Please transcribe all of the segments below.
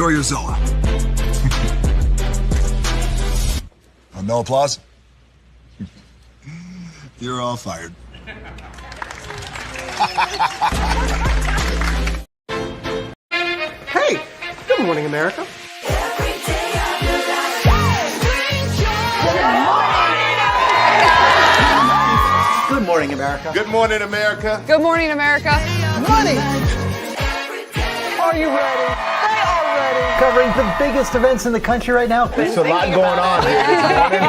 enjoy your Zoa. No applause? You're all fired. Hey, good morning, America. Good morning, America. Good morning, America. Good morning, America. Money. Are you ready? They are ready. Covering the biggest events in the country right now. There's a lot going on here this morning.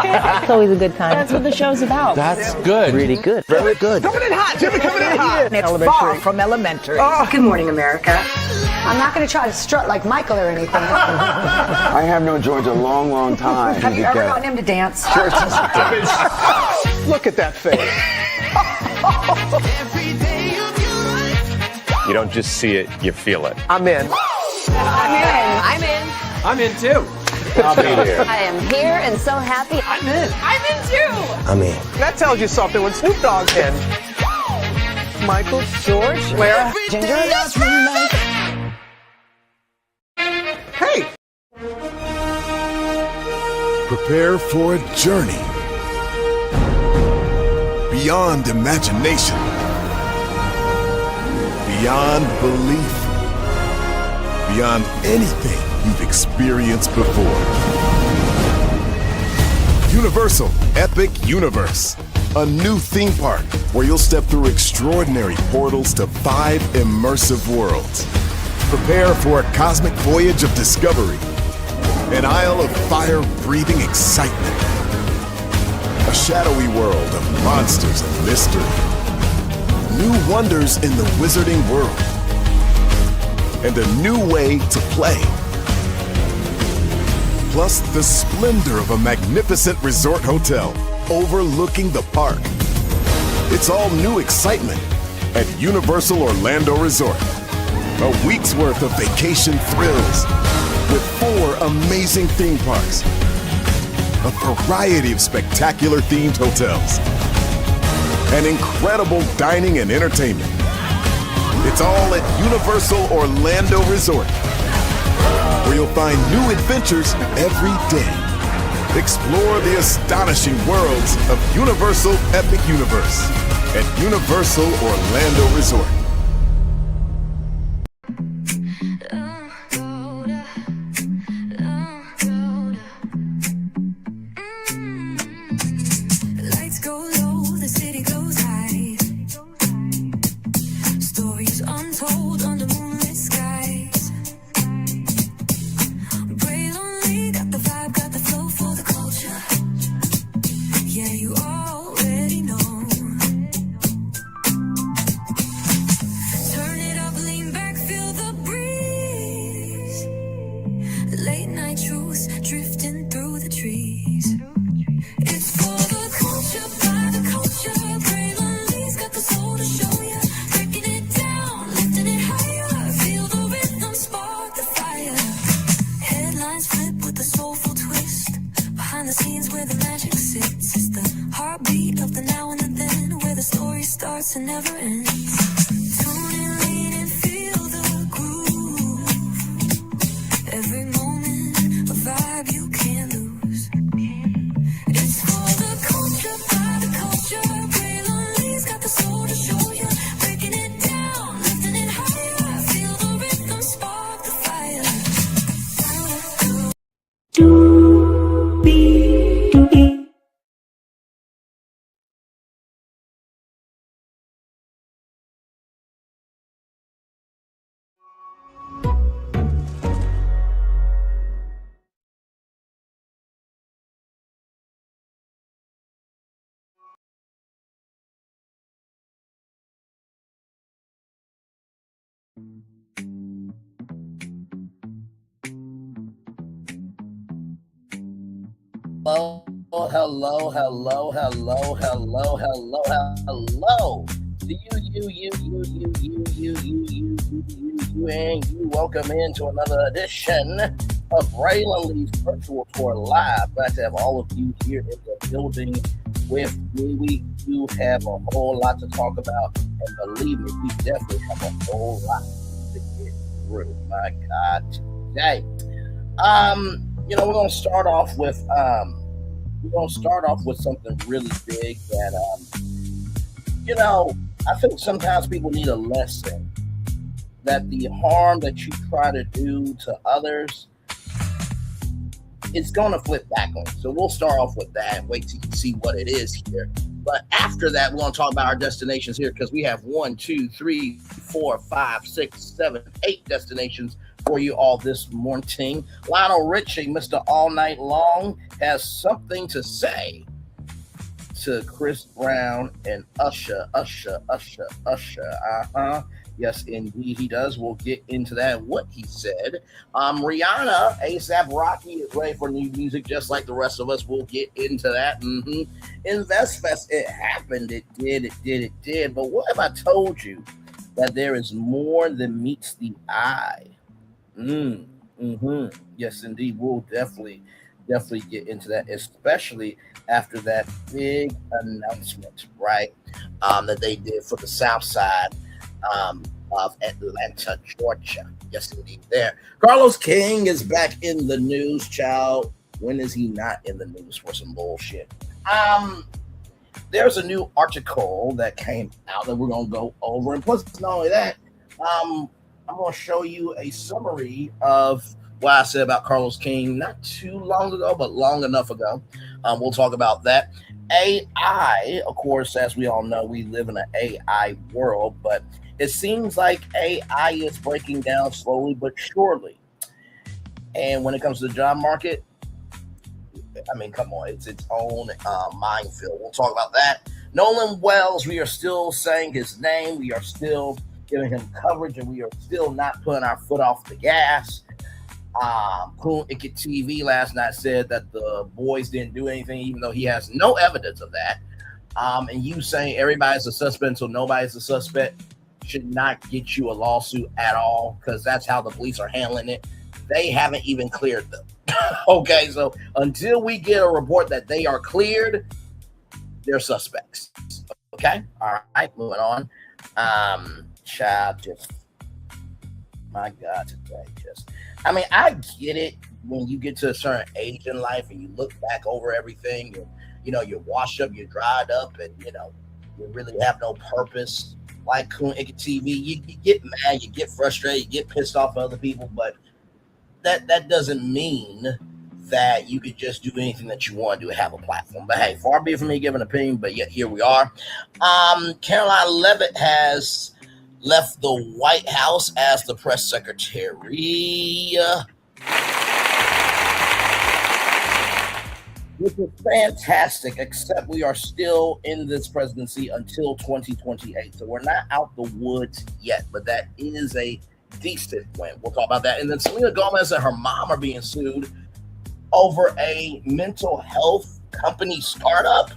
It's always a good time. That's what the show's about. That's good. Really good. Very good. Coming in hot, Jimmy, coming in hot. It's far from elementary. Good morning, America. I'm not going to try to strut like Michael or anything. I have known George a long, long time. Have you ever gotten him to dance? Look at that face. You don't just see it, you feel it. I'm in. I'm in. I'm in too. I'll be there. I am here and so happy. I'm in. I'm in too. I'm in. That tells you something when Snoop Dogg's in. Michael, George, Lara, Ginger. Hey. Prepare for a journey beyond imagination, beyond belief, beyond anything you've experienced before. Universal Epic Universe, a new theme park where you'll step through extraordinary portals to 5 immersive worlds. Prepare for a cosmic voyage of discovery, an isle of fire-breathing excitement, a shadowy world of monsters and mystery, new wonders in the wizarding world, and a new way to play. Plus the splendor of a magnificent resort hotel overlooking the park. It's all new excitement at Universal Orlando Resort. A week's worth of vacation thrills with 4 amazing theme parks, a variety of spectacular themed hotels, and incredible dining and entertainment. It's all at Universal Orlando Resort, where you'll find new adventures every day. Explore the astonishing worlds of Universal Epic Universe at Universal Orlando Resort. Hello. To you, and you. Welcome into another edition of Raylan Lee's Virtual Tour Live. Glad to have all of you here in the building with me. We do have a whole lot to talk about, and believe me, we definitely have a whole lot to get through. My God. day. We're gonna start off with something really big that I think sometimes people need a lesson that the harm that you try to do to others, it's gonna flip back on. So we'll start off with that. Wait till you see what it is here. But after that, we're gonna talk about our destinations here because we have 1, 2, 3, 4, 5, 6, 7, 8 destinations for you all this morning. Lionel Richie, Mr. All Night Long, has something to say to Chris Brown and Usher. Yes, indeed, he does. We'll get into that, what he said. Rihanna, A$AP Rocky, is ready for new music just like the rest of us. We'll get into that. InvestFest, it happened. It did. But what if I told you that there is more than meets the eye? Yes, indeed. We'll definitely get into that, especially after that big announcement, right? That they did for the South Side of Atlanta, Georgia. Yes, indeed. There, Carlos King is back in the news, child. When is he not in the news for some bullshit? There's a new article that came out that we're gonna go over, and plus, not only that, I'm gonna show you a summary of what I said about Carlos King not too long ago, but long enough ago. We'll talk about that. AI, of course, as we all know, we live in an AI world, but it seems like AI is breaking down slowly but surely. And when it comes to the job market, I mean, come on, it's its own minefield. We'll talk about that. Nolan Wells, we are still saying his name. We are still giving him coverage, and we are still not putting our foot off the gas. Coon Icket TV last night said that the boys didn't do anything, even though he has no evidence of that. And you saying everybody's a suspect until nobody's a suspect should not get you a lawsuit at all, because that's how the police are handling it. They haven't even cleared them. Okay, so until we get a report that they are cleared, they're suspects. Okay, all right, moving on. Child, just my God, today, just. I mean, I get it when you get to a certain age in life and you look back over everything, you're washed up, you're dried up, and you really have no purpose. Like Coon Icket TV, you get mad, you get frustrated, you get pissed off at other people, but that doesn't mean that you could just do anything that you want to do and have a platform. But hey, far be it from me giving an opinion, but yet here we are. Karoline Leavitt has left the White House as the press secretary, which is fantastic, except we are still in this presidency until 2028. So we're not out the woods yet, but that is a decent win. We'll talk about that. And then Selena Gomez and her mom are being sued over a mental health company startup.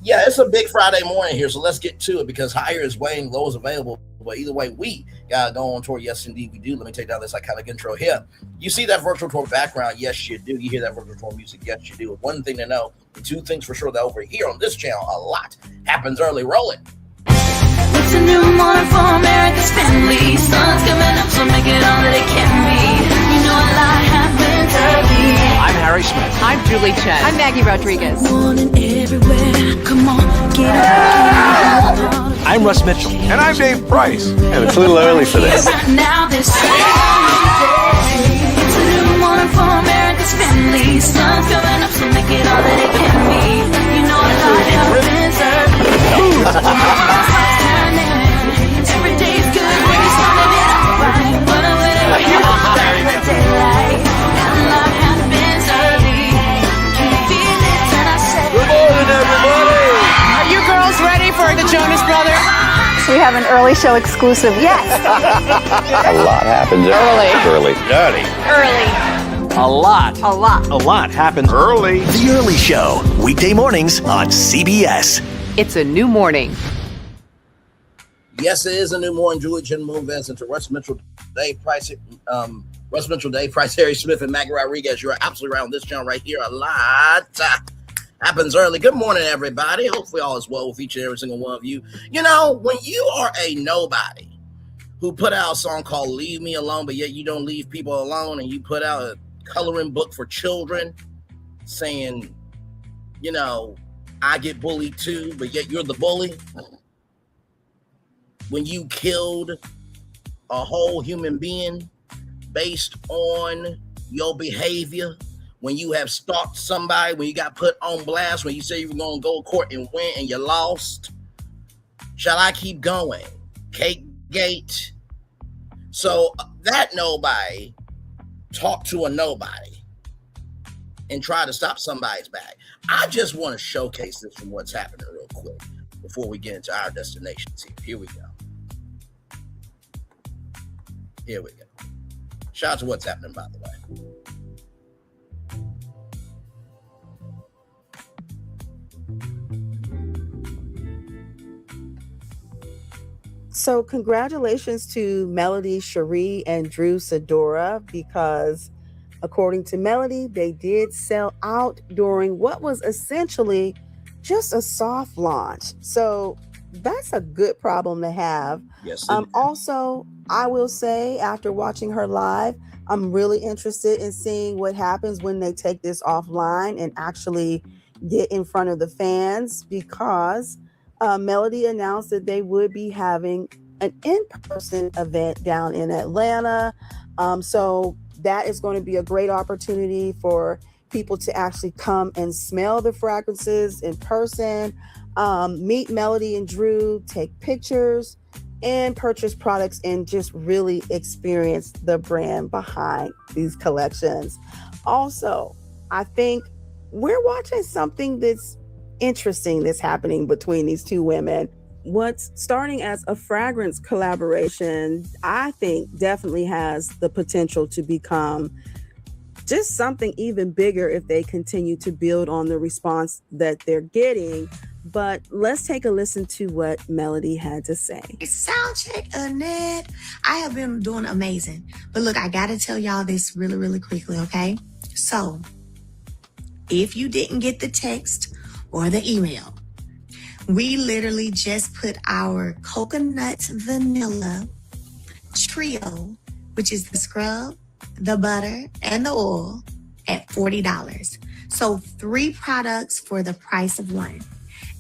Yeah, it's a big Friday morning here, so let's get to it because higher is waiting, low is available. But either way, we got to go on tour. Yes, indeed, we do. Let me take down this iconic intro here. You see that virtual tour background? Yes, you do. You hear that virtual tour music? Yes, you do. One thing to know, and two things for sure, that over here on this channel, a lot happens early. Roll it. It's a new morning for America's family. Sun's coming up, so make it all that it can be. You know a lot happens early. I'm Harry Smith. I'm Julie Chen. I'm Maggie Rodriguez. Morning everywhere. Come on, get up. I'm Russ Mitchell. And I'm Dave Price. And it's a little early for this. Right now, this it's a new morning for America's family. Sun's coming up, so make it all that it can be. You know a lot happens early. Every day's good when you're starting it off right. But whenever you start the daylight, and a lot happens early. Can you feel it? And I said, Good morning, everybody. Are you girls ready for the Jonas Brothers? We have an early show exclusive. Yes. A lot happens early. A lot happens Early. The Early Show, weekday mornings on CBS. It's a new morning. Yes, it is a new morning. Julie Chen Moonves into Russ Mitchell, Dave Price, Harry Smith, and Maggie Rodriguez. You are absolutely right on this channel right here. A lot happens early. Good morning, everybody. Hopefully all is well with each and every single one of you. You know, when you are a nobody who put out a song called Leave Me Alone, but yet you don't leave people alone, and you put out a coloring book for children saying, you know, I get bullied too, but yet you're the bully. When you killed a whole human being based on your behavior, when you have stalked somebody, when you got put on blast, when you say you were going to go to court and win and you lost. Shall I keep going? Cake Gate. So that nobody talk to a nobody and try to stop somebody's bag. I just want to showcase this from what's happening real quick before we get into our destinations here. Here we go. Here we go. Shout out to what's happening, by the way. So congratulations to Melody, Cherie, and Drew Sidora, because according to Melody, they did sell out during what was essentially just a soft launch. So that's a good problem to have. Yes. Also, I will say, after watching her live, I'm really interested in seeing what happens when they take this offline and actually get in front of the fans, because Melody announced that they would be having an in-person event down in Atlanta. So that is going to be a great opportunity for people to actually come and smell the fragrances in person, meet Melody and Drew, take pictures, and purchase products, and just really experience the brand behind these collections. Also, I think we're watching something that's interesting that's happening between these two women. What's starting as a fragrance collaboration, I think definitely has the potential to become just something even bigger if they continue to build on the response that they're getting. But let's take a listen to what Melody had to say. Sound check, Annette. I have been doing amazing. But look, I got to tell y'all this really, really quickly, okay? So, if you didn't get the text or the email, we literally just put our coconut vanilla trio, which is the scrub, the butter, and the oil, at $40. So 3 products for the price of 1.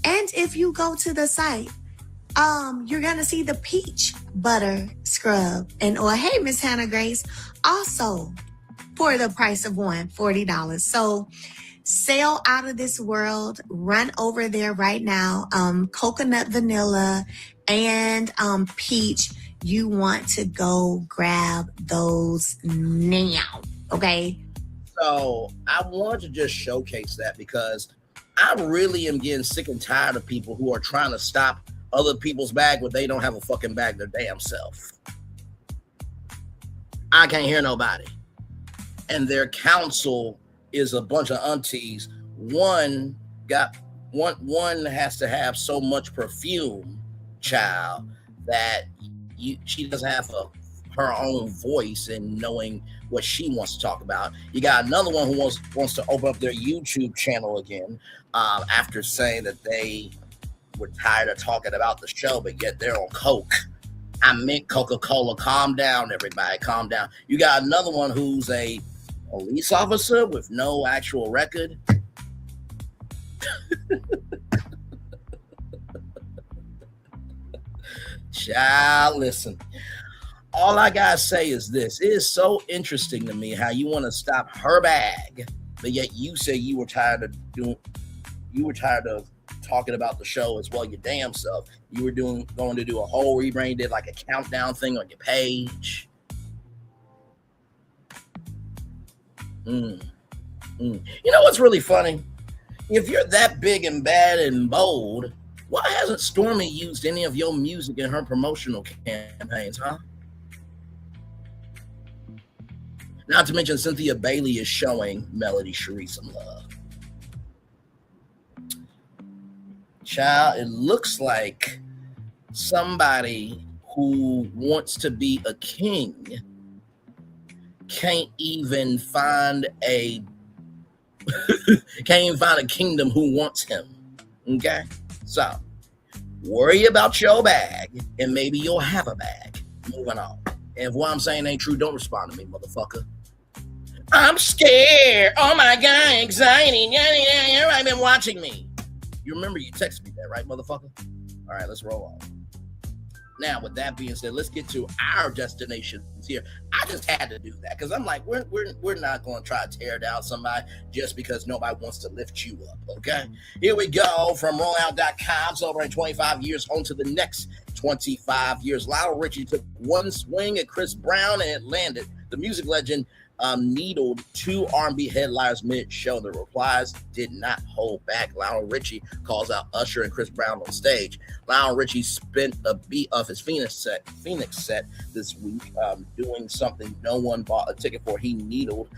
And if you go to the site, you're going to see the peach butter scrub and oil. Hey, Miss Hannah Grace, also for the price of 1, $40. So sale out of this world. Run over there right now. Coconut vanilla and peach. You want to go grab those now. Okay. So I want to just showcase that, because I really am getting sick and tired of people who are trying to stop other people's bag when they don't have a fucking bag their damn self. I can't hear nobody. And their counsel is a bunch of aunties. One has to have so much perfume, child, that she doesn't have her own voice in knowing what she wants to talk about. You got another one who wants to open up their YouTube channel again, after saying that they were tired of talking about the show, but yet they're on Coke. I meant Coca-Cola. Calm down, everybody. Calm down. You got another one who's a police officer with no actual record. Child, listen. All I gotta say is this: it is so interesting to me how you want to stop her bag, but yet you say you were tired of talking about the show as well your damn self. You were going to do a whole rebrand, did like a countdown thing on your page. You know what's really funny? If you're that big and bad and bold, why hasn't Stormy used any of your music in her promotional campaigns, huh? Not to mention Cynthia Bailey is showing Melody Cherie some love. Child, it looks like somebody who wants to be a king can't even find a kingdom who wants him. Okay? So worry about your bag, and maybe you'll have a bag. moving on. And if what I'm saying ain't true, don't respond to me, motherfucker. I'm scared. Oh my God, anxiety. Yeah, I've been watching me. You remember you texted me that, right, motherfucker? All right, let's roll on. Now, with that being said, let's get to our destinations here. I just had to do that because I'm like, we're not going to try to tear down somebody just because nobody wants to lift you up, okay? Here we go from rollout.com, celebrating 25 years on to the next 25 years. Lionel Richie took one swing at Chris Brown and it landed. The music legend needled two R&B headliners mid-show. The replies did not hold back. Lionel Richie calls out Usher and Chris Brown on stage. Lionel Richie spent a beat of his Phoenix set this week doing something no one bought a ticket for. He needled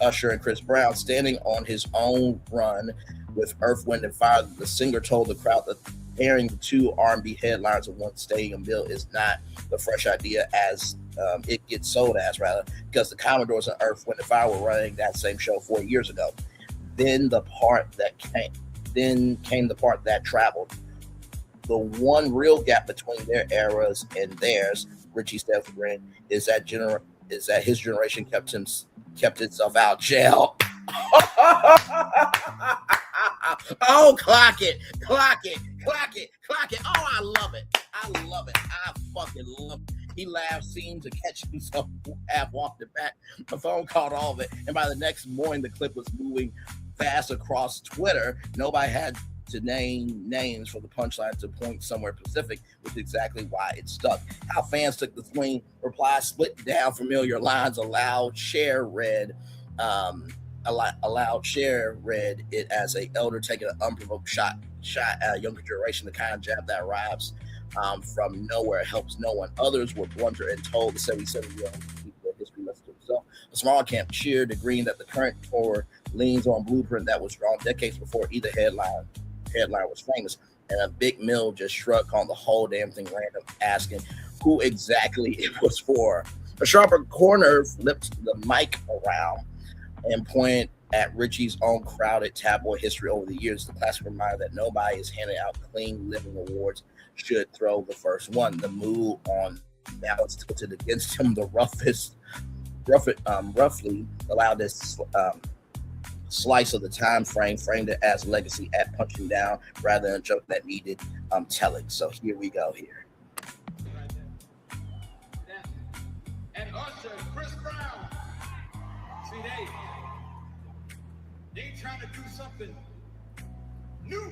Usher and Chris Brown standing on his own run with Earth, Wind, and Fire. The singer told the crowd that pairing the two R&B headliners in one stadium bill is not the fresh idea as it gets sold as, rather, because the Commodores and Earth, Wind, and Fire were running that same show 4 years ago. Then came the part that traveled. The one real gap between their eras and theirs, Richie said with a grin, is that his generation kept itself out jail. Oh, clock it. Oh, I love it. I fucking love it. He laughed, seemed to catch himself half walked it back. The phone caught all of it. And by the next morning, the clip was moving fast across Twitter. Nobody had to name names for the punchline to point somewhere specific, which is exactly why it stuck. How fans took the swing, replies split down familiar lines. Allowed share read it as a elder taking an unprovoked shot at a younger generation, the kind of jab that arrives from nowhere, helps no one. Others were blunter and told the 77-year-old people history lesson to himself. A small camp cheered, agreeing that the current tour leans on blueprint that was drawn decades before either headline was famous. And a big mill just shrugged on the whole damn thing random, asking who exactly it was for. A sharper corner flipped the mic around and pointed at Richie's own crowded tabloid history over the years. The classic reminder that nobody is handing out clean living awards should throw the first one. The mood on balance tilted against him. The roughly allowed this slice of the time frame, framed it as legacy at punching down rather than a joke that needed telling. So here we go here. And Usher and Chris Brown, see, they trying to do something new.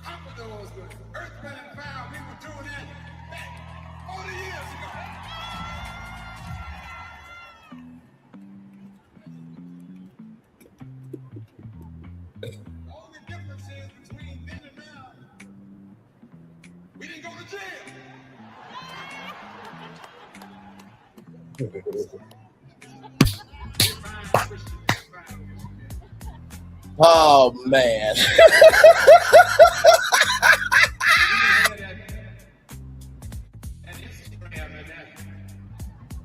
Commodores with Earth, Wind, and Fire, we were doing that back 40 years ago. All the difference is between then and now, we didn't go to jail. Oh man.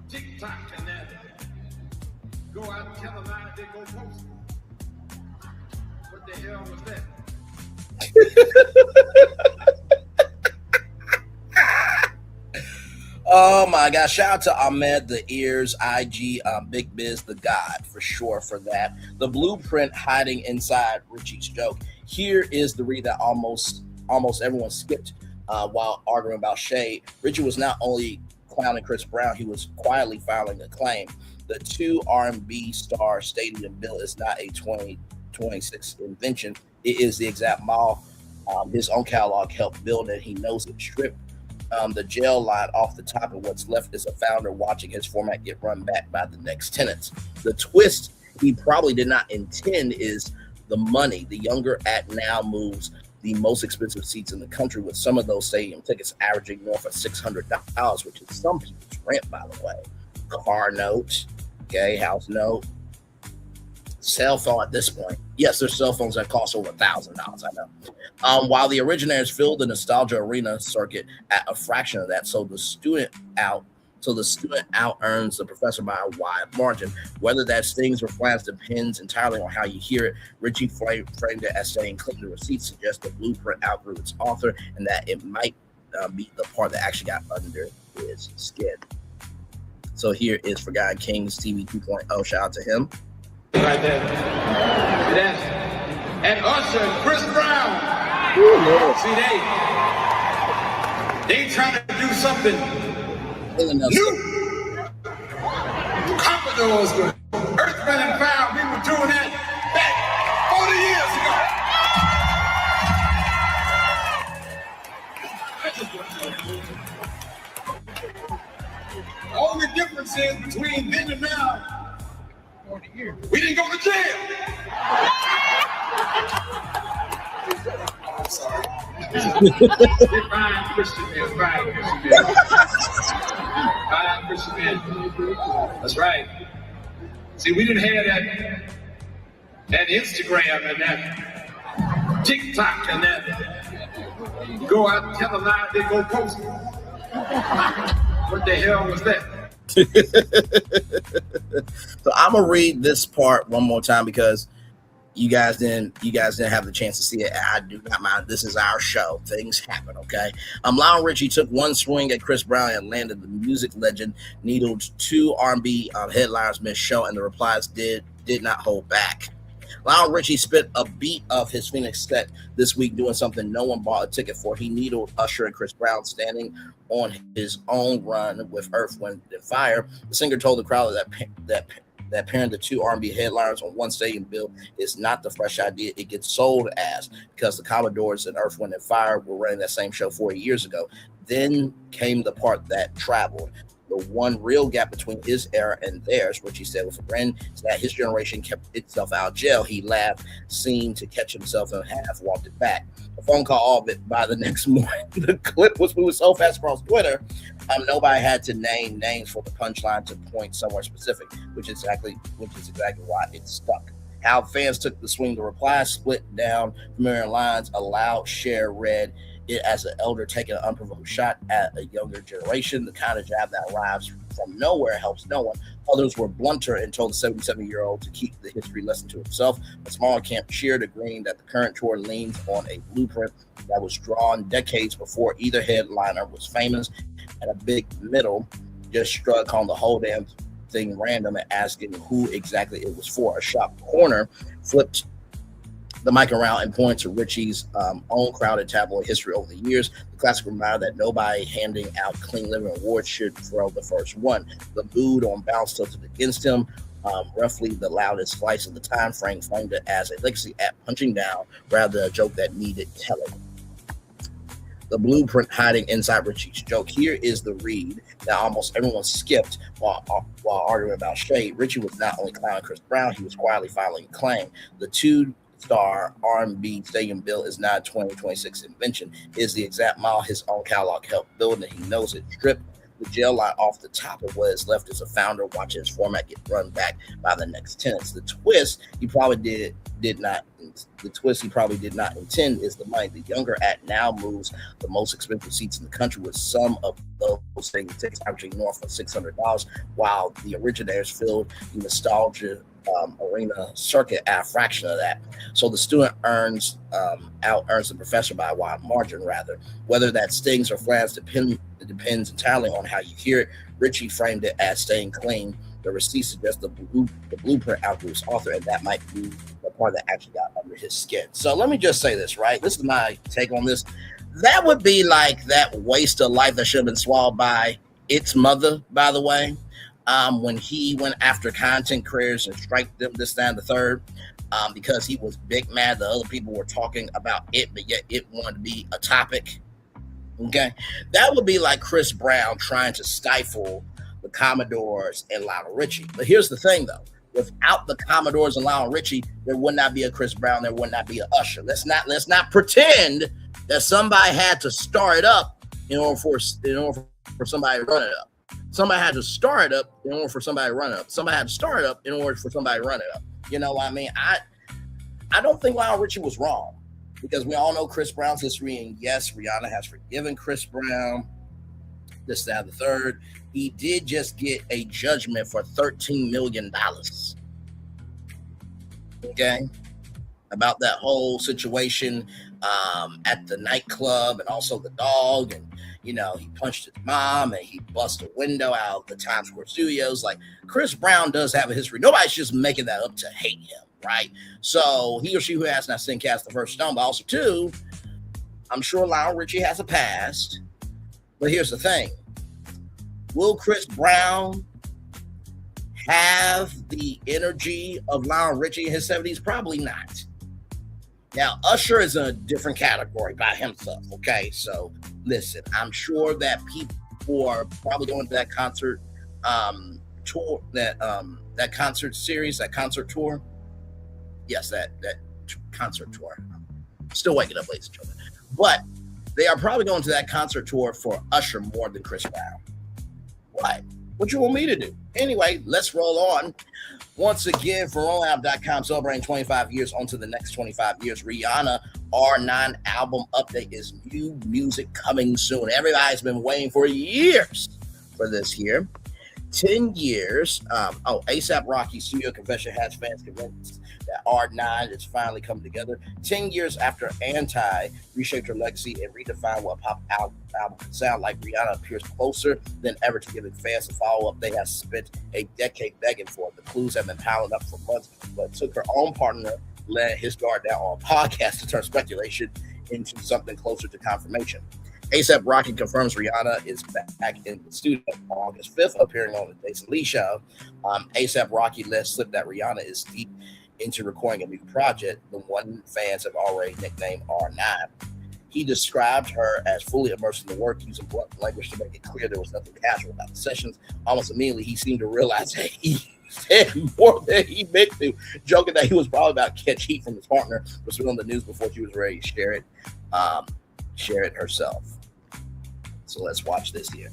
TikTok and that. Go out and tell them how they go post. What the hell was that? Oh my gosh, shout out to Ahmed the Ears, IG, Big Biz, the God, for sure for that. The blueprint hiding inside Richie's joke. Here is the read that almost everyone skipped while arguing about shade. Richie was not only clowning Chris Brown, he was quietly filing a claim. The two R&B star stadium bill is not a 2026 invention. It is the exact model his own catalog helped build, and he knows it. Stripped the jail line off the top, and what's left is a founder watching his format get run back by the next tenants. The twist he probably did not intend is the money. The younger act now moves the most expensive seats in the country, with some of those stadium tickets averaging north of $600, which is some people's rent, by the way. Car note, okay, house note, cell phone at this point. Yes, there's cell phones that cost over $1,000, I know. While the originators filled the nostalgia arena circuit at a fraction of that, so the student out earns the professor by a wide margin. Whether that stings or flatters depends entirely on how you hear it. Richie framed it as saying, "Click the receipt," suggests the blueprint outgrew its author, and that it might be the part that actually got under his skin. So here is Forgotten Kings TV 2.0. Shout out to him. Right there. Yes. And Usher and Chris Brown. See, they trying to do something new. Commodores, Earth, Wind and Fire, we were doing that back 40 years ago. Only difference is between then and now, we didn't go to jail. I'm sorry. We're fine, Christian man. Fine, Christian man. That's right. See, we didn't have that Instagram and that TikTok and that go out and tell a lie, they go post it. What the hell was that? So I'm gonna read this part one more time because you guys didn't have the chance to see it. I do not mind. This is our show. Things happen, okay? Lionel Richie took one swing at Chris Brown and landed. The music legend needled two R&B headliners mid-show, and the replies did not hold back. Lionel Richie spit a beat of his Phoenix set this week doing something no one bought a ticket for. He needled Usher and Chris Brown standing on his own run with Earth, Wind and Fire. The singer told the crowd that pairing the two R&B headliners on one stadium bill is not the fresh idea it gets sold as, because the Commodores and Earth, Wind and Fire were running that same show 40 years ago. Then came the part that traveled. The one real gap between his era and theirs, which he said was a grin, is that his generation kept itself out of jail. He laughed, seemed to catch himself and half walked it back. A phone call all of it by the next morning. The clip was moving so fast across Twitter, nobody had to name names for the punchline to point somewhere specific, which is exactly why it stuck. How fans took the swing, the reply split down familiar lines. A loud share read it as an elder taking an unprovoked shot at a younger generation, the kind of jab that arrives from nowhere, helps no one. Others were blunter and told the 77-year-old to keep the history lesson to himself. A smaller camp cheered, agreeing that the current tour leans on a blueprint that was drawn decades before either headliner was famous, and a big middle just struck on the whole damn thing random and asking who exactly it was for. A sharp corner flipped the mic around and pointed to Richie's own crowded tabloid history over the years. The classic reminder that nobody handing out clean living awards should throw the first one. The mood on bounce tilted against him. Roughly the loudest slice of the time frame framed it as a legacy at punching down rather than a joke that needed telling. The blueprint hiding inside Richie's joke. Here is the read that almost everyone skipped while arguing about shade. Richie was not only clowning Chris Brown, he was quietly filing a claim. The two-star R&B stadium bill is not a 2026 invention. It is the exact model his own catalog helped build, and he knows it. Stripped the jail line off the top of what is left as a founder watching his format get run back by the next tenants. The twist he probably did not intend is the money. The younger act now moves the most expensive seats in the country, with some of those stadium tickets averaging north of $600, while the originators filled the nostalgia arena circuit at a fraction of that. So the student out-earns the professor by a wide margin, rather. Whether that stings or flattens depends entirely on how you hear it. Richie framed it as staying clean. The receipt suggests the blueprint outgrew its author, and that might be the part that actually got under his skin. So let me just say this, right? This is my take on this. That would be like that waste of life that should have been swallowed by its mother, by the way. When he went after content creators and strike them this, that, and the third, because he was big mad that other people were talking about it, but yet it wanted to be a topic. Okay, that would be like Chris Brown trying to stifle the Commodores and Lionel Richie. But here's the thing, though: without the Commodores and Lionel Richie, there would not be a Chris Brown. There would not be a Usher. Let's not pretend that somebody had to start it up in order for somebody to run it up. Somebody had to start it up in order for somebody to run it up. Somebody had to start it up in order for somebody to run it up. You know what I mean? I don't think Lionel Richie was wrong, because we all know Chris Brown's history, and yes, Rihanna has forgiven Chris Brown, this, that, and the third. He did just get a judgment for $13 million. Okay? About that whole situation at the nightclub, and also the dog, and he punched his mom and he busted a window out of the Times Square studios. Like, Chris Brown does have a history. Nobody's just making that up to hate him, right? So he or she who has not sinned cast the first stone. But also, too, I'm sure Lionel Richie has a past. But here's the thing. Will Chris Brown have the energy of Lionel Richie in his 70s? Probably not. Now, Usher is in a different category by himself, okay? So, listen, I'm sure that people are probably going to that concert tour, that concert series, that concert tour. Yes, that concert tour. Still waking up, ladies and gentlemen. But they are probably going to that concert tour for Usher more than Chris Brown. What you want me to do? Anyway, let's roll on. Once again, for rollout.com, celebrating 25 years onto the next 25 years. Rihanna R9 album update is new music coming soon. Everybody's been waiting for years for this here. 10 years. ASAP Rocky studio confession has fans convinced that R9 is finally coming together. 10 years after Anti reshaped her legacy and redefined what pop album can sound like, Rihanna appears closer than ever to giving fans a follow-up they have spent a decade begging for. The clues have been piling up for months, but it took her own partner letting his guard down on podcast to turn speculation into something closer to confirmation. ASAP Rocky confirms Rihanna is back in the studio on August 5th, appearing on the Jason Lee show. ASAP Rocky let slip that Rihanna is deep into recording a new project, the one fans have already nicknamed R9. He described her as fully immersed in the work, using blunt language to make it clear there was nothing casual about the sessions. Almost immediately, he seemed to realize that he said more than he meant to, joking that he was probably about to catch heat from his partner for spilling the news before she was ready to share it herself. So let's watch this here.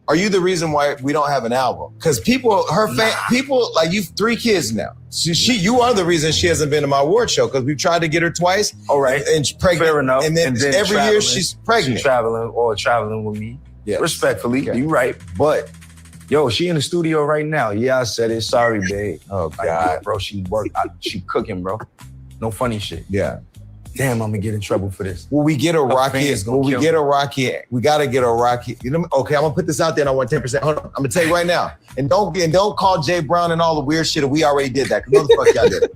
Are you the reason why we don't have an album? Because people like you, 3 kids now. You are the reason she hasn't been to my award show because we've tried to get her twice. All right, and she's pregnant. Fair enough. And then every year she's pregnant. She's traveling with me. Yeah, respectfully, you right. But yo, she in the studio right now. Yeah, I said it. Sorry, babe. Oh God, bro, she cooking, bro. No funny shit. Yeah. Damn, I'm gonna get in trouble for this. Will we get a Rocky? We gotta get a Rocky. You know, okay, I'm gonna put this out there and I want 10%. Hold on, I'm gonna tell you right now. And don't call Jay Brown and all the weird shit. We already did that. What the fuck y'all did?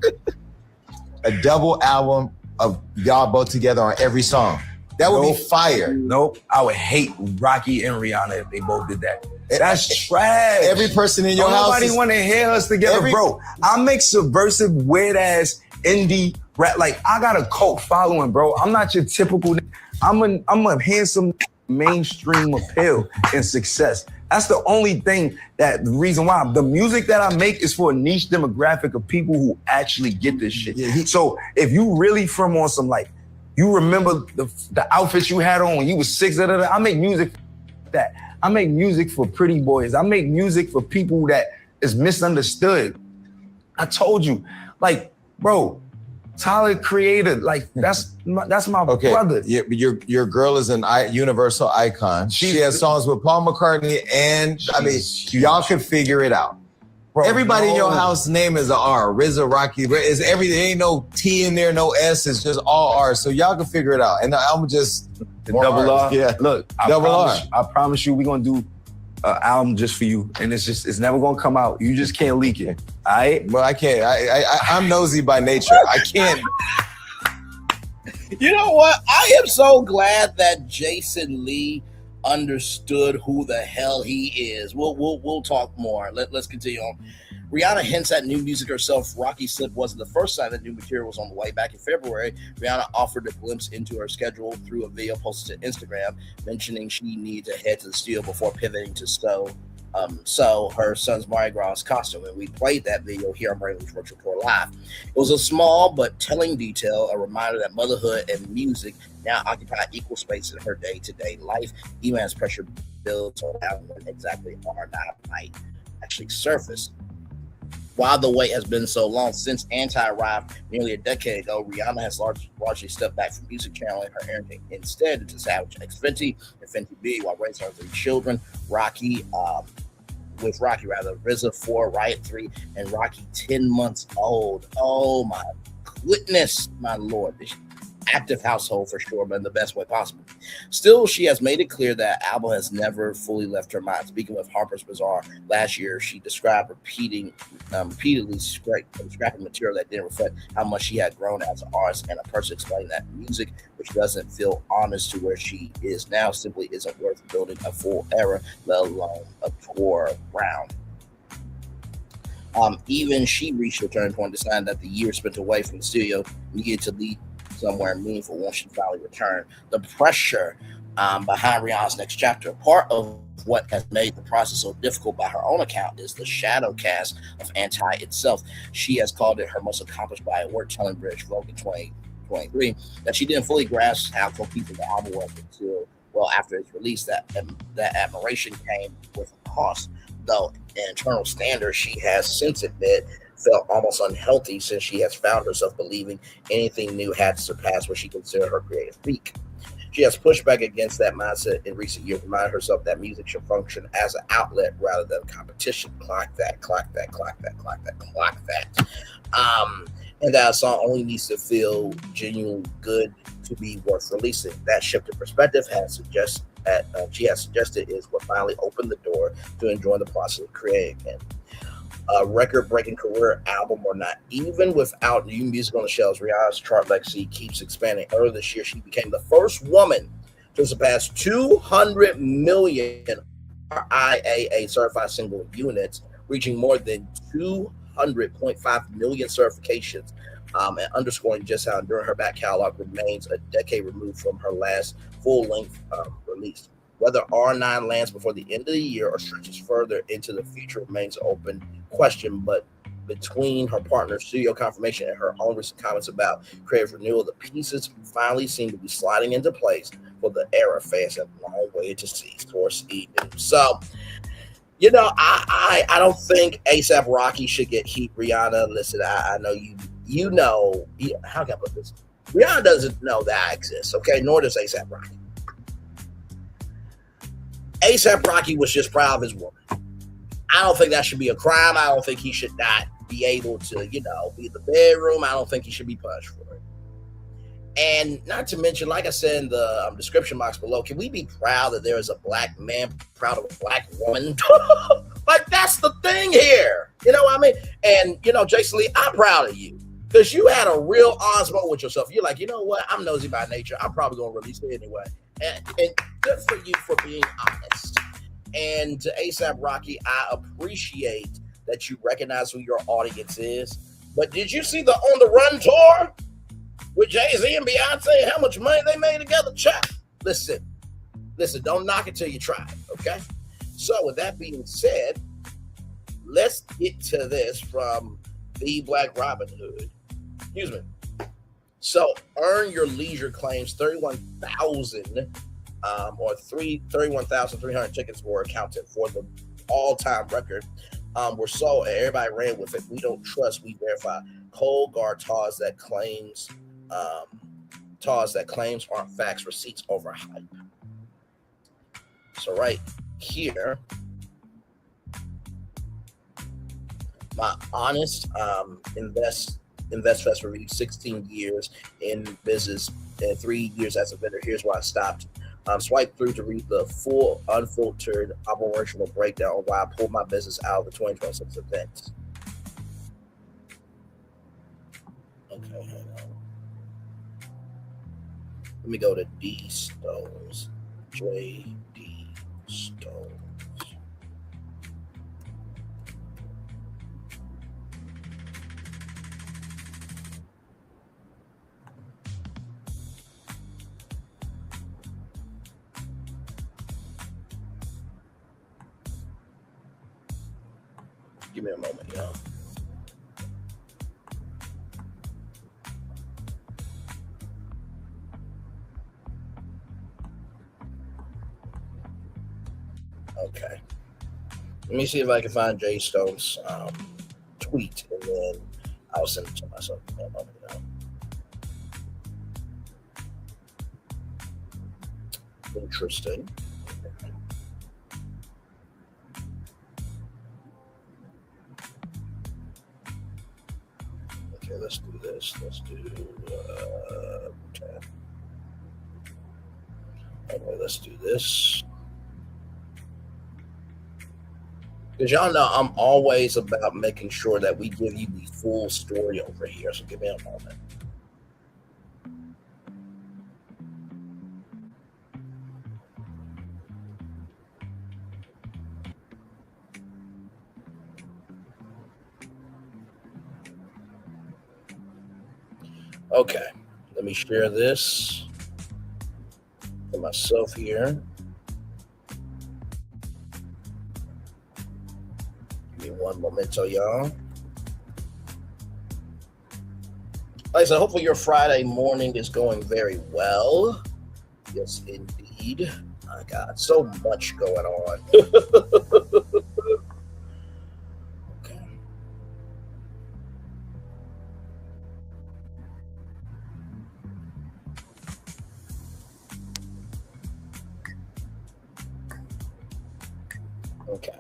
A double album of y'all both together on every song. That would be fire. Nope. I would hate Rocky and Rihanna if they both did that. That's trash. Every person in your house. Nobody want to hear us together, bro. I make subversive, weird ass indie rap. Like, I got a cult following, bro. I'm not your typical. I'm a handsome mainstream appeal and success. That's the only thing the reason why the music that I make is for a niche demographic of people who actually get this shit. Yeah, so if you really from on some like, you remember the outfits you had on when you was 6, I make music for that. I make music for pretty boys. I make music for people that is misunderstood. I told you, like, bro, Tyler Creator, like that's my brother. Yeah, your girl is an universal icon. She has songs with Paul McCartney, and I mean, y'all can figure it out. Bro, everybody in your house name is an R. RZA, Rocky, is everything. Ain't no T in there, no S. It's just all R. So y'all can figure it out. And I'm just the double R. Yeah, look, I promise you, we're gonna do an album just for you, and it's never gonna come out. You just can't leak it. All right? Well, I can't. I'm nosy by nature. I can't. You know what? I am so glad that Jason Lee understood who the hell he is. We'll talk more. Let's continue on. Rihanna hints at new music herself. Rocky Slip wasn't the first time that new material was on the way. Back in February, Rihanna offered a glimpse into her schedule through a video posted to Instagram, mentioning she needed to head to the studio before pivoting to sew her son's Mardi Gras costume. And we played that video here on Brainley's Virtual Tour Live. It was a small but telling detail, a reminder that motherhood and music now occupy equal space in her day-to-day life, even as pressure builds on how exactly R9 might actually surface. While the wait has been so long since Anti arrived nearly a decade ago, Rihanna has largely stepped back from music channeling her energy instead to Savage X Fenty and Fenty B while raising her 3 children, RZA 4, Riot 3, and Rocky 10 months old. Oh my goodness, my Lord. active household for sure, but in the best way possible. Still, she has made it clear that album has never fully left her mind. Speaking with Harper's Bazaar last year, she described repeatedly scrapping material that didn't reflect how much she had grown as an artist, and a person explained that music, which doesn't feel honest to where she is now, simply isn't worth building a full era, let alone a tour round. Even she reached a turning point, deciding that the years spent away from the studio needed to lead somewhere meaningful once she finally returned. The pressure behind Rihanna's next chapter, part of what has made the process so difficult by her own account, is the shadow cast of Anti itself. She has called it her most accomplished body of work, telling British Vogue in 2023 that she didn't fully grasp how cohesive the album was until well after its release. That admiration came with a cost, though an internal standard she has since admitted felt almost unhealthy, since she has found herself believing anything new had to surpass what she considered her creative peak. She has pushed back against that mindset in recent years, reminding herself that music should function as an outlet rather than competition. Clock that, clock that, clock that, clock that, clock that. And that a song only needs to feel genuinely good to be worth releasing. That shift in perspective she has suggested is what finally opened the door to enjoying the process of creating again. A record-breaking career album or not, even without new music on the shelves, Rihanna's chart legacy keeps expanding. Earlier this year, she became the first woman to surpass 200 million RIAA certified single units, reaching more than 200.5 million certifications, and underscoring just how enduring her back catalog remains a decade removed from her last full-length release. Whether R9 lands before the end of the year or stretches further into the future remains an open question, but between her partner's studio confirmation and her own recent comments about creative renewal, the pieces finally seem to be sliding into place for the era fans have long waited to see. Source E! News. So, I don't think A$AP Rocky should get heat. Rihanna, listen, I know you know, how can I put this? Rihanna doesn't know that I exist, okay? Nor does A$AP Rocky. A$AP Rocky was just proud of his woman. I don't think that should be a crime. I don't think he should not be able to, be in the bedroom. I don't think he should be punished for it. And not to mention, like I said in the description box below, can we be proud that there is a black man proud of a black woman? Like, that's the thing here. You know what I mean? And, Jason Lee, I'm proud of you. Because you had a real honest moment with yourself. You're like, you know what? I'm nosy by nature. I'm probably going to release it anyway. And good for you for being honest. And to A$AP Rocky, I appreciate that you recognize who your audience is. But did you see the On the Run tour with Jay-Z and Beyonce? How much money they made together? Chuck, listen, don't knock it till you try it, okay? So with that being said, let's get to this from the Black Robin Hood. Excuse me. So, Earn Your Leisure claims 31,000 or 31,300 tickets were accounted for the all-time record. Were sold and everybody ran with it. We don't trust, we verify. Cold Guard Tars that claims aren't facts, receipts over hype. So right here, my honest InvestFest review, 16 years in business and 3 years as a vendor. Here's why I stopped. Swipe through to read the full, unfiltered operational breakdown of why I pulled my business out of the 2026 event. Okay, hang on. Let me go to D Stones. J.D. Stones. Give me a moment, y'all. Okay. Let me see if I can find Jay Stone's tweet, and then I'll send it to myself. In a moment, y'all. Interesting. Okay, let's let's do this. Let's do. Okay. Okay, let's do this. Because y'all know I'm always about making sure that we give you the full story over here. So give me a moment. Okay, let me share this for myself here. Give me one momento, y'all. Like I said, hopefully your Friday morning is going very well. Yes, indeed. I got so much going on. Okay.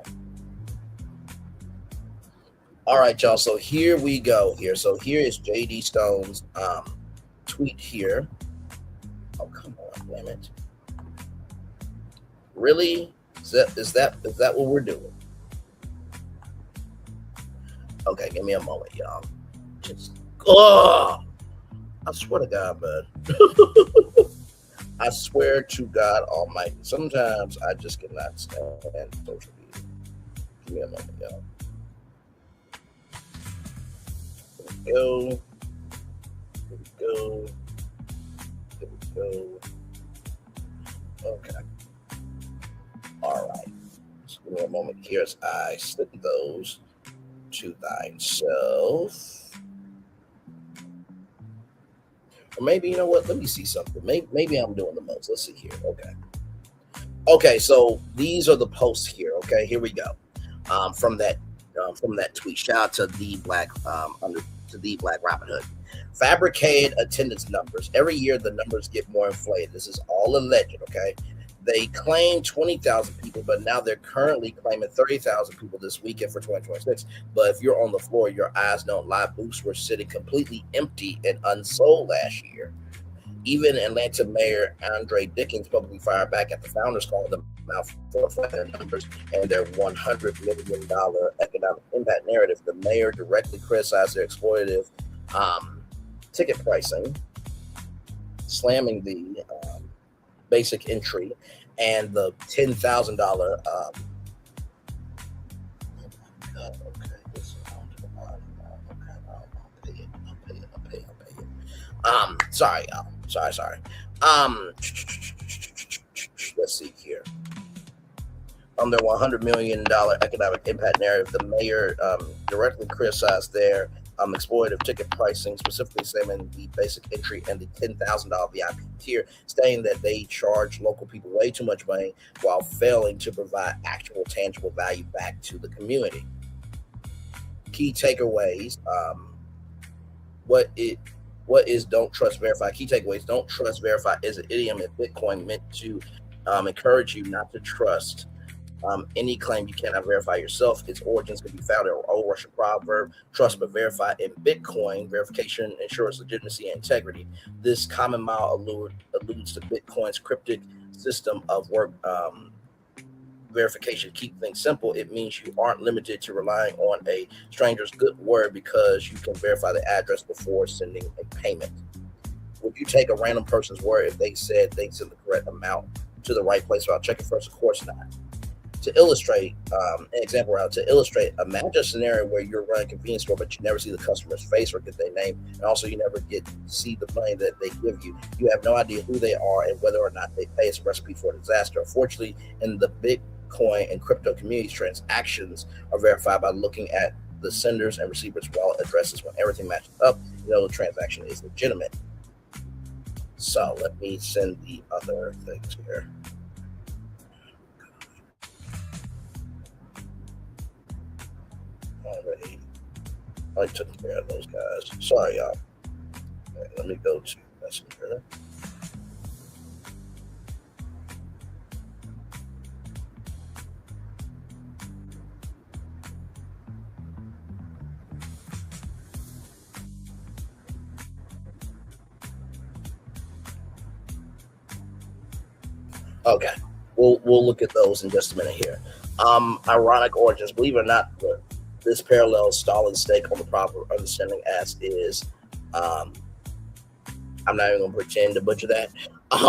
All right, y'all. So here we go. So here is JD Stone's tweet here. Oh, come on, damn it. Really? Is that what we're doing? Okay, give me a moment, y'all. Just I swear to God, man. I swear to God Almighty. Sometimes I just cannot stand social media. Give me a moment, y'all. Here we go. Okay. All right. Just give me a moment here as I send those to thyself. Or maybe, you know what? Let me see something. Maybe I'm doing the most. Let's see here. Okay, so these are the posts here. Okay, here we go. From that tweet. Shout out to the Black Robin Hood. Fabricated attendance numbers. Every year the numbers get more inflated. This is all alleged, okay? They claim 20,000 people, but now they're currently claiming 30,000 people this weekend for 2026. But if you're on the floor, your eyes don't lie. Booths were sitting completely empty and unsold last year. Even Atlanta Mayor Andre Dickens publicly fired back at the founders, calling them out for their numbers and their $100 million economic impact narrative. The mayor directly criticized their exploitative ticket pricing, slamming the basic entry and the $10,000 sorry, y'all. Sorry. Let's see here. Their $100 million economic impact narrative, the mayor directly criticized their exploitative ticket pricing, specifically slamming the basic entry and the $10,000 VIP tier, stating that they charge local people way too much money while failing to provide actual tangible value back to the community. Key takeaways. What is don't trust, verify? Key takeaways: don't trust, verify is an idiom in Bitcoin meant to encourage you not to trust any claim you cannot verify yourself. Its origins can be found in an old Russian proverb: trust but verify. In Bitcoin, verification ensures legitimacy and integrity. This common mile alludes to Bitcoin's cryptic system of work verification. Keep things simple. It means you aren't limited to relying on a stranger's good word because you can verify the address before sending a payment. Would you take a random person's word if they said they sent the correct amount to the right place without checking first? Of course not. To illustrate, an example route, to illustrate, imagine a scenario where you're running a convenience store, but you never see the customer's face or get their name, and also you never get to see the money that they give you. You have no idea who they are and whether or not they pay. It's a recipe for disaster. Unfortunately, in the Bitcoin and crypto communities, transactions are verified by looking at the senders and receivers' wallet addresses. When everything matches up, you know the transaction is legitimate. So let me send the other things here. Already, I took care of those guys. Sorry, y'all. Okay, let me go to Messenger. Okay, we'll look at those in just a minute here. Ironic origins. Believe it or not, this parallels Stalin's stake on the proper understanding as is. I'm not even going to pretend to butcher that.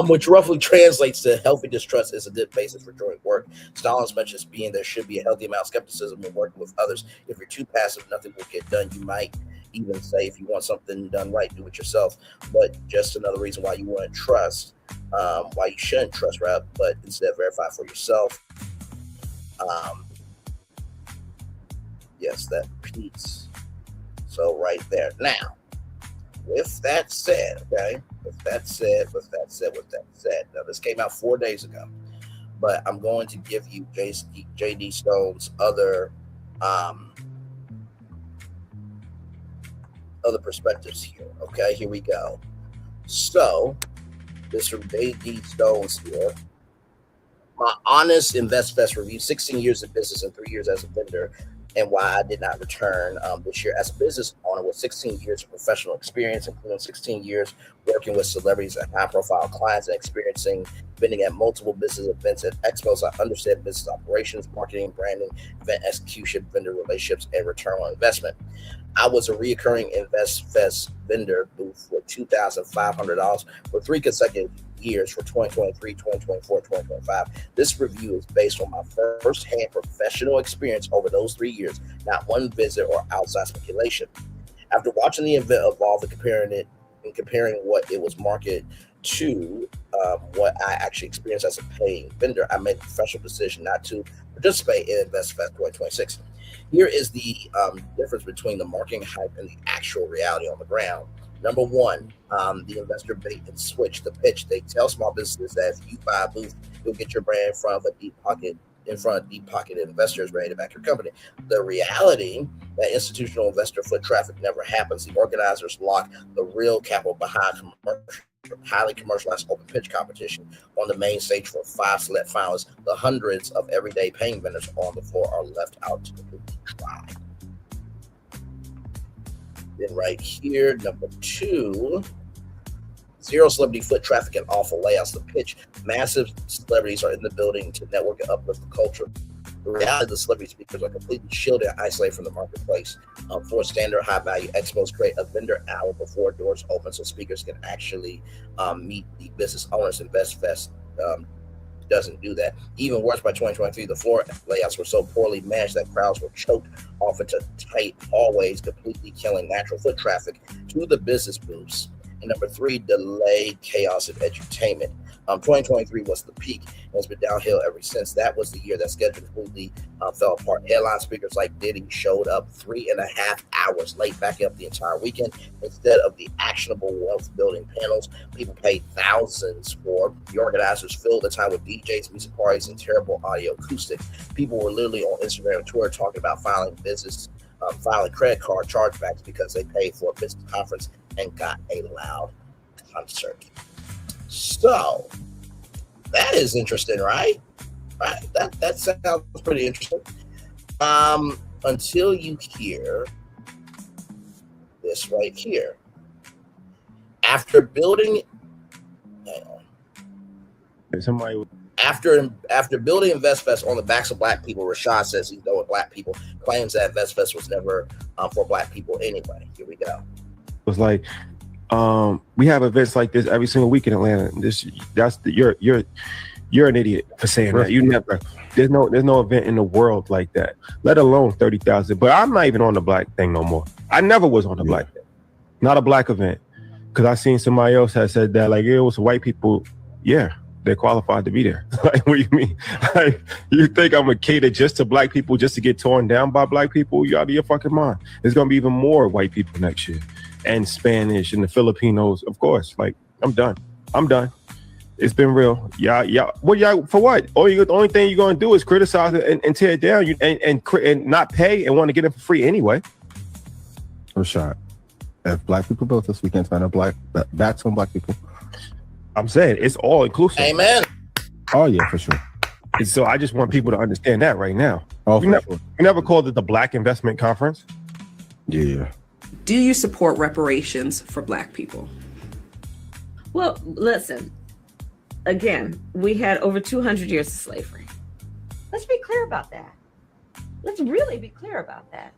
Which roughly translates to healthy distrust is a good basis for joint work. Stalin's mentions being there should be a healthy amount of skepticism when working with others. If you're too passive, nothing will get done. You might even say, if you want something done right, do it yourself. But just another reason why you wouldn't trust, why you shouldn't trust, right? But instead verify for yourself. Yes, that piece. So right there. Now, with that said, okay, with that said, now this came out 4 days ago, but I'm going to give you J.D. Stone's other perspectives here. Okay, here we go. So, this from J.D. Stone's here. My honest InvestFest review: 16 years of business and 3 years as a vendor, and why I did not return this year as a business owner with 16 years of professional experience, including 16 years working with celebrities and high-profile clients and experiencing vending at multiple business events and expos. I understand business operations, marketing, branding, event execution, vendor relationships, and return on investment. I was a reoccurring InvestFest vendor booth for $2,500 for 3 consecutive years for 2023, 2024, 2025. This review is based on my first-hand professional experience over those 3 years, not one visit or outside speculation. After watching the event evolve and comparing what it was marketed to what I actually experienced as a paying vendor, I made a professional decision not to participate in InvestFest 2026. Here is the difference between the marketing hype and the actual reality on the ground. Number one, the investor bait and switch, the pitch. They tell small businesses that if you buy a booth, you'll get your brand in front of deep pocket investors ready to back your company. The reality that institutional investor foot traffic never happens. The organizers lock the real capital behind highly commercialized open pitch competition on the main stage for 5 select finalists. The hundreds of everyday paying vendors on the floor are left out to try. Then right here, number 2, zero celebrity foot traffic and awful layouts. The pitch: massive celebrities are in the building to network and uplift the culture. The reality, the celebrity speakers are completely shielded and isolated from the marketplace. For standard high-value expos, create a vendor hour before doors open so speakers can actually meet the business owners. InvestFest doesn't do that. Even worse, by 2023, the floor layouts were so poorly managed that crowds were choked off into tight hallways, completely killing natural foot traffic to the business booths. And number 3, delay, chaos, and edutainment. 2023 was the peak and it's been downhill ever since. That was the year that schedule completely fell apart. Headline speakers like Diddy showed up 3.5 hours late, backing up the entire weekend. Instead of the actionable wealth building panels people paid thousands for, the organizers filled the time with DJs, music parties, and terrible audio acoustic. People were literally on Instagram and Twitter talking about filing credit card chargebacks because they paid for a business conference and got a loud concert. So that is interesting, right? Right. That sounds pretty interesting. Until you hear this right here. After building After building InvestFest on the backs of black people, Rashad says he's done with black people, claims that InvestFest was never for black people anyway. Here we go. It was like, we have events like this every single week in Atlanta. You're an idiot for saying that. You never. There's no event in the world like that, let alone 30,000. But I'm not even on the black thing no more. I never was on the black thing, not a black event, because I seen somebody else had said that like it was white people. Yeah, they're qualified to be there. Like, what do you mean? Like, you think I'm gonna cater just to black people just to get torn down by black people? You out of your fucking mind. There's gonna be even more white people next year, and Spanish and the Filipinos, of course. Like, I'm done. It's been real. Yeah. Well, yeah. For what? The only thing you're gonna do is criticize it and tear it down. And not pay and want to get it for free anyway. Rashad, if black people built this, we can find that's on black people. I'm saying it's all inclusive. Amen. Oh yeah, for sure. And so I just want people to understand that right now. Oh, we never called it the Black Investment Conference. Yeah. Do you support reparations for black people? Well, listen, Again, we had over 200 years of slavery. Let's be clear about that. Let's really be clear about that.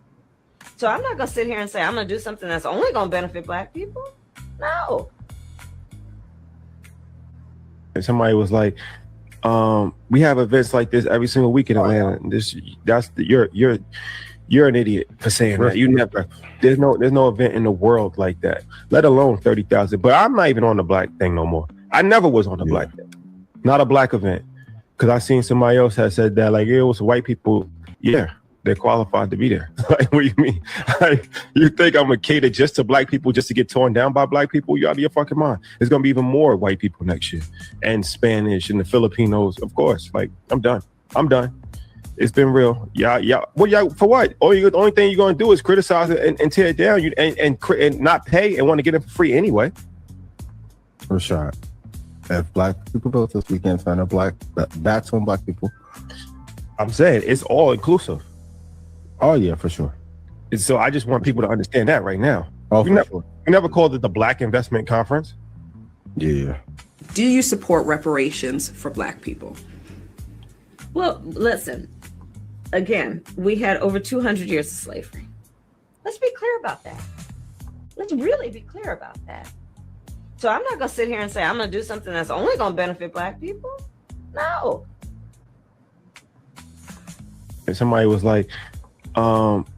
So I'm not going to sit here and say I'm going to do something that's only going to benefit Black people. No. And somebody was like, we have events like this every single week in Atlanta. You're an idiot for saying that. You never. There's no event in the world like that, let alone 30,000. But I'm not even on the Black thing no more. I never was on the Black thing, not a Black event, because I seen somebody else had said that like it was white people. Yeah, they're qualified to be there. Like, what do you mean? You think I'm gonna cater just to Black people just to get torn down by Black people? You out of your fucking mind. There's gonna be even more white people next year, and Spanish and the Filipinos, of course. Like, I'm done. It's been real. Yeah. Well, yeah. For what? The only thing you're gonna do is criticize it and tear it down. And not pay and want to get it for free anyway. Rashad, if Black people built this weekend, sign up backs on Black people. I'm saying it's all inclusive. Oh yeah, for sure. And so I just want people to understand that right now. Oh, we never called it the Black Investment Conference. Yeah. Do you support reparations for Black people? Well, listen. Again, we had over 200 years of slavery. Let's be clear about that. Let's really be clear about that. So I'm not going to sit here and say I'm going to do something that's only going to benefit Black people. No. And somebody was like,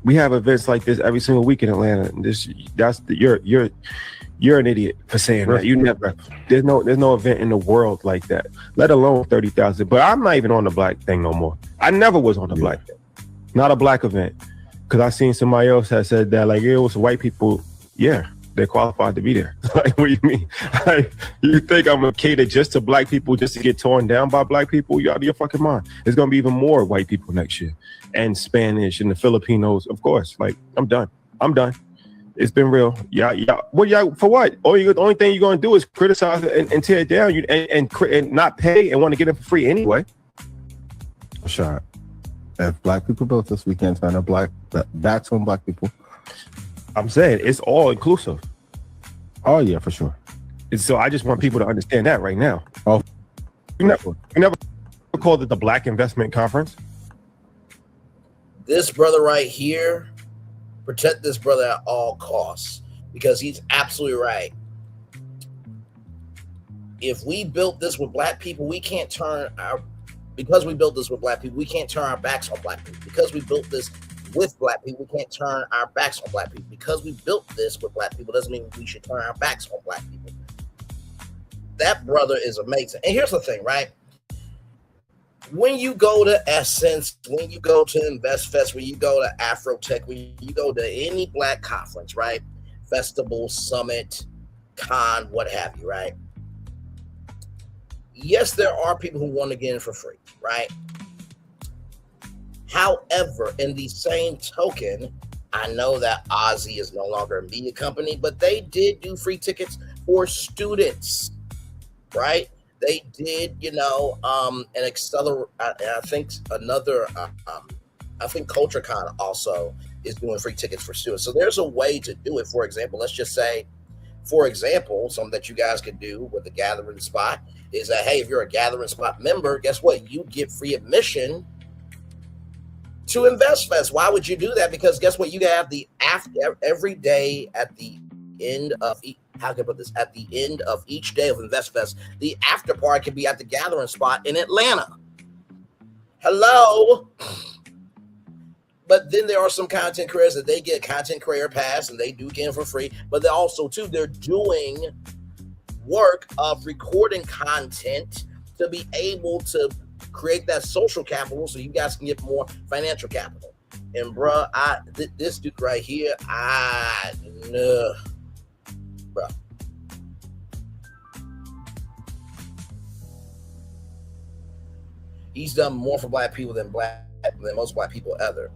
we have events like this every single week in Atlanta. You're an idiot for saying that. You never. There's no event in the world like that, let alone 30,000. But I'm not even on the Black thing no more. I never was on the Black thing, not a Black event, because I seen somebody else had said that like it was white people. Yeah, they're qualified to be there. Like, what do you mean? Like, you think I'm gonna cater just to Black people just to get torn down by Black people? You out of your fucking mind. There's gonna be even more white people next year, and Spanish and the Filipinos, of course. Like, I'm done. It's been real. Yeah. Well, yeah. For what? The only thing you're gonna do is criticize it and tear it down. And not pay and want to get it for free anyway. Rashad, if Black people built this weekend, sign up backs on Black people. I'm saying it's all inclusive. Oh yeah, for sure. And so I just want people to understand that right now. Oh, we never called it the Black Investment Conference. This brother right here, protect this brother at all costs, because he's absolutely right. If we built this with Black people, we can't turn our backs on Black people. Because we built this with Black people, we can't turn our backs on Black people. Because we built this with Black people doesn't mean we should turn our backs on Black people. That brother is amazing. And here's the thing, right? When you go to Essence, when you go to InvestFest, when you go to Afrotech, when you go to any Black conference, right? Festival, summit, con, what have you, right? Yes, there are people who want to get in for free, right? However, in the same token, I know that Ozzy is no longer a media company, but they did do free tickets for students, right? They did, an accelerate. I think CultureCon also is doing free tickets for students. So there's a way to do it. For example, let's just say, something that you guys can do with the Gathering Spot is that, hey, if you're a Gathering Spot member, guess what? You get free admission to InvestFest. Why would you do that? Because guess what? You have the every day at the end of at the end of each day of InvestFest, the after party can be at the Gathering Spot in Atlanta. Hello. But then there are some content creators that they get content creator pass and they do get in for free. But they're also they're doing work of recording content to be able to create that social capital so you guys can get more financial capital. And bruh, this dude right here, bruh. He's done more for Black people than most Black people ever.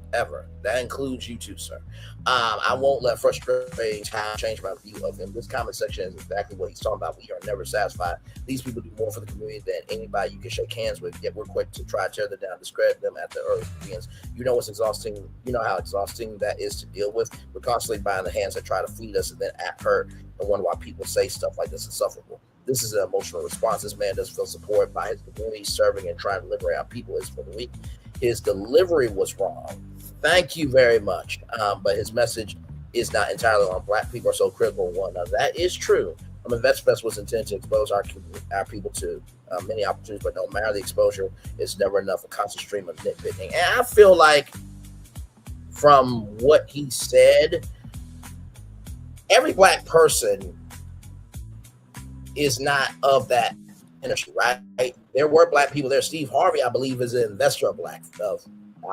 That includes you too, sir. I won't let frustrating time change my view of him. This comment section is exactly what he's talking about. We are never satisfied. These people do more for the community than anybody you can shake hands with, yet we're quick to try to tear them down, discredit them at the early begins. You know what's exhausting. You know how exhausting that is to deal with. We're constantly buying the hands that try to feed us and then act hurt and wonder why people say stuff like this. Insufferable. This is an emotional response. This man doesn't feel supported by his community, serving and trying to liberate our people is for the weak. His delivery was wrong. Thank you very much. But his message is not entirely on Black people are so critical of one another. That is true. VetsFest was intended to expose our people to many opportunities, but no matter the exposure, it's never enough. A constant stream of nitpicking. And I feel like from what he said, every Black person is not of that industry, right? There were Black people there. Steve Harvey, I believe, is an investor of I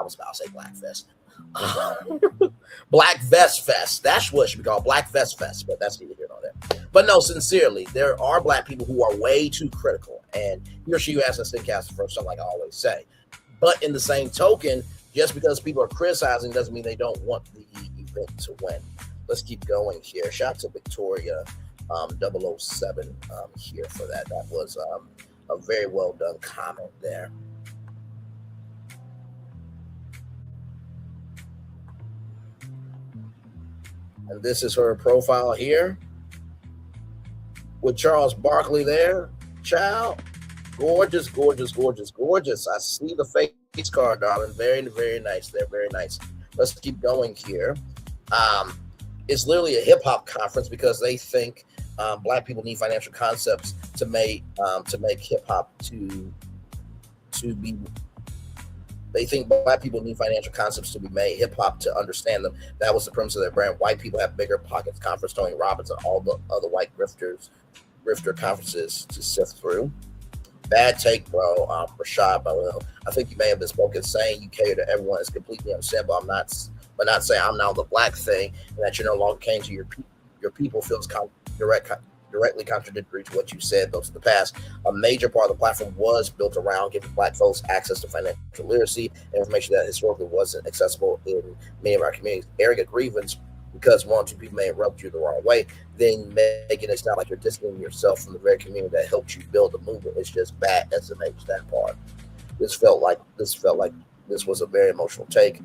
was about to say BlackFest. Black Vest Fest. That's what it should be called, Black Vest Fest, but that's neither here nor there. But no, sincerely, there are Black people who are way too critical, and he or she who has a stinkcast for something, like I always say. But in the same token, just because people are criticizing doesn't mean they don't want the event to win. Let's keep going here. Shout out to Victoria 007 here for that. That was a very well done comment there. And this is her profile here with Charles Barkley there. Child, gorgeous, gorgeous, gorgeous, gorgeous. I see the face card, darling. Very, very nice there. Very nice. Let's keep going here. It's literally a hip hop conference because they think Black people need financial concepts to make hip hop to be. They think Black people need financial concepts to be made hip hop to understand them. That was the premise of their brand. White people have bigger pockets. Conference Tony Robbins and all the other white grifter conferences to sift through. Bad take, bro. Rashad, I think you may have been spoken saying you cater to everyone is completely understandable. But not saying I'm now the Black thing and that you no longer came to your people feels directly contradictory to what you said, though, to the past. A major part of the platform was built around giving Black folks access to financial literacy and information that historically wasn't accessible in many of our communities. Airing a grievance because one or two people may have rubbed you the wrong way, then making it sound like you're distancing yourself from the very community that helped you build the movement. It's just bad SMH, that part. This felt like this was a very emotional take.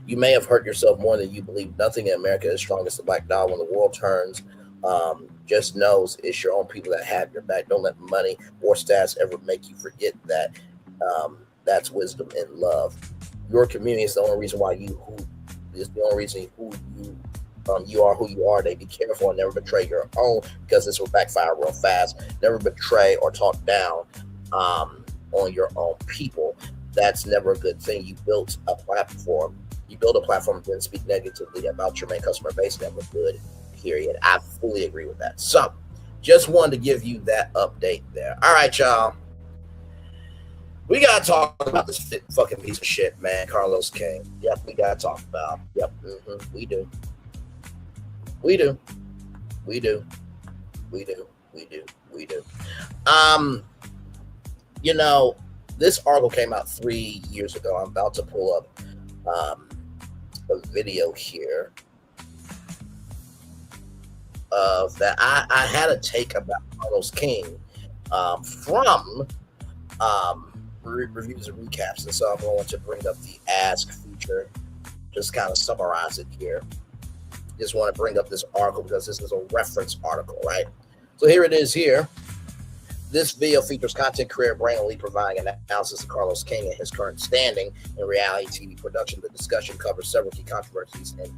You may have hurt yourself more than you believe. Nothing in America is strong as the Black dollar. When the world turns, just knows it's your own people that have your back. Don't let money or status ever make you forget that. That's wisdom and love. Your community is the only reason why you are who you are. They be careful and never betray your own, because this will backfire real fast. Never betray or talk down on your own people. That's never a good thing. You built a platform. You build a platform and then speak negatively about your main customer base. Never good. Period. I fully agree with that. So, just wanted to give you that update there. All right, y'all. We gotta talk about this fucking piece of shit, man. Carlos King. Yep, we gotta talk about. Yep, we do. We do. We do. We do. We do. We do. You know, this article came out 3 years ago. I'm about to pull up a video here of that. I had a take about Carlos King from reviews and recaps, and so I'm going to bring up the Ask feature, just kind of summarize it here. Just want to bring up this article because this is a reference article, right? So here it is here. This video features content creator Brandon Lee providing an analysis of Carlos King and his current standing in reality TV production. The discussion covers several key controversies and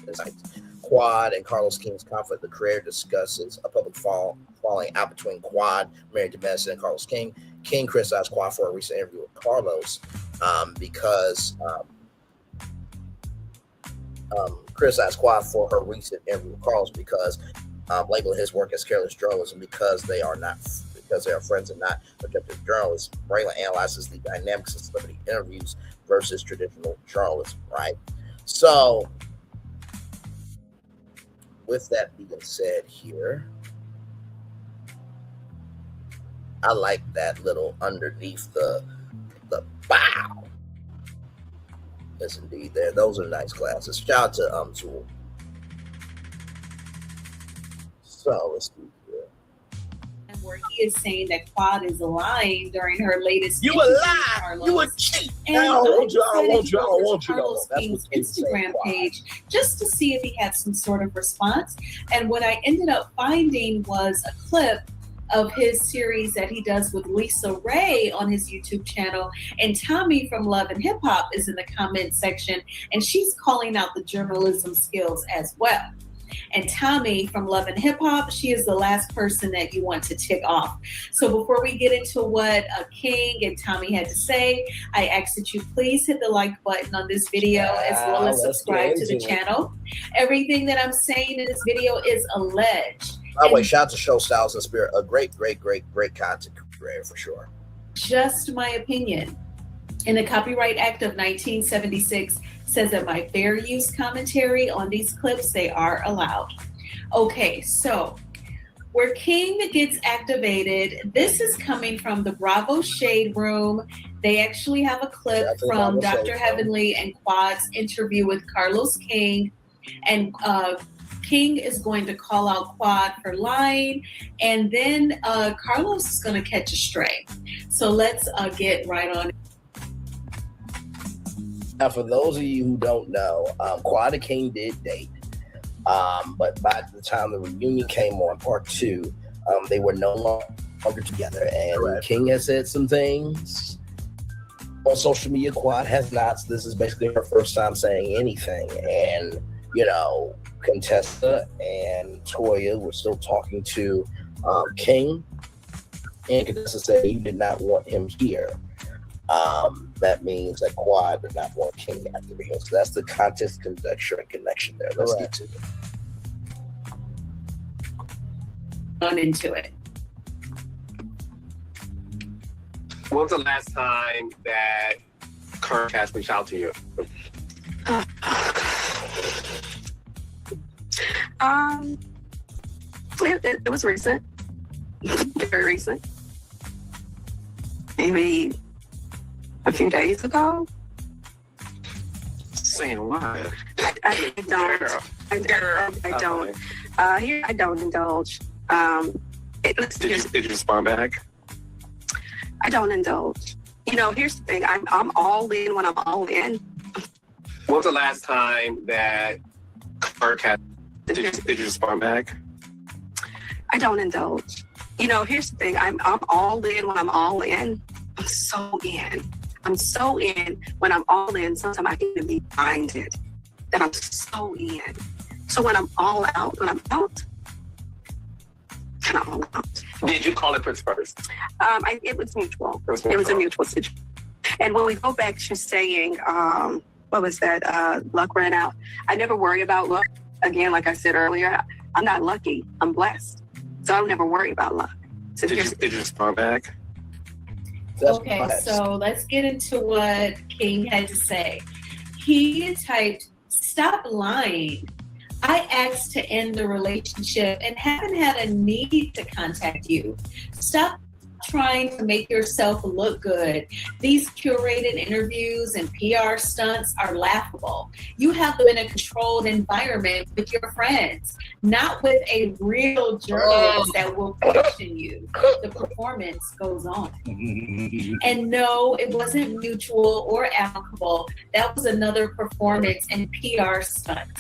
insights. Quad and Carlos King's conflict. The creator discusses a public falling out between Quad, married to Madison, and Carlos King. King criticized Quad for a recent interview with Carlos because criticized Quad for her recent interview with Carlos because labeling his work as careless journalism because they are friends and not objective journalists. Braylon analyzes the dynamics of celebrity interviews versus traditional journalism, right? So, with that being said here, I like that little underneath the bow. Yes, indeed. There, those are nice glasses. Shout out to Tool. So let's do here. where he is saying that Quad is lying during her latest. You a lie. You a cheat. And I don't want you. I don't want you. I don't to want you. No, Carlos that's King's what you say, Instagram Quad. page just to see if he had some sort of response. And what I ended up finding was a clip of his series that he does with Lisa Ray on his YouTube channel. And Tommy from Love and Hip Hop is in the comment section, and she's calling out the journalism skills as well. And Tommy from Love and Hip Hop, she is the last person that you want to tick off. So before we get into what King and Tommy had to say, I ask that you please hit the like button on this video as well as subscribe to the channel. Everything that I'm saying in this video is alleged. By the way, shout out to Show Styles and Spirit, a great content creator for sure. Just my opinion. And the Copyright Act of 1976 says that by fair use commentary on these clips, they are allowed. Okay, so where King gets activated, this is coming from the Bravo Shade Room. They actually have a clip from Dr. Heavenly and Quad's interview with Carlos King. And King is going to call out Quad for lying, and then Carlos is going to catch a stray. So let's get right on it. Now, for those of you who don't know, Quad and King did date, but by the time the reunion came on, part 2, they were no longer together, and King has said some things on social media. Quad has not. So this is basically her first time saying anything, and you know, Contessa and Toya were still talking to King, and Contessa said he did not want him here. That means that Quad did not want King after him. So that's the context, conjecture, and connection there. Let's get to it. On into it. When was the last time that Comcast reached out to you? It was recent, very recent. Maybe a few days ago. Saying why? I don't. Here I don't indulge. Did you respond back? I don't indulge. You know, here's the thing. I'm all in when I'm all in. When was the last time that Comcast did you respond back? I don't indulge. You know, here's the thing. I'm all in when I'm all in. I'm so in. I'm so in when I'm all in. Sometimes I can be blinded that I'm so in. So when I'm all out, when I'm out, and I'm all out. Did you call it Prince first? It was mutual. It was a mutual situation. And when we go back to saying, what was that? Luck ran out. I never worry about luck. Again, like I said earlier, I'm not lucky. I'm blessed. So I don't never worry about luck. So did you respond back? Okay, so let's get into what King had to say. He typed, "Stop lying. I asked to end the relationship and haven't had a need to contact you. Stop trying to make yourself look good. These curated interviews and PR stunts are laughable. You have them in a controlled environment with your friends, not with a real journalist that will question you. The performance goes on." And no, it wasn't mutual or amicable. That was another performance and PR stunt.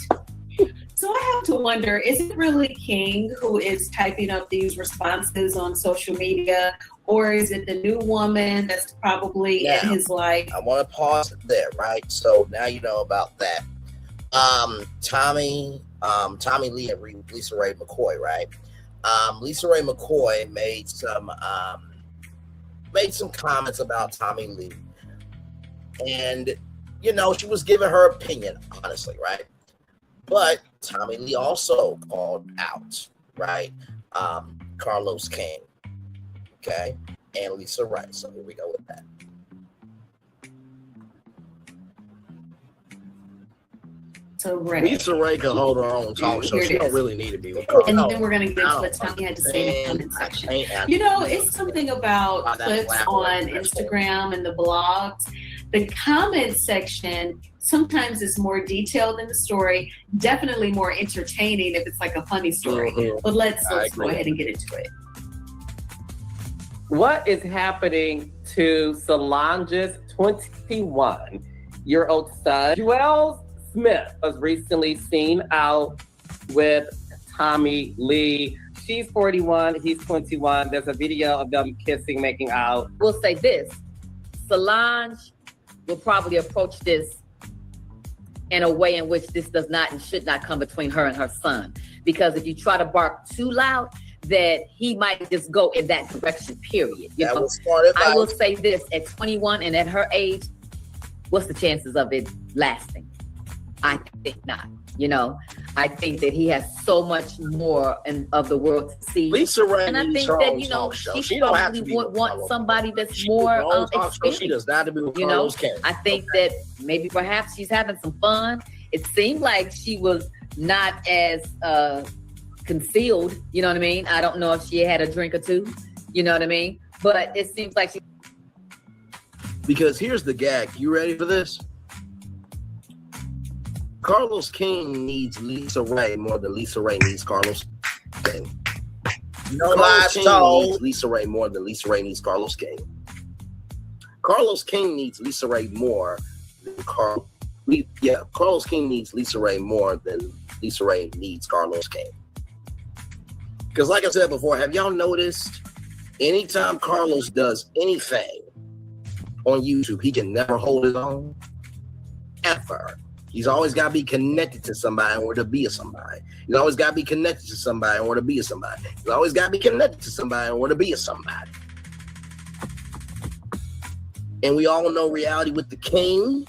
So I have to wonder, is it really King who is typing up these responses on social media, or is it the new woman that's probably in his life? I want to pause it there, right? So now you know about that. Tommy Lee and Lisa Ray McCoy, right? Lisa Ray McCoy made some comments about Tommy Lee, and you know, she was giving her opinion, honestly, right? But Tommy Lee also called out, right? Carlos King, okay, and Lisa Ray. So here we go with that. So Ray. Lisa Ray can hold her own talk show. She don't really need to be with And then we're going to get into what Tommy had to say in the comment section. You know, it's something about clips on Instagram and the blogs. The comment section sometimes is more detailed than the story, definitely more entertaining if it's like a funny story. But let's go ahead and get into it. What is happening to Solange's 21-year-old son? Joel Smith was recently seen out with Tommy Lee. She's 41, he's 21. There's a video of them kissing, making out. We'll say this, Solange will probably approach this in a way in which this does not and should not come between her and her son. Because if you try to bark too loud, that he might just go in that direction, period. You know? I will say this, at 21 and at her age, what's the chances of it lasting? I think not. You know, I think that he has so much more of the world to see. Lisa Ray and I needs think her that, own you know, talk show. she don't have probably to be would with want Carlos. somebody that's She more needs her own talk show. experienced. She does not have to be with You know, Carlos King. I think that maybe perhaps she's having some fun. It seemed like she was not as concealed, you know what I mean? I don't know if she had a drink or two, you know what I mean? But it seems like she... Because here's the gag. You ready for this? Carlos King needs Lisa Ray more than Lisa Ray needs Carlos King. No lies told. Needs Lisa Ray more than Lisa Ray needs Carlos King. Carlos King needs Lisa Ray more than Carlos King needs Lisa Ray more than Lisa Ray needs Carlos King. Because like I said before, have y'all noticed anytime Carlos does anything on YouTube, he can never hold it on? Ever. He's always got to be connected to somebody in order to be a somebody. He's always got to be connected to somebody in order to be a somebody. He's always got to be connected to somebody in order to be a somebody. And we all know Reality with the King.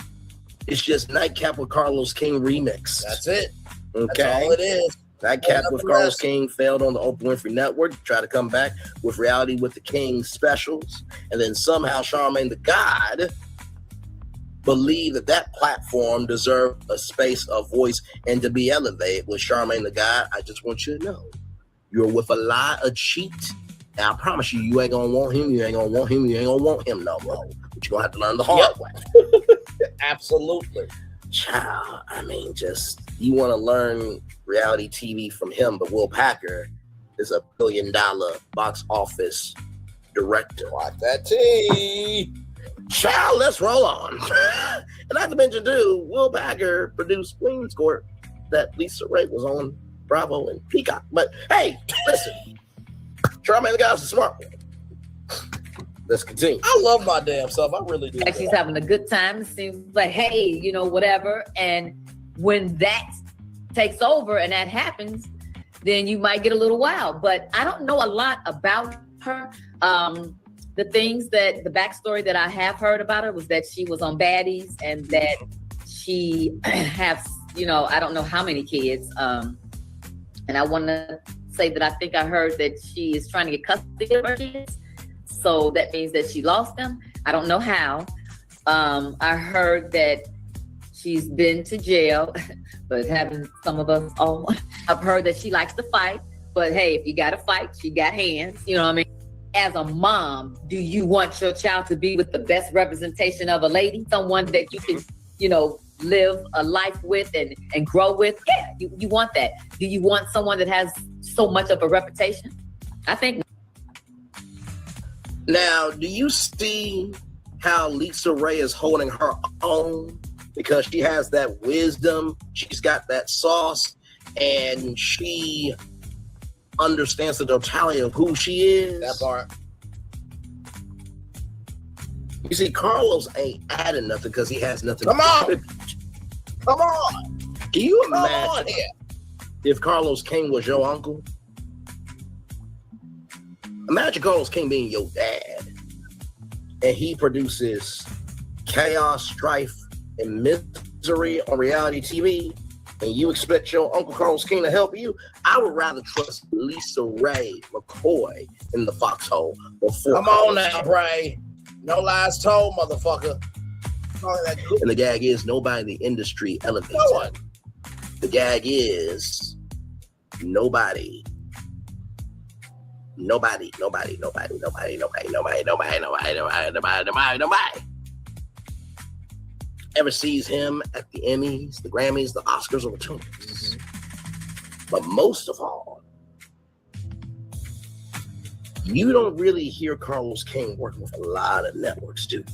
It's just Nightcap with Carlos King remix. That's it. Okay. That's all it is. Nightcap with Carlos King failed on the Oprah Winfrey Network to try to come back with Reality with the King specials. And then somehow Charlamagne the God believe that platform deserved a space, a voice, and to be elevated. With Charlamagne the God, I just want you to know, you're with a lie, a cheat, and I promise you, you ain't gonna want him, you ain't gonna want him, you ain't gonna want him no more. But you're gonna have to learn the hard way. Absolutely. Child, I mean, just, you wanna learn reality TV from him, but Will Packer is $1 billion box office director. Like that tea. Child, let's roll on. And not to mention, too, Will Packer produced Queen's Court that Lisa Ray was on Bravo and Peacock. But hey, listen, Charlamagne the God's a smart one. Let's continue. I love my damn self. I really do. Like she's having a good time. It seems like, hey, you know, whatever. And when that takes over and that happens, then you might get a little wild. But I don't know a lot about her. The backstory that I have heard about her was that she was on Baddies and that she has, you know, I don't know how many kids. And I want to say that I think I heard that she is trying to get custody of her kids. So that means that she lost them. I don't know how. I heard that she's been to jail, but having some of us all, I've heard that she likes to fight. But hey, if you got to fight, she got hands, you know what I mean? As a mom, do you want your child to be with the best representation of a lady? Someone that you can, you know, live a life with and grow with? Yeah, you want that. Do you want someone that has so much of a reputation? I think. Now, do you see how Lisa Ray is holding her own? Because she has that wisdom, she's got that sauce, and she understands the totality of who she is. That part. You see, Carlos ain't adding nothing because he has nothing. Come on. Can you imagine if Carlos King was your uncle? Imagine Carlos King being your dad, and he produces chaos, strife, and misery on reality TV, and you expect your Uncle Carlos King to help you? I would rather trust Lisa Ray McCoy in the foxhole before. Come on now, Bray. No lies told, motherfucker. And the gag is nobody in the industry elevates it. The gag is nobody ever sees him at the Emmys, the Grammys, the Oscars, or the Tonys. But most of all, You don't really hear Carlos King working with a lot of networks, do you?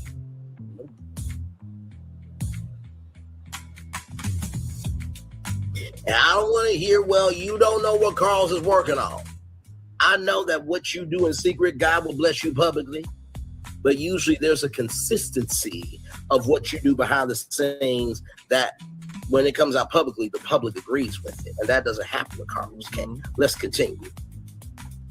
And I don't want to hear, well, you don't know what Carlos is working on. I know that what you do in secret, God will bless you publicly. But usually there's a consistency of what you do behind the scenes that when it comes out publicly, the public agrees with it. And that doesn't happen with Carlos King. Let's continue.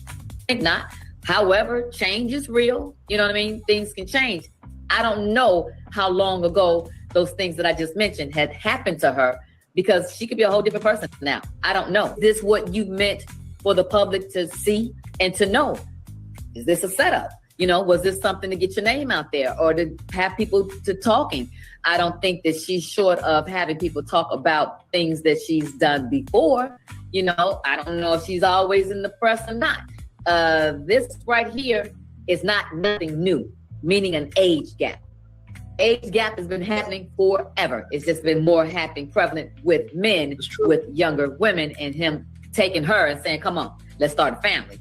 I think not. However, change is real. You know what I mean? Things can change. I don't know how long ago those things that I just mentioned had happened to her, because she could be a whole different person now. I don't know. Is this what you meant for the public to see and to know? Is this a setup? You know, was this something to get your name out there or to have people to talking? I don't think that she's short of having people talk about things that she's done before. You know, I don't know if she's always in the press or not. This right here is nothing new, meaning an age gap. Age gap has been happening forever. It's just been more happening prevalent with men, with younger women, and him taking her and saying, come on, let's start a family.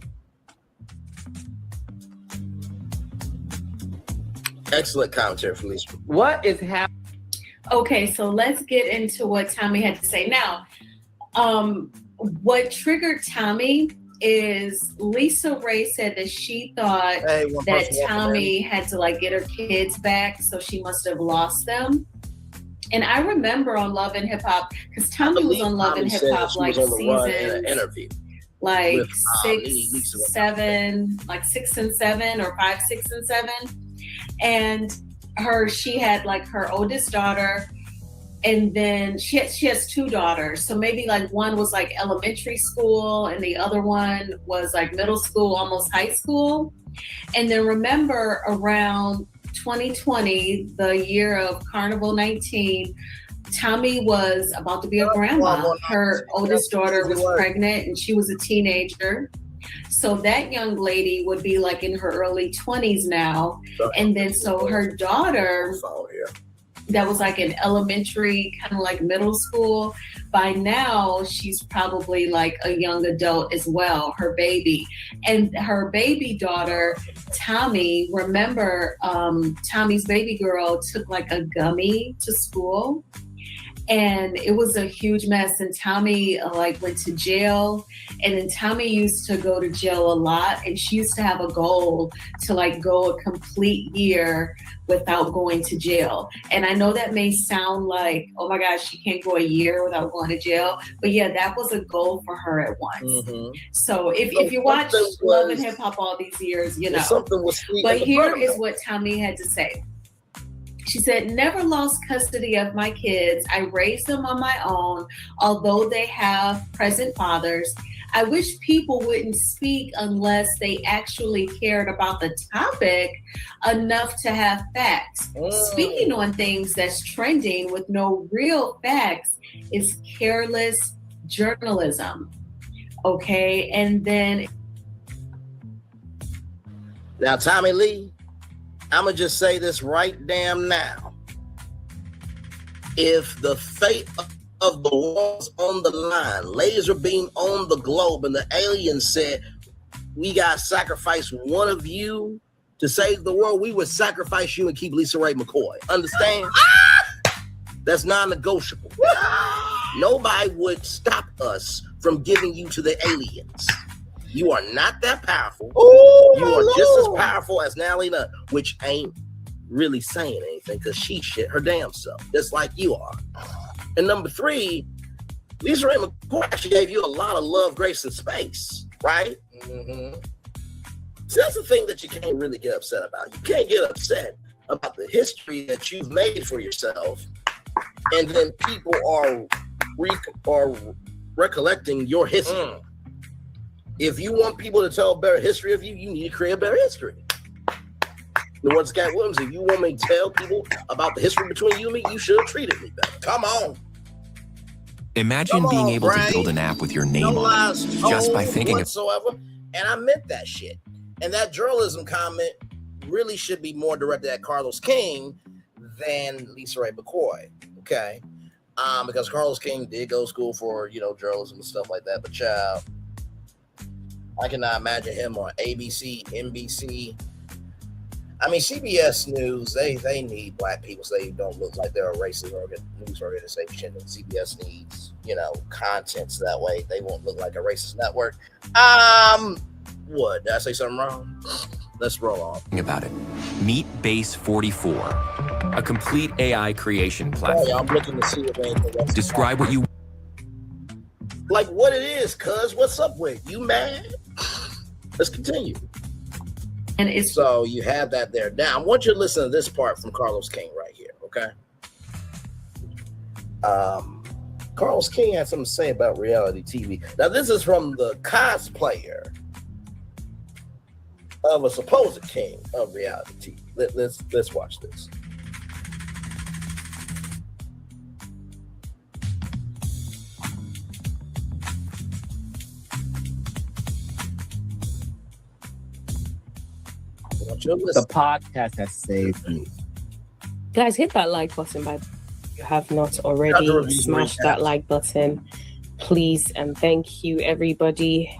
Excellent commentary from Lisa. What is happening? Okay, so let's get into what Tommy had to say. Now, what triggered Tommy is Lisa Ray said that she thought that Tommy had to like get her kids back, so she must have lost them. And I remember on Love and Hip Hop, because Tommy was on Love and Hip Hop like season like 6, 7, like 6 and 7 or 5, 6 and 7. And she had like her oldest daughter, and then she has 2 daughters. So maybe like one was like elementary school and the other one was like middle school, almost high school. And then remember around 2020, the year of Carnival 19, Tommy was about to be a grandma. Her oldest daughter was pregnant and she was a teenager. So that young lady would be like in her early 20s now. And then so her daughter, that was like in elementary, kind of like middle school. By now, she's probably like a young adult as well, her baby. And her baby daughter, Tommy, remember Tommy's baby girl took like a gummy to school. And it was a huge mess. And Tommy like went to jail. And then Tommy used to go to jail a lot. And she used to have a goal to like go a complete year without going to jail. And I know that may sound like, oh my gosh, she can't go a year without going to jail. But yeah, that was a goal for her at once. So if you watch Love and Hip Hop all these years, you know. Something was sweet. But here is what Tommy had to say. She said, never lost custody of my kids. I raised them on my own, although they have present fathers. I wish people wouldn't speak unless they actually cared about the topic enough to have facts. Speaking on things that's trending with no real facts is careless journalism. Okay, and then... Now, Tommy Lee, I'm going to just say this right damn now. If the fate of the world's on the line, laser beam on the globe, and the aliens said, we got to sacrifice one of you to save the world, we would sacrifice you and keep Lisa Ray McCoy. Understand? That's non-negotiable. Nobody would stop us from giving you to the aliens. You are not that powerful. You are just as powerful as Nalina, which ain't really saying anything because she shit her damn self, just like you are. And number 3, Lisa Ray McCoy actually gave you a lot of love, grace, and space, right? So that's the thing that you can't really get upset about. You can't get upset about the history that you've made for yourself, and then people are recollecting your history. If you want people to tell a better history of you, you need to create a better history. The one Scott Williams, if you want me to tell people about the history between you and me, you should have treated me better. Come on. Imagine being able to build an app with your name on it just by thinking whatsoever. And I meant that shit. And that journalism comment really should be more directed at Carlos King than Lisa Ray McCoy. Okay. Because Carlos King did go to school for, journalism and stuff like that. But child, I cannot imagine him on ABC, NBC. I mean, CBS News, they need black people so they don't look like they're a racist news organization. And CBS needs, content so that way they won't look like a racist network. What? Did I say something wrong? Let's roll on. About it. Meet Base 44, a complete AI creation platform. I'm looking to see if anything else. Describe what you like what it is, cuz. What's up with you, mad? Let's continue. And it's so you have that there. Now I want you to listen to this part from Carlos King right here, okay? Carlos King had something to say about reality TV. Now this is from the cosplayer of a supposed king of reality TV. Let's watch this. The podcast has saved me. Guys, hit that like button if you have not already. Smash that like button, please, and thank you, everybody.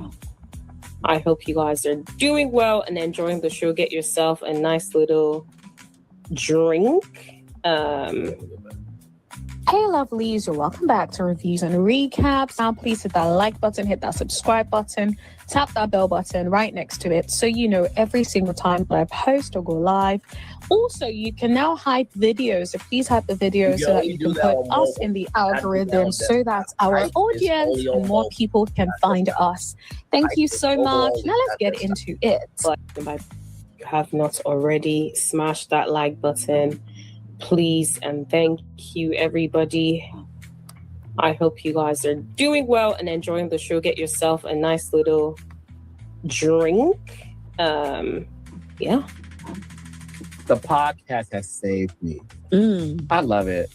I hope you guys are doing well and enjoying the show. Get yourself a nice little drink. Hey lovelies, you're welcome back to Reviews and Recaps. Now please hit that like button, hit that subscribe button, tap that bell button right next to it so you know every single time that I post or go live. Also, you can now hype videos, so please hype the videos so that you can put us in the algorithm so that our audience and more people can find us. Thank you so much. Now let's get into it. If you have not already, smash that like button, please, and thank you, everybody. I hope you guys are doing well and enjoying the show. Get yourself a nice little drink. Yeah. The podcast has saved me. I love it.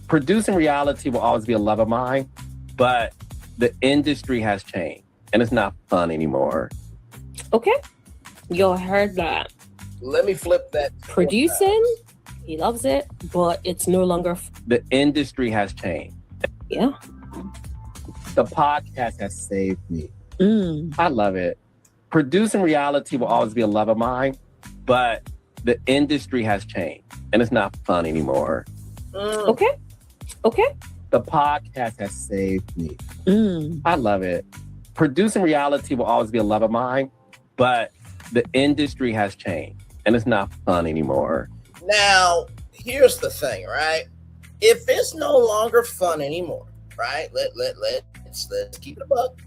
Producing reality will always be a love of mine, but the industry has changed and it's not fun anymore. Okay. You heard that. Let me flip that. Producing, he loves it, but it's no longer. The industry has changed. Yeah. The podcast has saved me. I love it. Producing reality will always be a love of mine, but the industry has changed and it's not fun anymore. Okay. The podcast has saved me. I love it. Producing reality will always be a love of mine, but the industry has changed and it's not fun anymore. Now, here's the thing, right? If it's no longer fun anymore, right? Let's keep it a buck.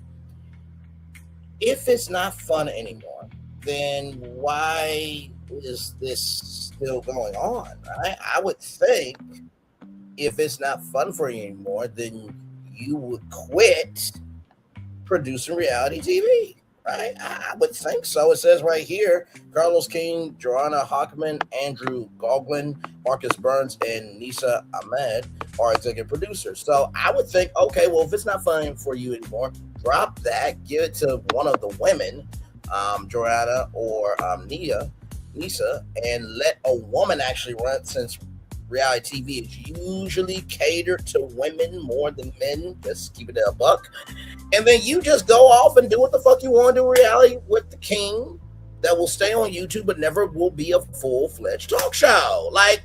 If it's not fun anymore, then why is this still going on, right? I would think if it's not fun for you anymore, then you would quit producing reality TV, right? I would think so. It says right here, Carlos King, Joanna Hockman, Andrew Goglin, Marcus Burns, and Nisa Ahmed are executive producers. So I would think, okay, well, if it's not fun for you anymore, drop that, give it to one of the women, Joanna or Nisa, and let a woman actually run it, since reality TV is usually catered to women more than men. Just keep it a buck. And then you just go off and do what the fuck you want to do reality with the king that will stay on YouTube but never will be a full-fledged talk show. Like,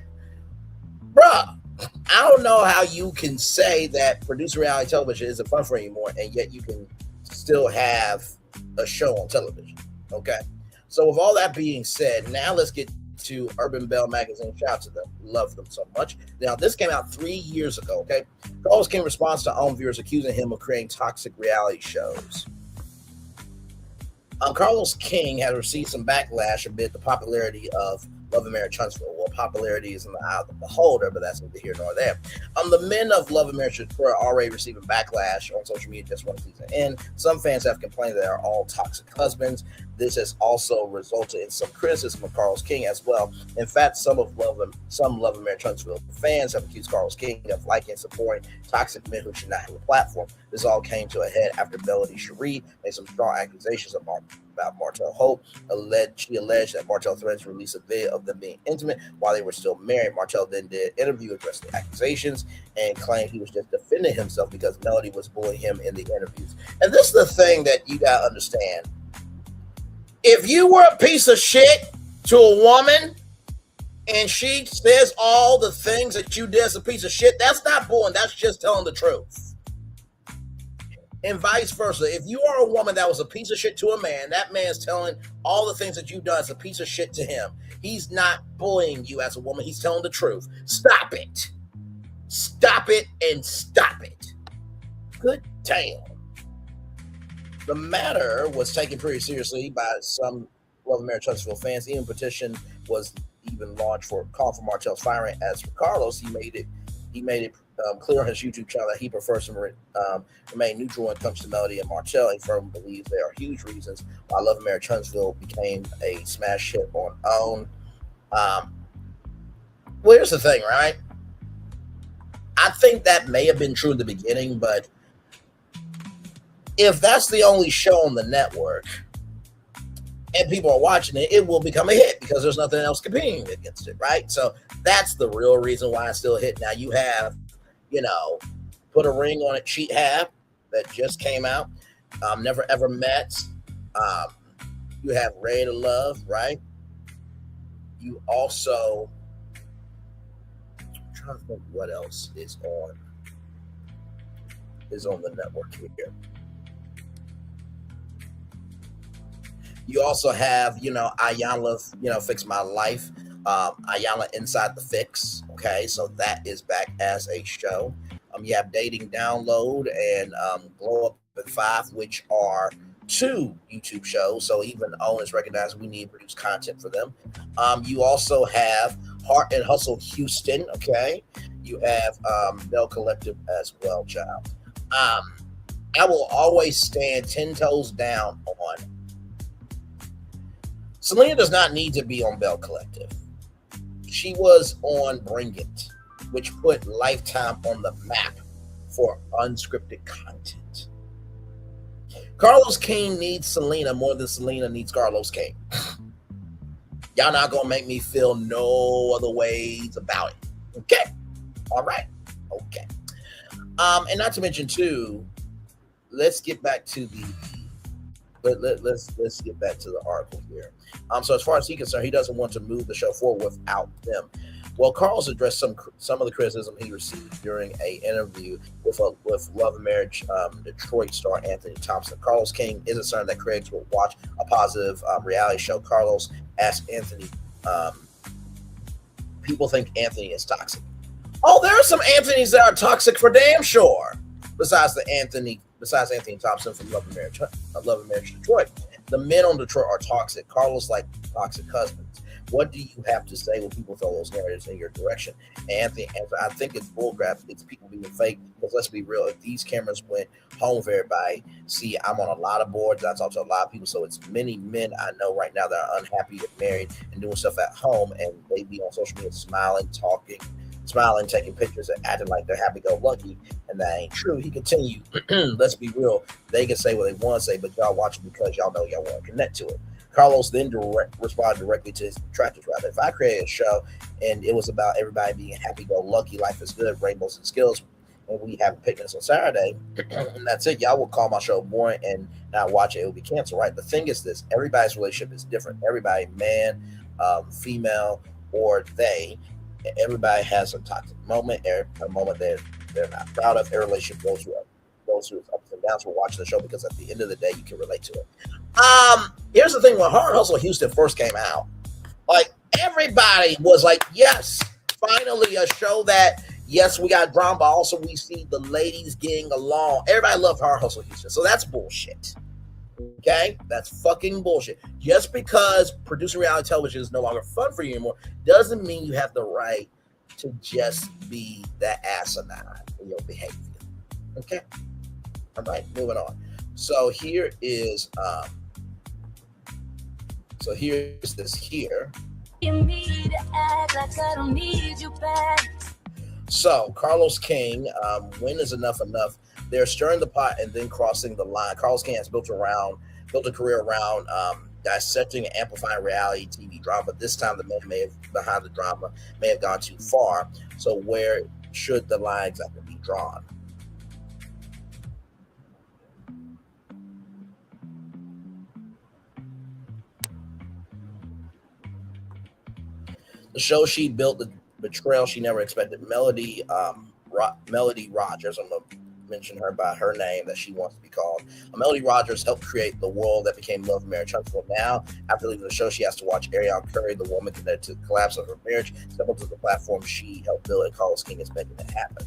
bruh, I don't know how you can say that producing reality television isn't fun for you anymore and yet you can still have a show on television. Okay? So with all that being said, now let's get to Urban Bell Magazine. Shout out to them. Love them so much. Now, this came out 3 years ago, okay? Carlos King responds to own viewers accusing him of creating toxic reality shows. Carlos King has received some backlash amid the popularity of Love and Marriage Huntsville. Well, popularity is in the eye of the beholder, but that's neither here nor there. The men of Love and Marriage Huntsville are already receiving backlash on social media just one season in. Some fans have complained that they are all toxic husbands. This has also resulted in some criticism of Carlos King as well. In fact, some Love and Marriage Huntsville fans have accused Carlos King of liking and supporting toxic men who should not have a platform. This all came to a head after Melody Cherie made some strong accusations about Martell Hope. She alleged that Martell threatened to release a video of them being intimate while they were still married. Martell then did an interview addressing the accusations and claimed he was just defending himself because Melody was bullying him in the interviews. And this is the thing that you gotta understand. If you were a piece of shit to a woman and she says all the things that you did as a piece of shit, that's not bullying. That's just telling the truth. And vice versa. If you are a woman that was a piece of shit to a man, that man's telling all the things that you've done as a piece of shit to him. He's not bullying you as a woman. He's telling the truth. Stop it. Stop it and stop it. Good damn. The matter was taken pretty seriously by some Love and Marriage Huntsville fans. Even petition was even launched for call for Martell's firing. As for Carlos, he made it clear on his YouTube channel that he prefers to remain neutral when it comes to Melody and Martell. He firmly believes there are huge reasons why Love and Marriage Huntsville became a smash hit on OWN. Well, here's the thing, right? I think that may have been true in the beginning, but if that's the only show on the network and people are watching it, it will become a hit because there's nothing else competing against it, right? So that's the real reason why it's still a hit. Now you have, Put a Ring on It, Cheat Hab that just came out. Never Ever Met. You have Ready to Love, right? You also, I'm trying to think what else is on the network here. You also have, Ayala, Fix My Life. Ayala Inside the Fix. Okay, so that is back as a show. You have Dating Download and Glow Up at 5, which are 2 YouTube shows. So even OWN is recognized we need to produce content for them. You also have Heart and Hustle Houston. Okay, you have Bell Collective as well, child. I will always stand 10 toes down on Selena does not need to be on Bell Collective. She was on Bring It, which put Lifetime on the map for unscripted content. Carlos King needs Selena more than Selena needs Carlos King. Y'all not gonna make me feel no other ways about it. Okay. All right. Okay. And not to mention too, let's get back to let's get back to the article here. So as far as he's concerned, he doesn't want to move the show forward without them. Well, Carlos addressed some of the criticism he received during an interview with Love and Marriage Detroit star Anthony Thompson. Carlos King is concerned that critics will watch a positive reality show. Carlos asked Anthony, people think Anthony is toxic. Oh, there are some Anthonys that are toxic for damn sure. Besides Anthony Thompson from Love and Marriage Detroit. The men on Detroit are toxic. Carlos like toxic husbands. What do you have to say when people throw those narratives in your direction? Anthony, I think it's bullcrap. It's people being fake. Because let's be real, if these cameras went home for everybody, see, I'm on a lot of boards. I talk to a lot of people. So it's many men I know right now that are unhappy, get married, and doing stuff at home. And they be on social media smiling, taking pictures, and acting like they're happy-go-lucky, and that ain't true. He continued, let's be real, they can say what they want to say, but y'all watch it because y'all know y'all want to connect to it. Carlos then responded directly to his detractors. Rather, if I created a show and it was about everybody being happy-go-lucky, life is good, rainbows and skills, and we have picnics on Saturday, and that's it, y'all will call my show boring and not watch it. It will be canceled, right? The thing is this, everybody's relationship is different. Everybody, man, female, or they, everybody has a toxic moment, a moment they're not proud of. Every relationship goes through ups and downs. We're watching the show because at the end of the day, you can relate to it. Here's the thing: when Heart Hustle Houston first came out, like everybody was like, "Yes, finally a show that yes, we got drama, but also we see the ladies getting along." Everybody loved Heart Hustle Houston, so that's bullshit. Okay, that's fucking bullshit. Just because producing reality television is no longer fun for you anymore doesn't mean you have the right to just be that asinine in your behavior. Okay, all right, moving on. So here's this here. So Carlos King, when is enough enough? They're stirring the pot and then crossing the line. Carlos King has built a career around dissecting and amplifying reality TV drama. But this time, the men behind the drama may have gone too far. So where should the line exactly be drawn? The show she built the betrayal she never expected. Melody Rogers, I'm going to mention her by her name that she wants to be called. Melody Rogers helped create the world that became Love, Marriage, Huntsville. Now, after leaving the show, she has to watch Ariana Curry, the woman connected to the collapse of her marriage, step up to the platform she helped build, and Carlos King is making it happen.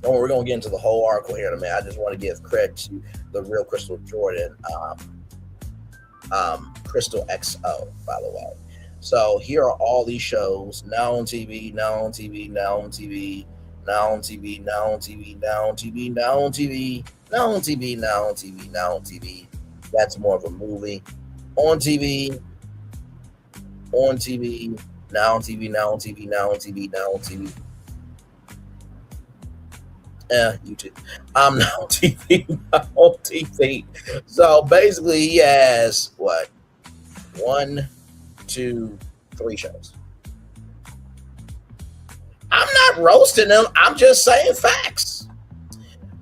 And we're going to get into the whole article here in a minute. I just want to give credit to the real Crystal Jordan, Crystal XO, by the way. So here are all these shows now on TV, now on TV, now on TV, now on TV, now on TV, now on TV, now on TV, now on TV, now on TV, now on TV. That's more of a movie. On TV, on TV, now on TV, now on TV, now on TV, now on TV. YouTube. I'm now on TV, now on TV. So basically, he has what? 1, 2, 3 shows. I'm not roasting them. I'm just saying facts.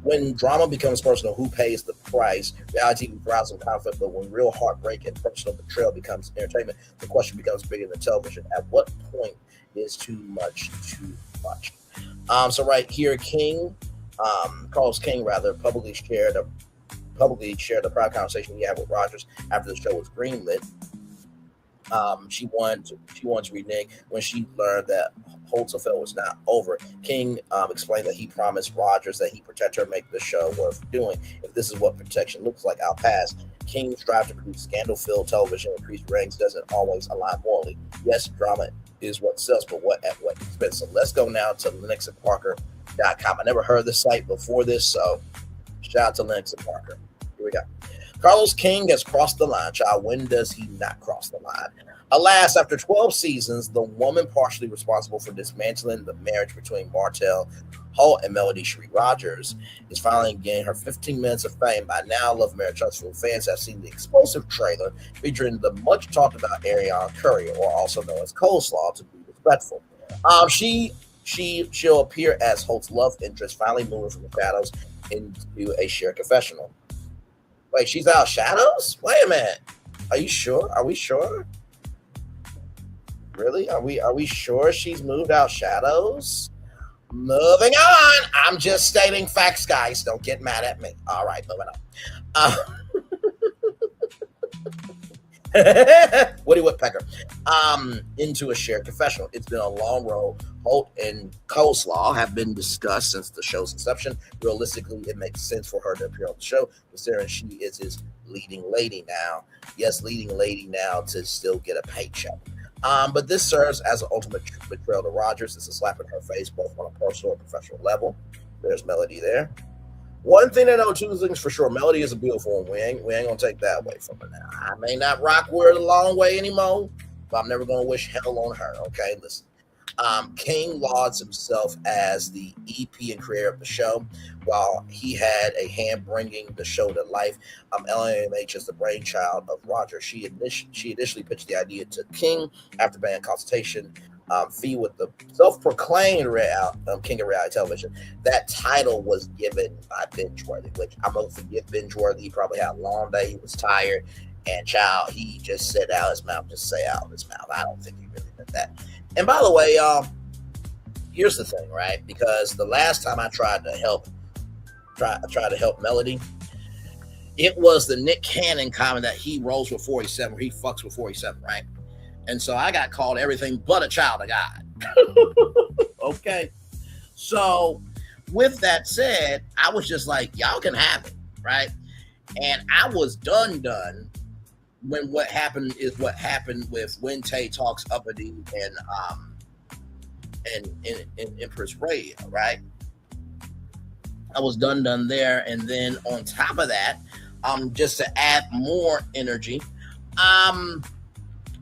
When drama becomes personal, who pays the price? Reality TV thrives on conflict, but when real heartbreak and personal betrayal becomes entertainment, the question becomes bigger than television. At what point is too much too much? So right here, Carlos King publicly shared a private conversation he had with Rogers after the show was greenlit. She wanted to renege when she learned that Holt's affair was not over. King explained that he promised Rogers that he'd protect her and make the show worth doing. If this is what protection looks like, I'll pass. King strives to produce scandal-filled television. Increased ratings doesn't always align morally. Yes, drama is what sells, but at what expense? So let's go now to LennoxandParker.com. I never heard of this site before this, so shout out to Lennox and Parker. Here we go. Carlos King has crossed the line. Child, when does he not cross the line? Alas, after 12 seasons, the woman partially responsible for dismantling the marriage between Martell Holt and Melody Cherie Rogers is finally getting her 15 minutes of fame. By now, Love, Marriage, Huntsville fans have seen the explosive trailer featuring the much talked about Ariana Curry, or also known as Coleslaw, to be respectful. She'll appear as Holt's love interest, finally moving from the shadows into a shared confessional. Wait, she's out of shadows? Wait a minute. Are you sure? Are we sure? Really? Are we sure she's moved out shadows? Moving on. I'm just stating facts, guys. Don't get mad at me. All right, moving on. Woody Woodpecker. Into a shared confessional. It's been a long road. Holt and Coleslaw have been discussed since the show's inception. Realistically, it makes sense for her to appear on the show, considering she is his leading lady now. Yes, leading lady now to still get a paycheck. But this serves as an ultimate betrayal to Rogers. It's a slap in her face, both on a personal and professional level. There's Melody there. One thing I know, two things for sure. Melody is a beautiful one. We ain't gonna take that away from her now. I may not rock with her the long way anymore, but I'm never gonna wish hell on her. Okay, listen. King lauds himself as the EP and creator of the show. While he had a hand bringing the show to life, LMH is the brainchild of Roger. She initially pitched the idea to King after band consultation fee with the self-proclaimed king of reality television. That title was given by Bingeworthy, which I'm going to forgive Bingeworthy. He probably had a long day. He was tired. And child, he just said out his mouth, just say out his mouth. I don't think he really did that. And by the way, here's the thing, right? Because the last time I tried to help Melody, it was the Nick Cannon comment that he rolls with 47, or he fucks with 47, right? And so I got called everything but a child of God. Okay. So with that said, I was just like, y'all can have it, right? And I was done when what happened with when Tay talks uppity and Empress Radio, right? I was done there. And then on top of that, just to add more energy,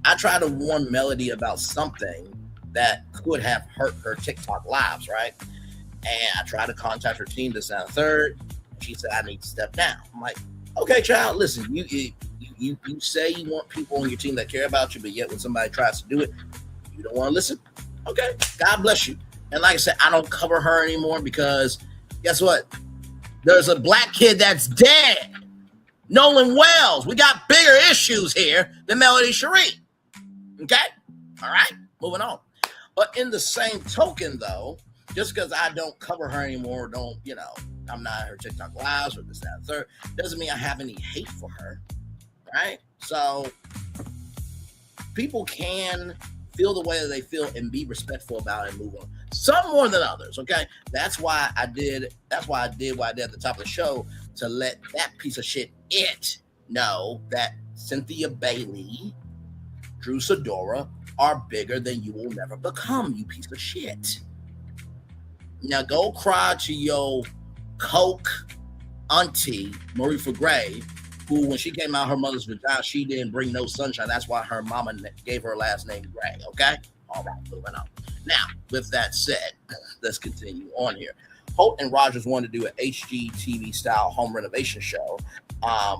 I tried to warn Melody about something that could have hurt her TikTok lives, right? And I tried to contact her team this and third. She said, I need to step down. I'm like, okay, child, listen, you say you want people on your team that care about you, but yet when somebody tries to do it, you don't want to listen. Okay, God bless you. And like I said, I don't cover her anymore because guess what? There's a black kid that's dead. Nolan Wells. We got bigger issues here than Melody Cherie. Okay? All right? Moving on. But in the same token, though, just because I don't cover her anymore, I'm not her TikTok lives or this, that, and third, doesn't mean I have any hate for her, right? So people can feel the way that they feel and be respectful about it and move on. Some more than others, okay? That's why I did what I did at the top of the show, to let that piece of shit know that Cynthia Bailey, Drew Sidora are bigger than you will never become, you piece of shit. Now go cry to your coke auntie, Marie Gray, who, when she came out her mother's vagina, she didn't bring no sunshine. That's why her mama gave her last name Gray, okay? All right, moving on. Now, with that said, let's continue on here. Holt and Rogers wanted to do an HGTV-style home renovation show,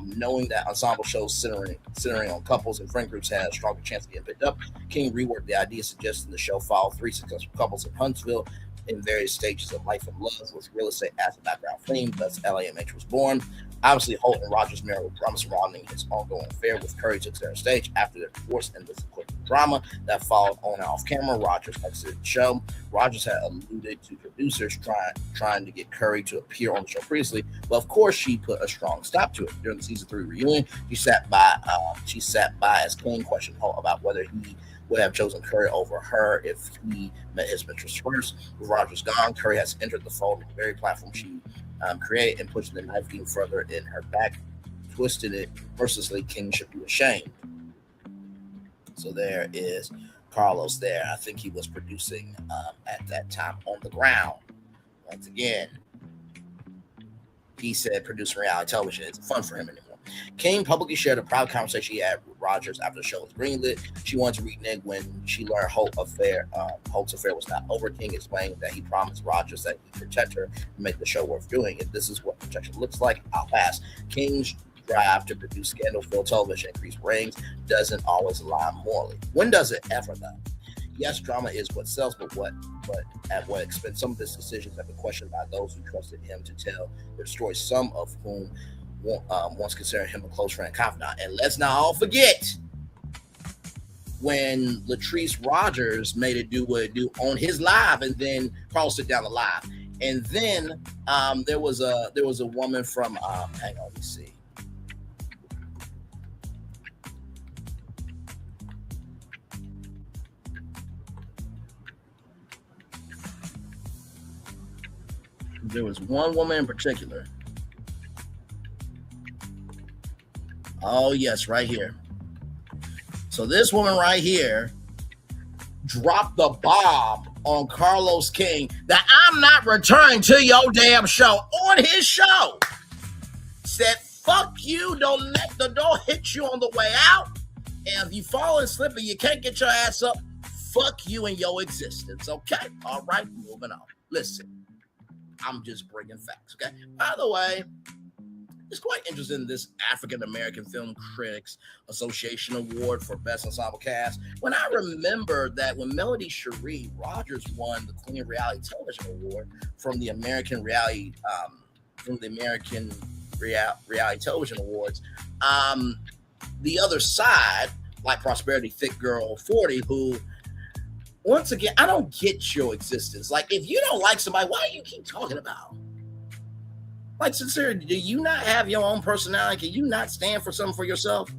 knowing that ensemble shows centering on couples and friend groups had a stronger chance of getting picked up. King reworked the idea, suggesting the show follow 3 successful couples in Huntsville in various stages of life and love, with real estate as a background theme. Thus, LAMH was born. Obviously, Holt and Rogers' marriage with drama surrounding his ongoing affair with Curry took center stage after their divorce and this quick drama that followed on and off camera. Rogers exited the show. Rogers had alluded to producers trying to get Curry to appear on the show previously, but of course, she put a strong stop to it. During the season 3 reunion, she sat by as King questioned Holt about whether he would have chosen Curry over her if he met his mistress first. With Rogers gone, Curry has entered the fold with the very platform she created and pushing the knife even further in her back, twisted it mercilessly. King should be ashamed. So there is Carlos there. I think he was producing at that time on the ground. Once again, he said producing reality television isn't fun for him anymore. King publicly shared a private conversation he had with Rogers after the show was greenlit. She wanted to renege when she learned Holt's affair was not over. King explained that he promised Rogers that he'd protect her and make the show worth doing. If this is what protection looks like, I'll pass. King's drive to produce scandal-filled television, increase ratings, doesn't always align morally. When does it ever, though? Yes, drama is what sells, but at what expense? Some of his decisions have been questioned by those who trusted him to tell their stories, some of whom once considered him a close friend and confidant. And let's not all forget when Latrice Rogers made it do what it do on his live, and then Carlos took down the live. And then there was a woman from hang on, let me see. There was one woman in particular. Oh, yes, right here. So this woman right here dropped the bomb on Carlos King that I'm not returning to your damn show on his show. Said, fuck you, don't let the door hit you on the way out. And if you fall and slip and you can't get your ass up, fuck you and your existence, okay? All right, moving on. Listen, I'm just bringing facts, okay? By the way, it's quite interesting in this African American Film Critics Association Award for Best Ensemble Cast. When I remember that when Melody Cherie Rogers won the Queen of Reality Television Award from the American Reality Television Awards, the other side, like Prosperity Thick Girl 40, who, once again, I don't get your existence. Like, if you don't like somebody, why do you keep talking about? Like, sincerely, do you not have your own personality? Can you not stand for something for yourself?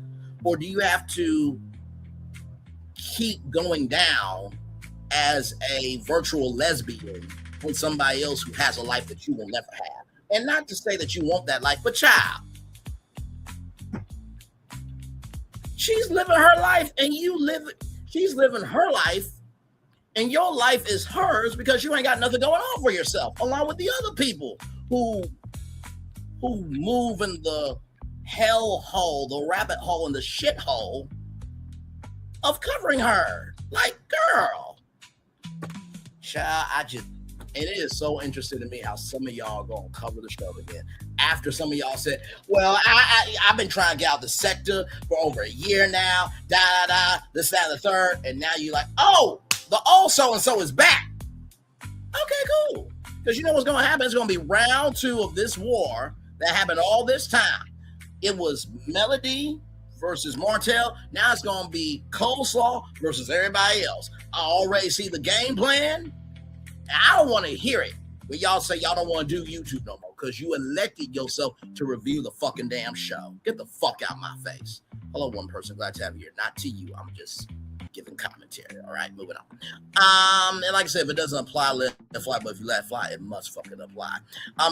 Or do you have to keep going down as a virtual lesbian with somebody else who has a life that you will never have? And not to say that you want that life, but child, she's living her life and she's living her life, and your life is hers because you ain't got nothing going on for yourself, along with the other people who move in the hell hole, the rabbit hole, and the shit hole of covering her. Like, girl, child, and it is so interesting to me how some of y'all gonna cover the show again. After some of y'all said, well, I've been trying to get out the sector for over a year now, this, that, and the third, and now you're like, oh, the old so-and-so is back. Okay, cool. Because you know what's gonna happen? It's gonna be round 2 of this war that happened all this time. It was Melody versus Martell. Now it's going to be Coleslaw versus everybody else. I already see the game plan. I don't want to hear it when y'all say y'all don't want to do YouTube no more because you elected yourself to review the fucking damn show. Get the fuck out of my face. Hello, one person. Glad to have you here. Not to you. I'm just giving commentary. All right, moving on. And like I said, if it doesn't apply, let it fly. But if you let it fly, it must fucking apply.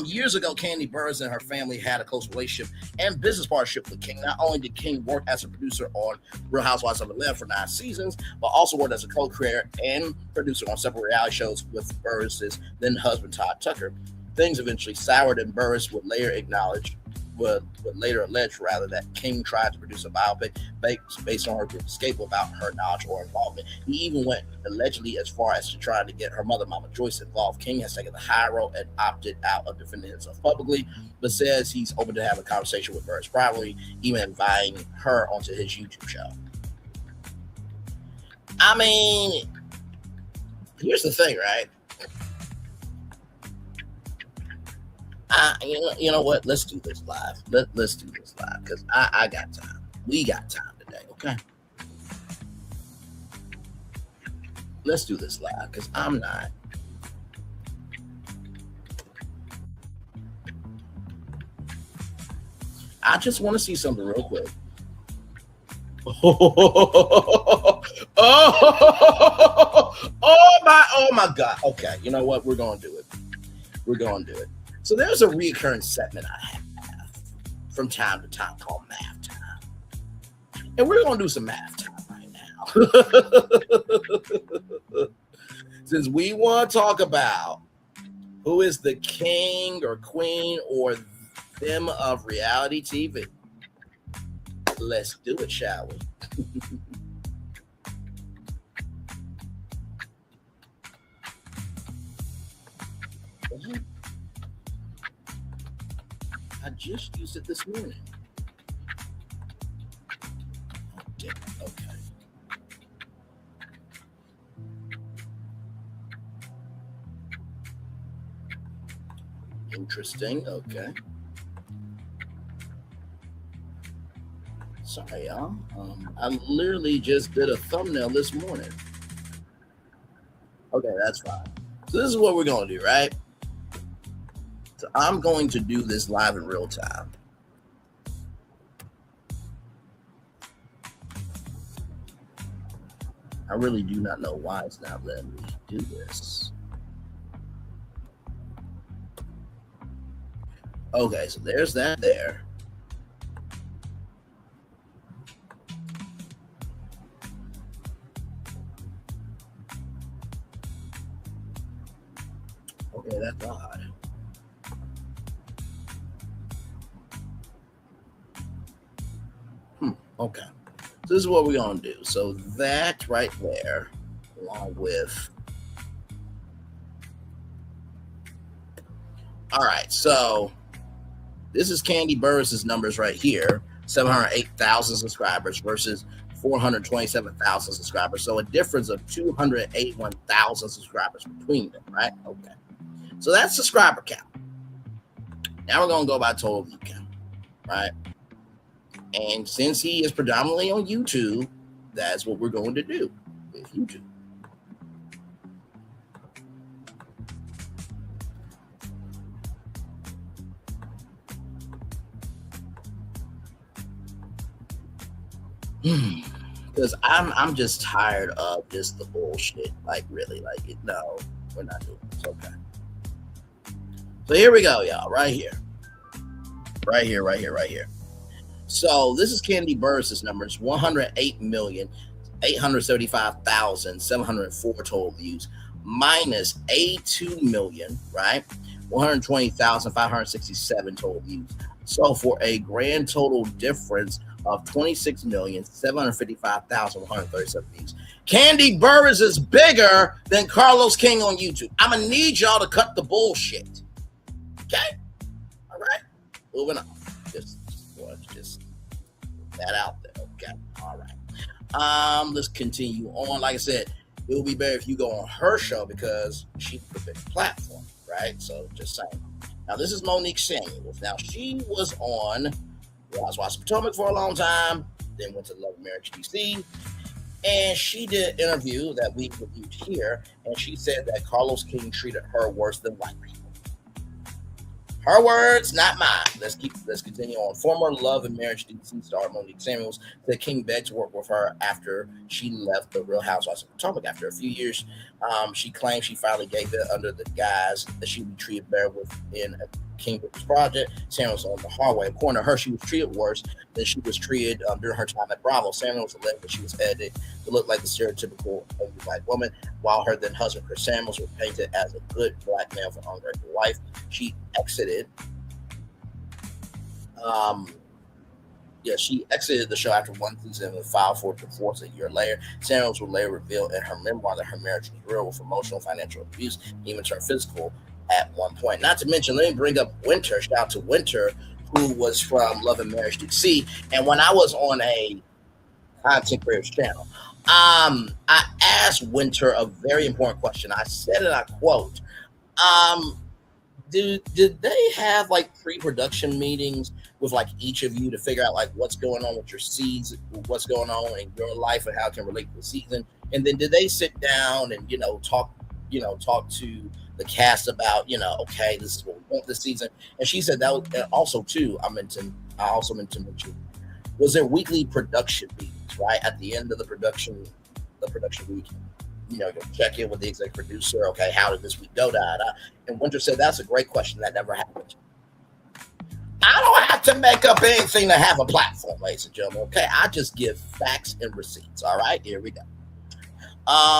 Years ago, Kandi Burruss and her family had a close relationship and business partnership with King. Not only did King work as a producer on Real Housewives of Atlanta for 9 seasons, but also worked as a co-creator and producer on several reality shows with Burruss's then husband Todd Tucker. Things eventually soured, and Burruss would later allege that King tried to produce a biopic based on her escape without her knowledge or involvement. He even went allegedly as far as to try to get her mother, Mama Joyce, involved. King has taken the high road and opted out of defending himself publicly, but says he's open to have a conversation with Burruss privately, even inviting her onto his YouTube show. I mean, here's the thing, right? You know what? Let's do this live. Let's do this live because I got time. We got time today, okay? Let's do this live because I'm not. I just want to see something real quick. Oh my God. Okay, you know what? We're going to do it. We're going to do it. So there's a recurring segment I have from time to time called Math Time. And we're going to do some Math Time right now. Since we want to talk about who is the king or queen or them of reality TV, let's do it, shall we? I just used it this morning. Oh, damn it. Okay. Interesting. Okay. Sorry, y'all. I literally just did a thumbnail this morning. Okay, that's fine. So this is what we're going to do, right? So I'm going to do this live in real time. I really do not know why it's not letting me do this. Okay, so there's that there. Okay, that's odd. Okay, so this is what we're gonna do. So that right there, along with. All right, so this is Kandi Burruss's numbers right here: 708,000 subscribers versus 427,000 subscribers. So a difference of 281,000 subscribers between them, right? Okay, so that's subscriber count. Now we're gonna go by total view count, right? And since he is predominantly on YouTube, that's what we're going to do with YouTube. Because I'm just tired of just the bullshit. Like really, like no, we're not doing this. Okay. So here we go, y'all. Right here. Right here, right here, right here. So this is Kandi Burruss's numbers: 108,875,704 total views, minus 82 million, right? 120,567 total views. So for a grand total difference of 26,755,137 views. Kandi Burruss is bigger than Carlos King on YouTube. I'm gonna need y'all to cut the bullshit. Okay? All right. Moving on. Just that out there. Okay. All right. Let's continue on. Like I said, it would be better if you go on her show because she's the big platform, right? So just saying. Now this is Monique Samuels. Now she was on Housewives of Potomac for a long time. then went to Love and Marriage DC. And she did an interview that we reviewed here, and she said that Carlos King treated her worse than white people. Her words, not mine. Let's continue on. Former Love and Marriage DC star Monique Samuels said King begged to work with her after she left the Real Housewives of Potomac. After a few years, she claimed she finally gave it under the guise that she would be treated better within a King Brooks project. Samuels on the hard way. According to her, she was treated worse than she was treated during her time at Bravo. Samuels alleged that she was edited to look like the stereotypical ugly black woman, while her then husband Chris Samuels was painted as a good black man for an ungrateful wife. She exited. She exited the show after one season and filed for divorce a year later. Samuels would later reveal in her memoir that her marriage was real, with emotional and financial abuse, even turned physical at one point. Not to mention, let me bring up Winter. Shout out to Winter, who was from Love and Marriage DC. And when I was on a content creators channel, I asked Winter a very important question. I said, and I quote, did they have like pre-production meetings with like each of you to figure out like what's going on with your seeds, what's going on in your life and how it can relate to the season? And then did they sit down and, talk to the cast about, okay, this is what we want this season? And she said that was also too, I also meant to mention, was there weekly production meetings, right? At the end of the production week, you'll check in with the executive producer. Okay, how did this week go? And Winter said that's a great question. That never happened. I don't have to make up anything to have a platform, ladies and gentlemen. Okay, I just give facts and receipts. All right, here we go.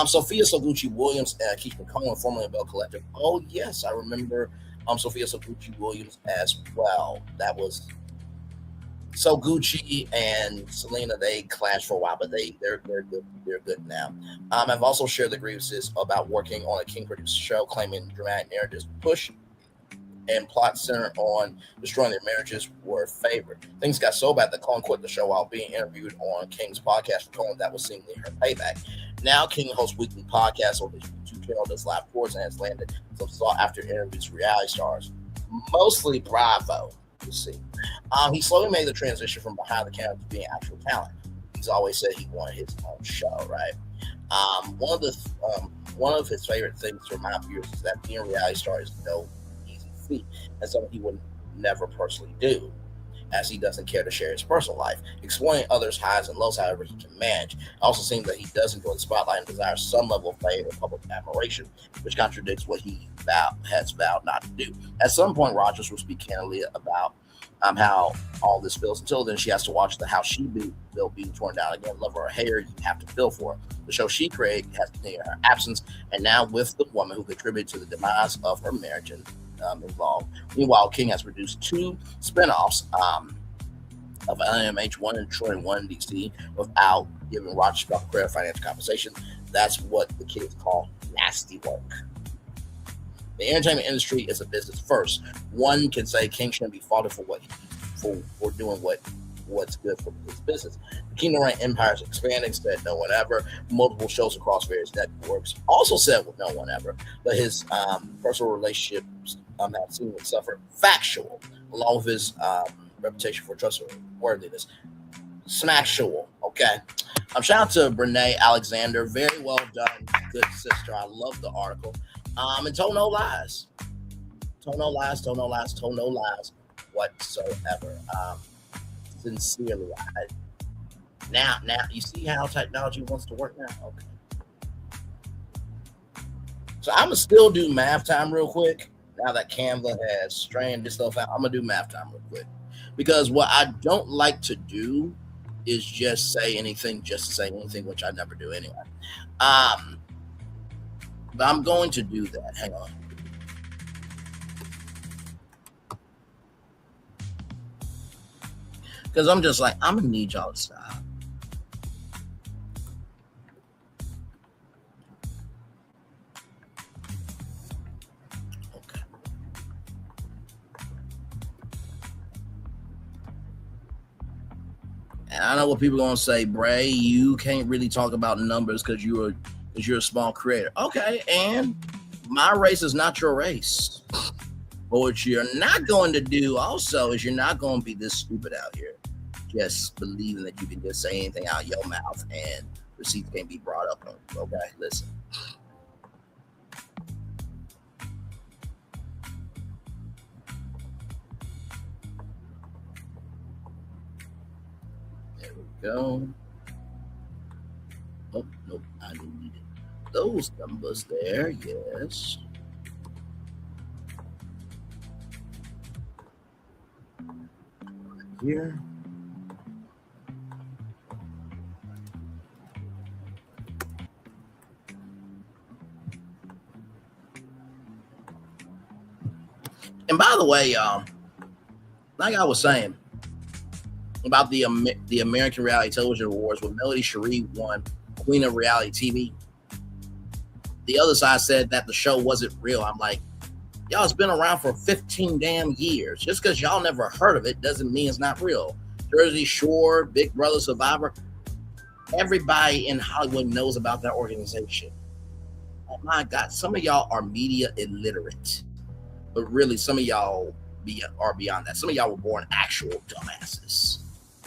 Sophia Soguchi Williams and Keith McCollum, formerly of Bell Collective. Oh yes, I remember Sophia Soguchi Williams as well. That was so Gucci and Selena, they clashed for a while, but they're good. They're good now. I've also shared the grievances about working on a King produced show, claiming dramatic narratives push and plot centered on destroying their marriages were favored. Things got so bad that Colin quit the show while being interviewed on King's podcast. For Colin, that was seemingly her payback. Now King hosts weekly podcasts on his YouTube channel that's live tours and has landed some sought-after interviews with reality stars, mostly Bravo. You see, he slowly made the transition from behind the camera to being actual talent. He's always said he wanted his own show, right? One of his favorite things to remind viewers is that being a reality star is no easy feat, and something he would never personally do, as he doesn't care to share his personal life. Exploring others' highs and lows, however, he can manage. It also seems that he does enjoy the spotlight and desires some level of fame and public admiration, which contradicts what he has vowed not to do. At some point, Rogers will speak candidly about how all this feels. Until then, she has to watch the house she built being torn down again. Love her or hate her, you have to feel for her. The show she created has continued her absence, and now with the woman who contributed to the demise of her marriage and involved. Meanwhile, King has produced 2 spinoffs of LMH, one in Detroit and one in DC, without giving Rogers credit financial compensation. That's what the kids call nasty work. The entertainment industry is a business first. One can say King shouldn't be faulted for doing what's good for his business. The Kingdom Reign empire is expanding, said no one ever. Multiple shows across various networks also said no one ever. But his personal relationships have seemingly suffered. Factual, along with his reputation for trustworthiness. Smacktual, okay? Shout out to Brene Alexander. Very well done, good sister. I love the article. And told no lies. Told no lies whatsoever. Sincerely. Now, you see how technology wants to work now? Okay. So I'm going to still do math time real quick. Now that Canva has straightened this stuff out, I'm going to do math time real quick. Because what I don't like to do is just say anything, which I never do anyway. But I'm going to do that. Hang on. Because I'm just like, I'm going to need y'all to stop. Okay. And I know what people are going to say, Bray, you can't really talk about numbers because you're a small creator. Okay, and my race is not your race. But what you're not going to do also is you're not going to be this stupid out here. just believing that you can just say anything out of your mouth and receipts can't be brought up on you. Okay, listen. There we go. Oh, nope, I deleted those numbers there. Yes. Here. And by the way, like I was saying about the American Reality Television Awards, when Melody Cherie won Queen of Reality TV, the other side said that the show wasn't real. I'm like, y'all, it's been around for 15 damn years. Just because y'all never heard of it doesn't mean it's not real. Jersey Shore, Big Brother, Survivor, everybody in Hollywood knows about that organization. Oh my God, some of y'all are media illiterate, but really some of y'all are beyond that. Some of y'all were born actual dumbasses.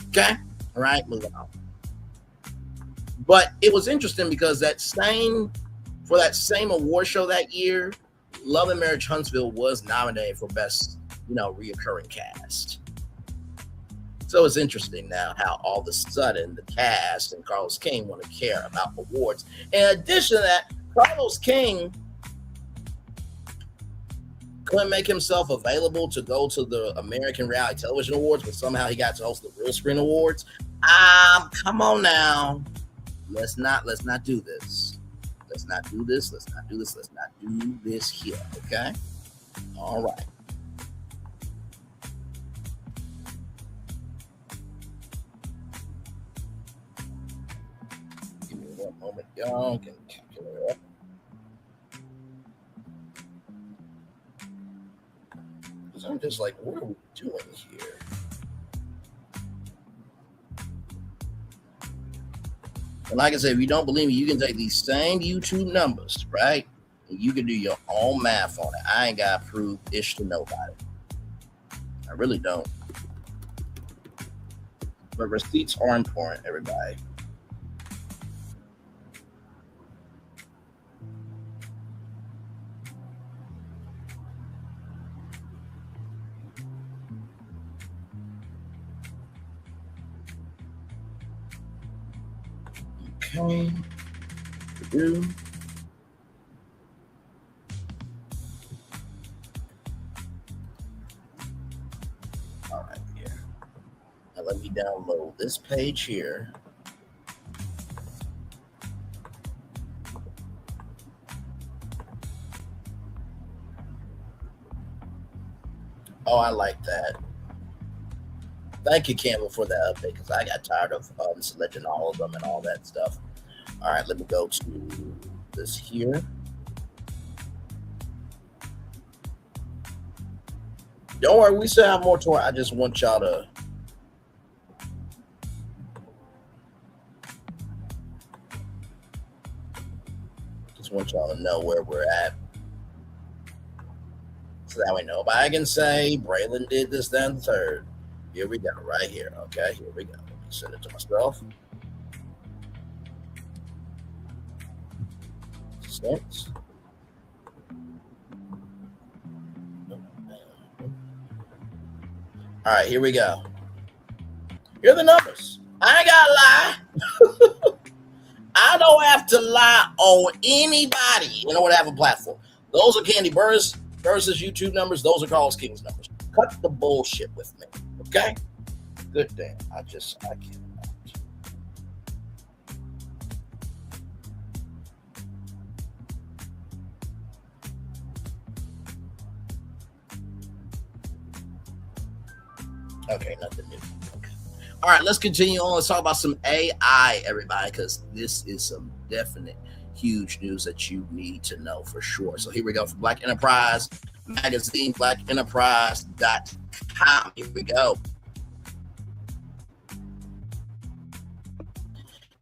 Okay, all right, moving on. But it was interesting because for that same award show that year, Love and Marriage Huntsville was nominated for best, reoccurring cast. So it's interesting now how all of a sudden the cast and Carlos King want to care about awards. In addition to that, Carlos King couldn't make himself available to go to the American Reality Television Awards, but somehow he got to host the Real Screen Awards. Come on now. Let's not do this. Let's not do this. Let's not do this. Let's not do this here. Okay? All right. Give me one moment, y'all. Get the calculator up. Because I'm just like, what are we doing here? And like I said, if you don't believe me, you can take these same YouTube numbers, right? And you can do your own math on it. I ain't got to prove ish to nobody. I really don't. But receipts are important, everybody. Okay. Do. All right, here. Now let me download this page here. Oh, I like that. Thank you, Campbell, for that update because I got tired of selecting all of them and all that stuff. All right, let me go to this here. Don't worry, we still have more to it. I just want y'all to know where we're at. So that way nobody can say Braylon did this, then the third. Here we go, right here. Okay, here we go. Let me send it to myself. 6. All right, here we go. Here are the numbers. I ain't gotta lie. I don't have to lie on anybody in order to have a platform. Those are Candy Burris versus YouTube numbers. Those are Carlos King's numbers. Cut the bullshit with me. Okay? Good damn. I can't. Okay, nothing new. Okay. All right, let's continue on. Let's talk about some AI, everybody, because this is some definite huge news that you need to know for sure. So here we go for Black Enterprise Magazine, blackenterprise.com. Here we go.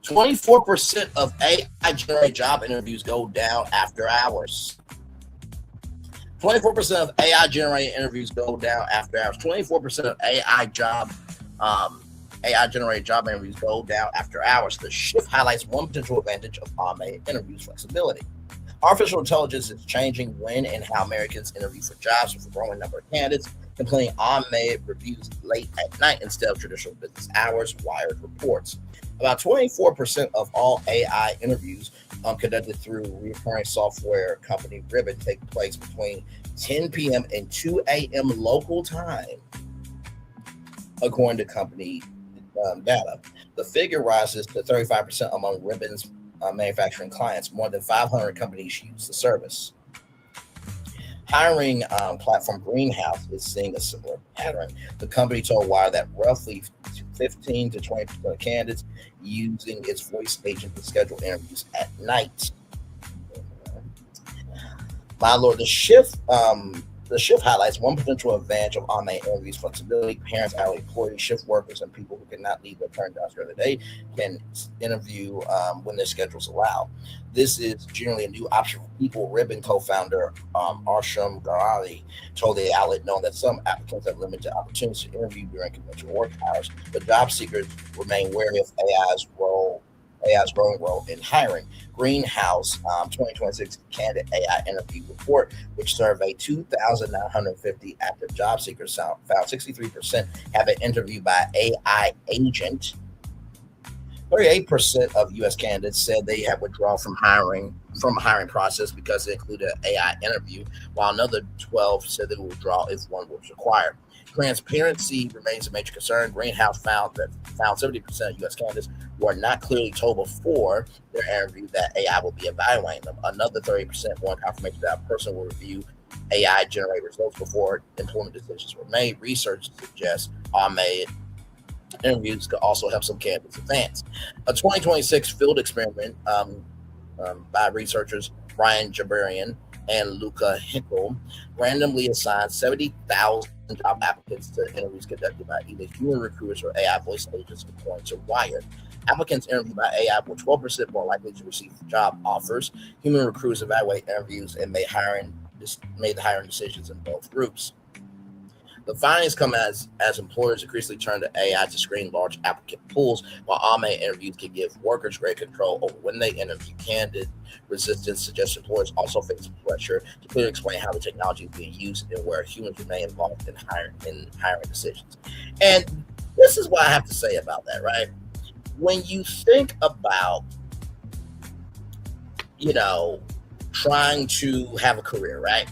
24% of AI-generated job interviews go down after hours. 24% of AI-generated interviews go down after hours. 24% of AI job AI-generated job interviews go down after hours. The shift highlights one potential advantage of automated interviews: flexibility. Artificial intelligence is changing when and how Americans interview for jobs, with a growing number of candidates completing automated reviews late at night instead of traditional business hours, Wired reports. About 24% of all AI interviews conducted through recurring software company Ribbon take place between 10 p.m. and 2 a.m. local time, according to company data. The figure rises to 35% among Ribbon's manufacturing clients. More than 500 companies use the service. Hiring platform Greenhouse is seeing a similar pattern. The company told Wire that roughly 15 to 20% of candidates using its voice agent to schedule interviews at night. My lord, the shift highlights one potential advantage of automated interviews: flexibility. Parents, hourly employees, shift workers, and people who cannot leave their current jobs during the day can interview when their schedules allow. This is generally a new option for people. Ribbon co-founder Arsham Garali told the outlet, knowing that some applicants have limited opportunities to interview during conventional work hours, but job seekers remain wary of AI's growing role in hiring. Greenhouse 2026 candidate AI interview report, which surveyed 2,950 active job seekers, found 63% have been interviewed by AI agent. 38% of U.S. candidates said they had withdrawn from a hiring process because it included an AI interview, while another 12 said they would withdraw if one was required. Transparency remains a major concern. Greenhouse found 70% of U.S. candidates were not clearly told before their interview that AI will be evaluating them. Another 30% want confirmation that a person will review AI-generated results before employment decisions were made. Research suggests automated interviews could also help some candidates advance. A 2026 field experiment by researchers Brian Jabarian and Luca Hinkle randomly assigned 70,000 job applicants to interviews conducted by either human recruiters or AI voice agents, according to Wired. Applicants interviewed by AI were 12% more likely to receive job offers. Human recruiters evaluate interviews and made the hiring decisions in both groups. The findings come as employers increasingly turn to AI to screen large applicant pools, while automated interviews can give workers great control over when they interview. Candidate resistance suggests employers also face pressure to clearly explain how the technology is being used and where humans remain involved in hiring decisions. And this is what I have to say about that, right? When you think about, trying to have a career, right?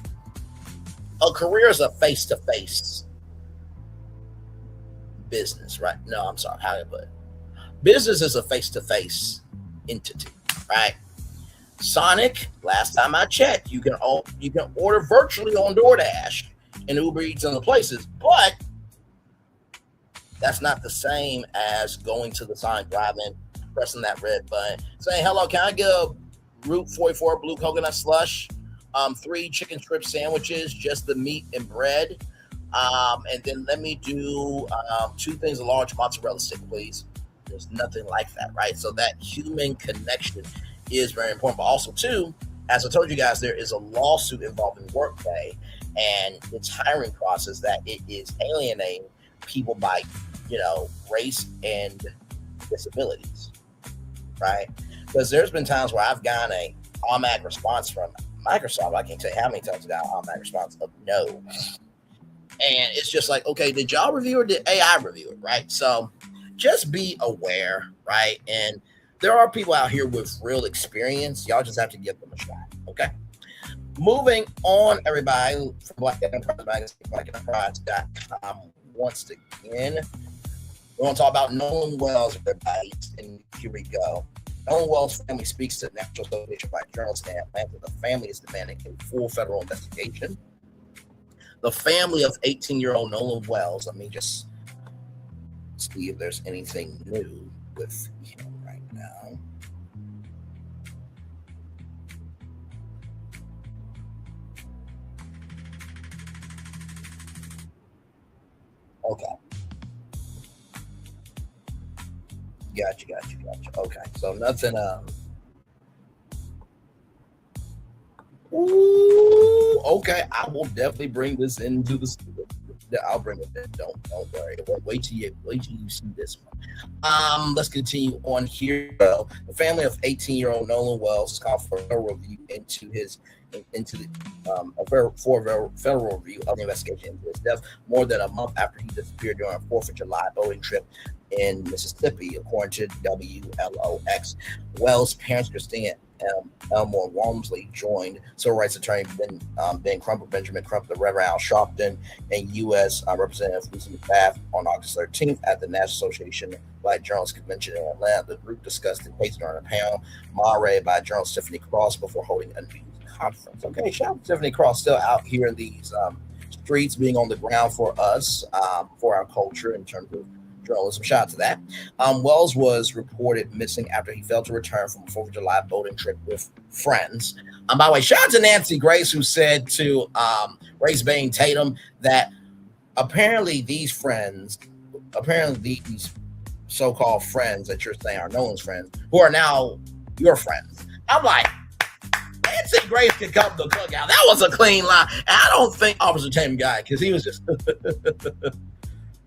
A career is a face-to-face business, right? No, I'm sorry, how do I put it? Business is a face-to-face entity, right? Sonic, last time I checked, you can order virtually on DoorDash and Uber Eats and other places, but that's not the same as going to the Sonic drive-in, pressing that red button, saying, "Hello, can I get a Route 44 blue coconut slush? 3 chicken strip sandwiches, just the meat and bread. And then let me do 2 things of large mozzarella stick, please." There's nothing like that, right? So that human connection is very important. But also, too, as I told you guys, there is a lawsuit involving Workday and its hiring process that it is alienating people by, race and disabilities, right? Because there's been times where I've gotten an automatic response from Microsoft. I can't tell you how many times I got an automatic response of no. And it's just like, okay, did y'all review or did AI review it, right? So just be aware, right? And there are people out here with real experience. Y'all just have to give them a shot, okay? Moving on, everybody, from Black Enterprise Magazine, BlackEnterprise.com. Once again, we want to talk about Nolan Wells, everybody, and here we go. Nolan Wells' family speaks to the National Association of Black Journalists in Atlanta. The family is demanding a full federal investigation. The family of 18-year-old Nolan Wells, let me just see if there's anything new with him right now. Okay. Gotcha. Okay, so nothing. Ooh, okay, I will definitely bring this into the studio. I'll bring it in. Don't worry. Wait till you see this one. Let's continue on here. The family of 18-year-old Nolan Wells is called for a federal review federal review of the investigation into his death more than a month after he disappeared during a 4th of July boating trip in Mississippi, according to WLOX. Wells' parents, Christine Elmore Walmsley, joined civil rights attorney Ben Crump, Benjamin Crump, the Reverend Al Sharpton, and U.S. Representative Lucy McBath on August 13th at the National Association of Black Journalists Convention in Atlanta. The group discussed the case during a panel moderated by journalist Tiffany Cross before holding a news conference. Okay, shout out to Tiffany Cross, still out here in these streets, being on the ground for us, for our culture in terms of journalism. Shout out to that. Wells was reported missing after he failed to return from a 4th of July boating trip with friends. By the way, shout out to Nancy Grace, who said to Race Bain Tatum that apparently these so-called friends that you're saying are Nolan's friends, who are now your friends. I'm like, Nancy Grace could come to the cookout. That was a clean line. And I don't think Officer Tim guy, because he was just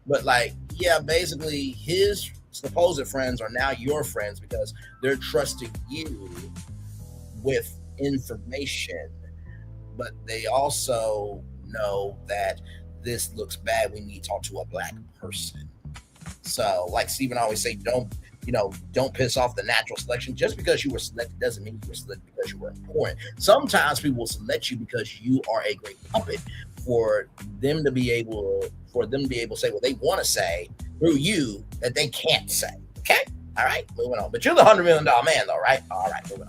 but like, yeah, basically his supposed friends are now your friends because they're trusting you with information, but they also know that this looks bad. We need to talk to a black person. So like Stephen always say, don't piss off the natural selection. Just because you were selected doesn't mean you were selected because you were important. Sometimes people will select you because you are a great puppet for them to be able to say what they want to say through you that they can't say. Okay? All right, moving on. But you're the $100 million man though, right? All right, moving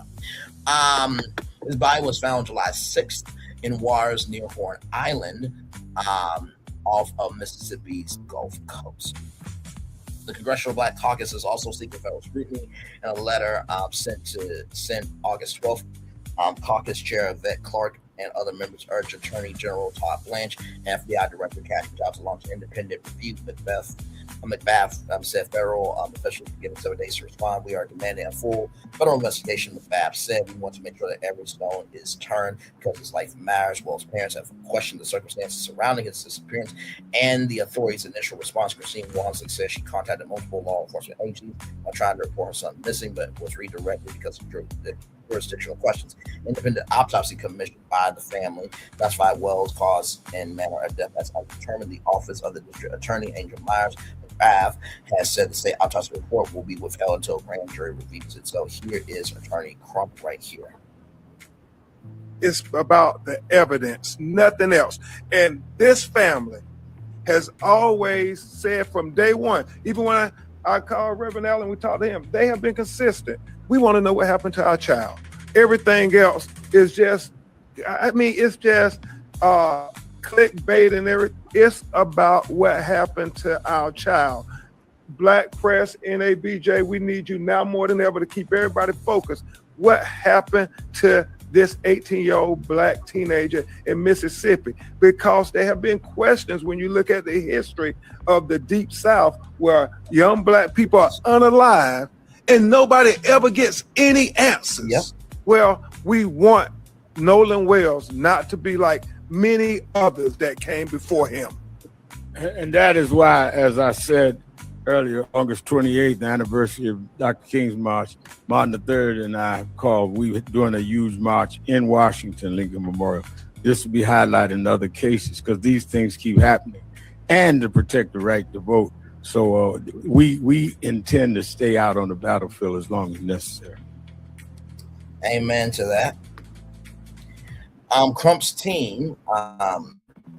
on. His body was found July 6th in waters near Horn Island, off of Mississippi's Gulf Coast. The Congressional Black Caucus is also seeking federal scrutiny in a letter sent August 12th. Caucus Chair Yvette Clarke and other members urged Attorney General Todd Blanche and FBI Director Kathy Jobs to launch an independent review. McBath said federal officials are given 7 days to respond. We are demanding a full federal investigation. McBath said we want to make sure that every stone is turned because his life matters. Wells' parents have questioned the circumstances surrounding his disappearance and the authorities' initial response. Christine Walmsley says she contacted multiple law enforcement agencies while trying to report her son missing, but was redirected because of jurisdictional questions. Independent autopsy commissioned by the family classified Wells' cause and manner of death as undetermined. The office of the district attorney, Angel Myers McBath, has said the state autopsy report will be withheld until grand jury reviews it. So here is Attorney Crump right here. It's about the evidence, nothing else. And this family has always said from day one, even when I called Reverend Allen, we talked to him, they have been consistent. We want to know what happened to our child. Everything else is just, it's just clickbait and everything. It's about what happened to our child. Black press, NABJ, we need you now more than ever to keep everybody focused. What happened to this 18-year-old black teenager in Mississippi? Because there have been questions when you look at the history of the Deep South where young black people are unalive and nobody ever gets any answers. Yep. Well, we want Nolan Wells not to be like many others that came before him. And that is why, as I said earlier, August 28th, the anniversary of Dr. King's March, Martin III and I we were doing a huge march in Washington, Lincoln Memorial. This will be highlighted in other cases because these things keep happening, and to protect the right to vote. So we intend to stay out on the battlefield as long as necessary. Amen to that. Crump's team,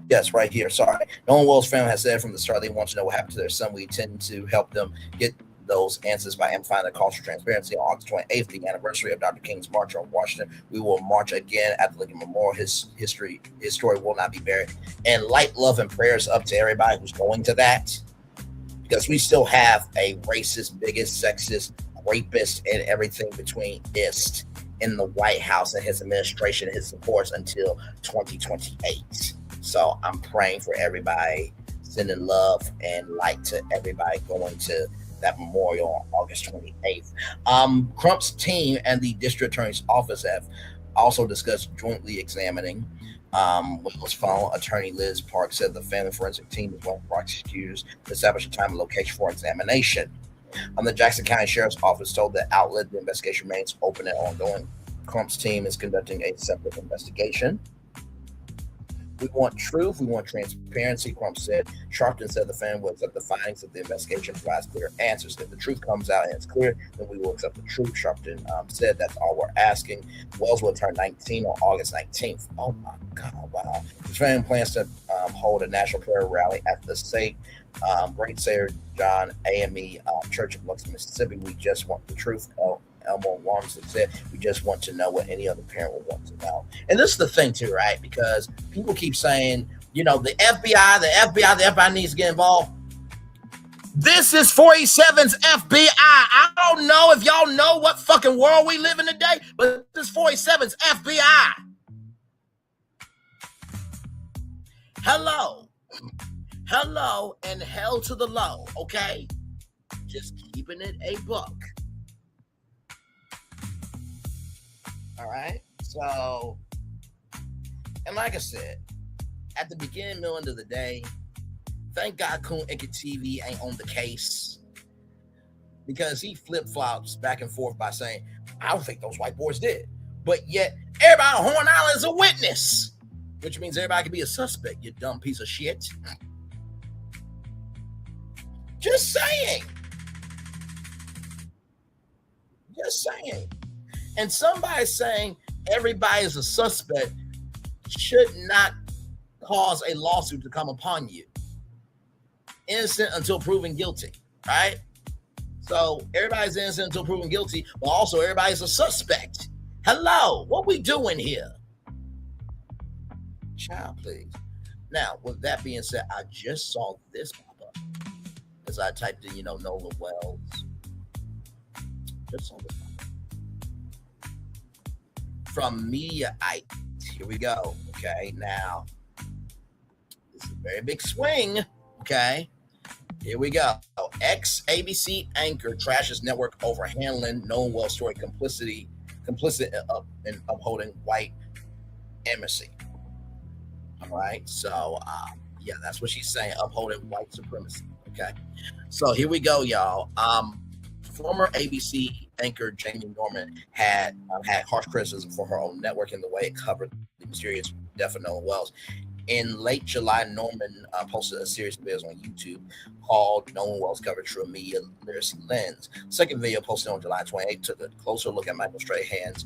yes, right here, sorry. Nolan Wells' family has said from the start they want to know what happened to their son. We intend to help them get those answers by amplifying the calls for transparency. On August 28th, the anniversary of Dr. King's March on Washington, we will march again at the Lincoln Memorial. His story will not be buried. And light, love, and prayers up to everybody who's going to that, because we still have a racist, biggest, sexist, rapist, and everything between ist in the White House and his administration and his supports until 2028. So I'm praying for everybody, sending love and light to everybody going to that memorial on August 28th. Crump's team and the district attorney's office have Also discussed jointly examining Will's phone. Attorney Liz Park said the family forensic team is one of prosecutors to establish a time and location for examination. The Jackson County Sheriff's Office told the outlet the investigation remains open and ongoing. Crump's team is conducting a separate investigation. We want truth. We want transparency, Crump said. Sharpton said the family will accept the findings if the investigation provides clear answers. If the truth comes out and it's clear, then we will accept the truth, Sharpton said. That's all we're asking. Wells will turn 19 on August 19th. Oh, my God, wow. The family plans to hold a national prayer rally at the Great Savior John AME Church of Biloxi, Mississippi. We just want the truth. Elmore Warmsley said, we just want to know what any other parent would want to know. And this is the thing too, right? Because people keep saying, the FBI needs to get involved. This is 487's FBI. I don't know if y'all know what fucking world we live in today, but this 487's FBI. Hello, and hell to the low, okay? Just keeping it a buck. All right. So, and like I said, at the beginning, middle, end of the day, thank God Kun TV ain't on the case, because he flip-flops back and forth by saying, I don't think those white boys did. But yet, everybody on Horn Island is a witness, which means everybody can be a suspect, you dumb piece of shit. Just saying. And somebody saying everybody is a suspect should not cause a lawsuit to come upon you. Innocent until proven guilty, right? So everybody's innocent until proven guilty, but also everybody's a suspect. Hello, what we doing here? Child, please. Now, with that being said, I just saw this pop up as I typed in, Nolan Wells. Just saw this. From Mediaite. Here we go. Okay, now this is a very big swing. Okay, here we go. Ex-ABC anchor trashes network over handling Nolan Wells story complicit in upholding white supremacy. All right, so yeah, that's what she's saying, upholding white supremacy. Okay, so here we go, y'all. Former ABC anchor Jamie Norman had harsh criticism for her own network and the way it covered the mysterious death of Nolan Wells. In late July, Norman posted a series of videos on YouTube called Nolan Wells Covered Through a Media Literacy Lens. Second video, posted on July 28th, took a closer look at Michael Strahan's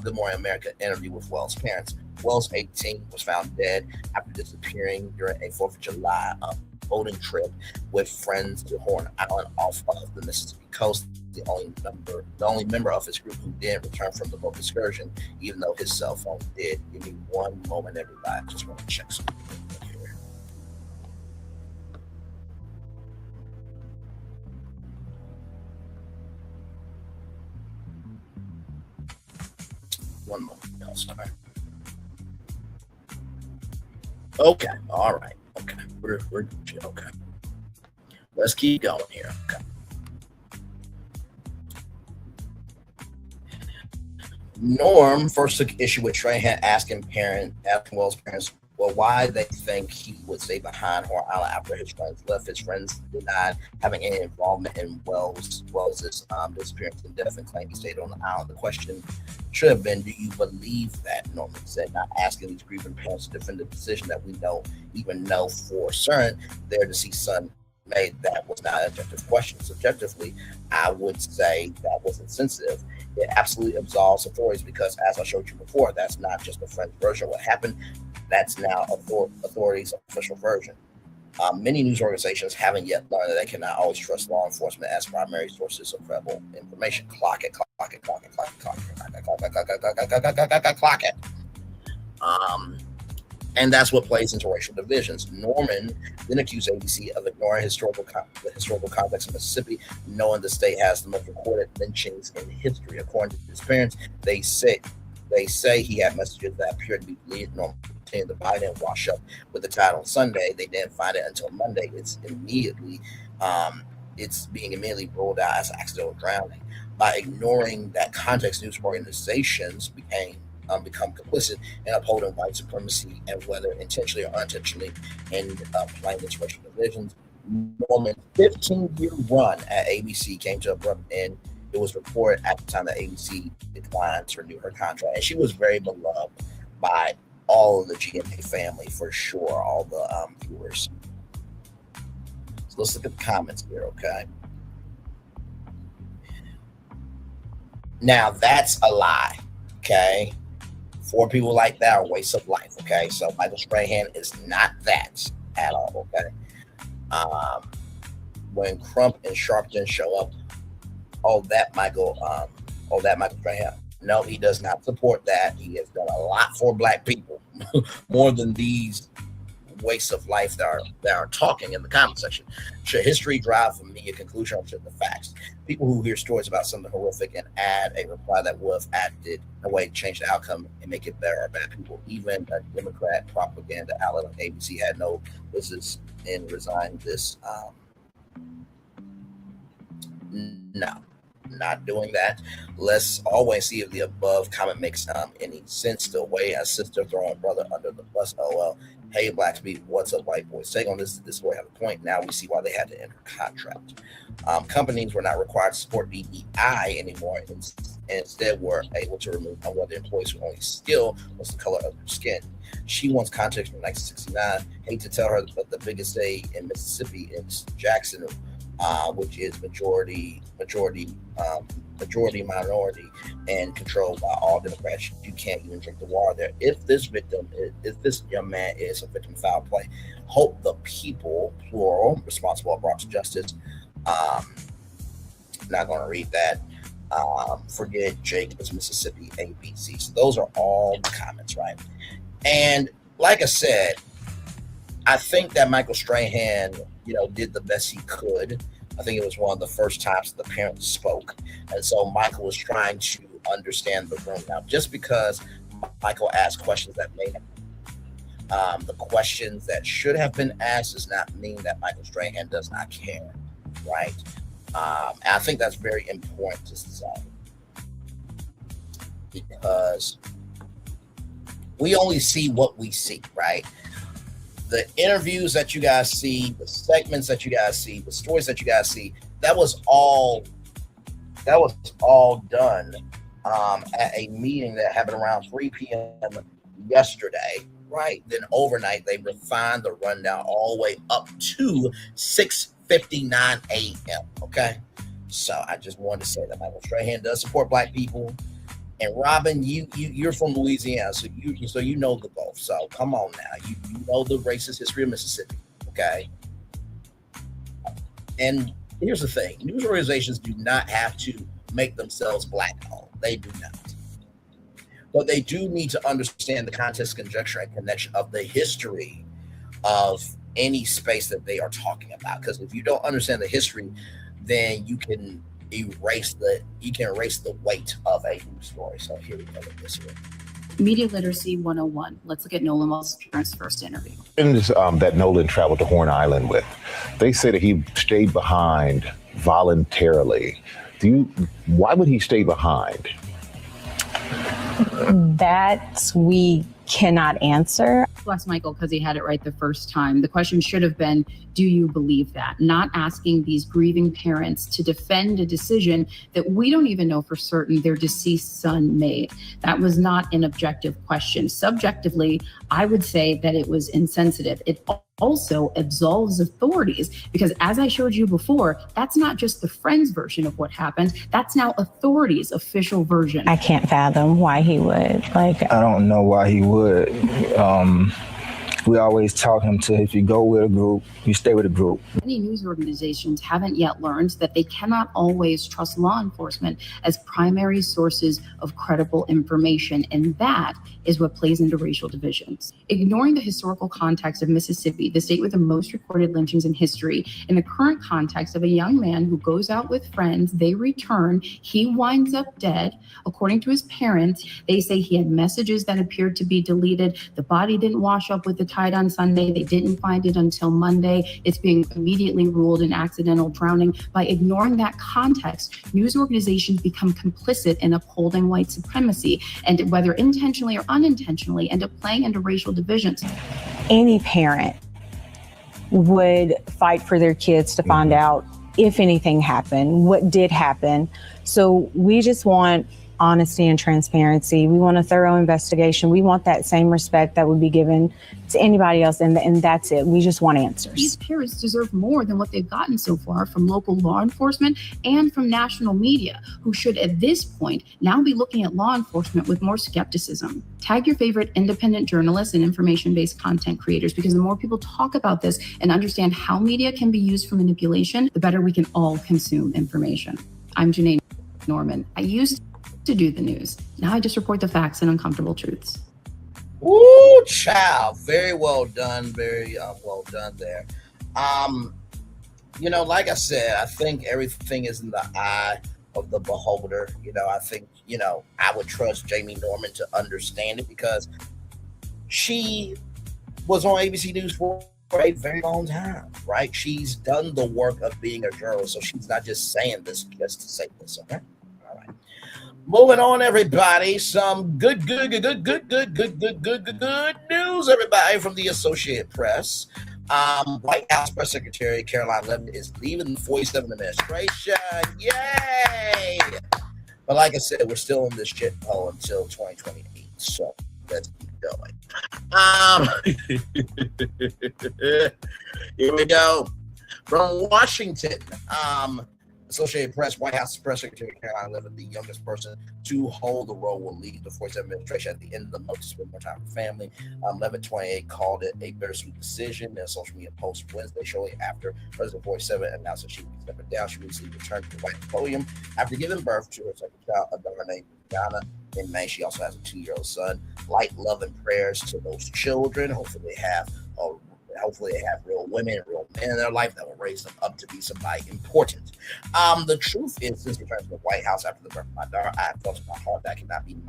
Good Morning America interview with Wells' parents. Wells, 18, was found dead after disappearing during a 4th of July boating trip with friends to Horn Island off of the Mississippi coast. The only member of his group who didn't return from the boat excursion, even though his cell phone did. Give me one moment, everybody. I just want to check something here. One moment, y'all. Sorry. Okay. All right. Okay. We're okay. Let's keep going here. Okay. Norm first took issue with Strahan asking Wells' parents, why they think he would stay behind Horn Island after his friends left. His friends denied having any involvement in Wells' disappearance and death and claimed he stayed on the island. The question should have been, do you believe that? Norman said, not asking these grieving parents to defend the decision that we even know for certain their deceased son made. That was not an objective question. Subjectively, I would say that was insensitive. It absolutely absolves authorities because, as I showed you before, that's not just a friend's version of what happened. That's now authorities' official version. Many news organizations haven't yet learned that they cannot always trust law enforcement as primary sources of credible information. Clock it. And that's what plays into racial divisions. Norman then accused ABC of ignoring the historical context of Mississippi, knowing the state has the most recorded lynchings in history. According to his parents, they say he had messages that appeared to be believed. Norman continued to buy and wash up with the tide on Sunday. They didn't find it until Monday. It's being immediately ruled out as accidental drowning. By ignoring that context, news organizations became become complicit in upholding white supremacy, and whether intentionally or unintentionally in plaintiff's racial divisions. Norman's 15-year run at ABC came to an abrupt end. It was reported at the time that ABC declined to renew her contract, and she was very beloved by all of the GMA family, for sure, all the viewers. So let's look at the comments here, okay? Now, that's a lie, okay? 4 people like that are a waste of life, okay? So Michael Strahan is not that at all, okay? When Crump and Sharpton show up, Michael Strahan. No, he does not support that. He has done a lot for Black people, more than these wastes of life that are talking in the comment section. Should history drive from me a conclusion, or should the facts? People who hear stories about something horrific and add a reply that would have acted in a way to change the outcome and make it better are bad people. Even a Democrat propaganda outlet on ABC had no business in resigning this. No, not doing that. Let's always see if the above comment makes any sense. The way a sister throwing a brother under the bus. Oh, hey, Black people, what's up, white boys? Take on this boy have a point. Now we see why they had to enter contract. Companies were not required to support DEI anymore, and instead were able to remove one of the employees whose only skill was the color of their skin. She wants context from 1969. Hate to tell her, but the biggest state in Mississippi is Jackson, which is majority minority and controlled by all Democrats. You can't even drink the water there. If this young man is a victim of foul play, hope the people, plural, responsible are brought to justice. Not going to read that. Forget Jake is Mississippi, ABC. So those are all the comments, right? And like I said, I think that Michael Strahan, did the best he could. I think it was one of the first times the parents spoke. And so Michael was trying to understand the room. Now, just because Michael asked questions that may have, the questions that should have been asked does not mean that Michael Strahan does not care, right? And I think that's very important to society, because we only see what we see, right? The interviews that you guys see, the segments that you guys see, the stories that you guys see, that was all done at a meeting that happened around 3 p.m. yesterday, right? Then overnight, they refined the rundown all the way up to 6:59 a.m., okay? So I just wanted to say that Michael Strahan does support Black people. And Robin, you're from Louisiana, so you know the Gulf. So come on now, you know the racist history of Mississippi, okay? And here's the thing: news organizations do not have to make themselves Black-owned. They do not, but they do need to understand the context, conjecture, and connection of the history of any space that they are talking about. Because if you don't understand the history, then you can erase the weight of a news story. So here we go with this one. Media Literacy 101. Let's look at Nolan's first interview. That Nolan traveled to Horn Island with, they say that he stayed behind voluntarily. Why would he stay behind? That we cannot answer. Bless Michael because he had it right the first time. The question should have been, do you believe that? Not asking these grieving parents to defend a decision that we don't even know for certain their deceased son made. That was not an objective question. Subjectively, I would say that it was insensitive. It also absolves authorities because, as I showed you before, that's not just the friend's version of what happened. That's now authorities' official version. I can't fathom why he would. I don't know why he would. We always taught him to, if you go with a group, you stay with a group. Many news organizations haven't yet learned that they cannot always trust law enforcement as primary sources of credible information, and that is what plays into racial divisions. Ignoring the historical context of Mississippi, the state with the most recorded lynchings in history, in the current context of a young man who goes out with friends, they return, he winds up dead. According to his parents, they say he had messages that appeared to be deleted. The body didn't wash up with the tide on Sunday. They didn't find it until Monday. It's being immediately ruled an accidental drowning. By ignoring that context, news organizations become complicit in upholding white supremacy, and whether intentionally or unintentionally, end up playing into racial divisions. Any parent would fight for their kids to find out if anything happened, what did happen. So we just want honesty and transparency. We want a thorough investigation. We want that same respect that would be given to anybody else, and that's it. We just want answers. These parents deserve more than what they've gotten so far from local law enforcement and from national media, who should at this point now be looking at law enforcement with more skepticism. Tag your favorite independent journalists and information-based content creators, because the more people talk about this and understand how media can be used for manipulation, the better we can all consume information. I'm Janae Norman. I used to do the news. Now I just report the facts and uncomfortable truths. Ooh, child. Very well done. Very well done there. Like I said, I think everything is in the eye of the beholder. I think, I would trust Jamie Norman to understand it, because she was on ABC News for a very long time, right? She's done the work of being a journalist, so she's not just saying this just to say this, okay? Moving on, everybody. Some good news, everybody, from the Associated Press. White House Press Secretary Karoline Leavitt is leaving the 47th administration. Yay! But like I said, we're still in this shit hole until 2028. So let's keep going. Here we go. From Washington. Associated Press, White House Press Secretary Karoline Leavitt, the youngest person to hold the role, will leave the 47th administration at the end of the month to spend more time with family. Leavitt, 28, called it a bittersweet decision in a social media post Wednesday, shortly after President 47 announced that she would be stepping down. She recently returned to the White podium after giving birth to her second child, a daughter named Rihanna, in May. She also has a 2-year-old son. Light, love, and prayers to those children. Hopefully they have real women and real men in their life that will raise them up to be somebody important. The truth is, since returning to the White House after the birth of my daughter, I have felt in my heart that I cannot be the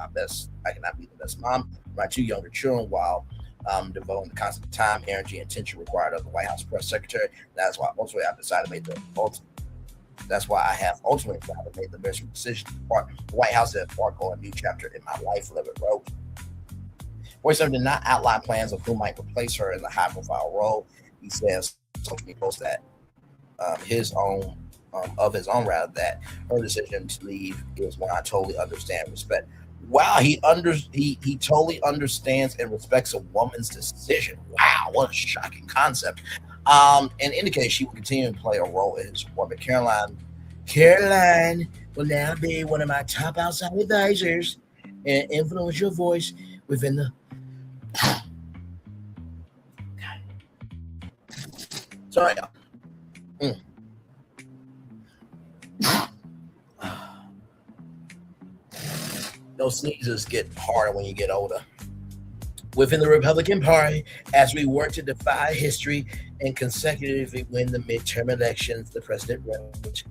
best mom for my 2 younger children while devoting the constant time, energy, and attention required of the White House press secretary. That's why ultimately I've decided to make the best decision to depart the White House and embark on a new chapter in my life, Leavitt wrote. 47 did not outline plans of who might replace her in the high-profile role. He says, social media post that that her decision to leave is one I totally understand and respect. Wow, he totally understands and respects a woman's decision. Wow, what a shocking concept. And indicates she will continue to play a role in his support. But Karoline will now be one of my top outside advisors and influential voice within the. Sorry. Those sneezes get harder when you get older. Within the Republican Party, as we work to defy history and consecutively win the midterm elections, the president wrote.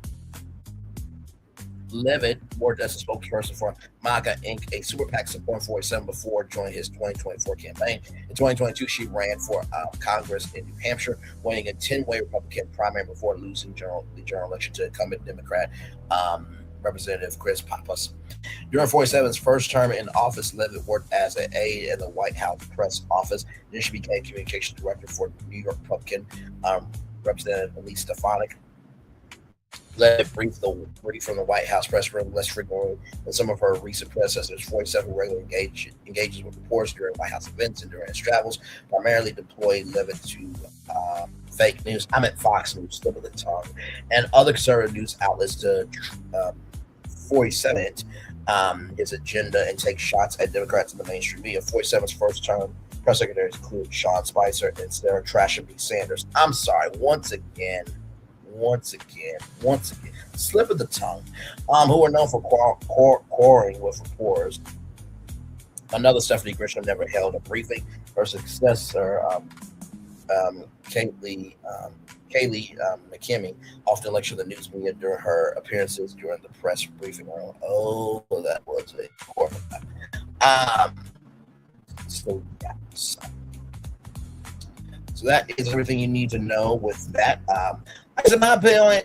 Leavitt worked as a spokesperson for MAGA Inc., a super PAC supporting 47 before joining his 2024 campaign. In 2022, she ran for Congress in New Hampshire, winning a 10-way Republican primary before losing the general election to incumbent Democrat Representative Chris Pappas. During 47's first term in office, Leavitt worked as an aide in the White House press office. Then she became communications director for New York Republican Representative Elise Stefanik. Leavitt briefed from the White House press room less frequently than some of her recent predecessors. 47 regularly engages with reporters during White House events and during his travels, primarily deployed Leavitt to fake news. I'm at Fox News, slip of the tongue, and other conservative news outlets to 47 his agenda and take shots at Democrats in the mainstream media. 47's first term press secretaries include Sean Spicer and Sarah Trasham B. Sanders. I'm sorry, once again, slip of the tongue, who are known for quarreling with reporters. Another Stephanie Grisham never held a briefing. Her successor, Kaylee McKinney, often lectured the news media during her appearances during the press briefing room. Oh, that was a horrible time. So that is everything you need to know with that. That's my opinion.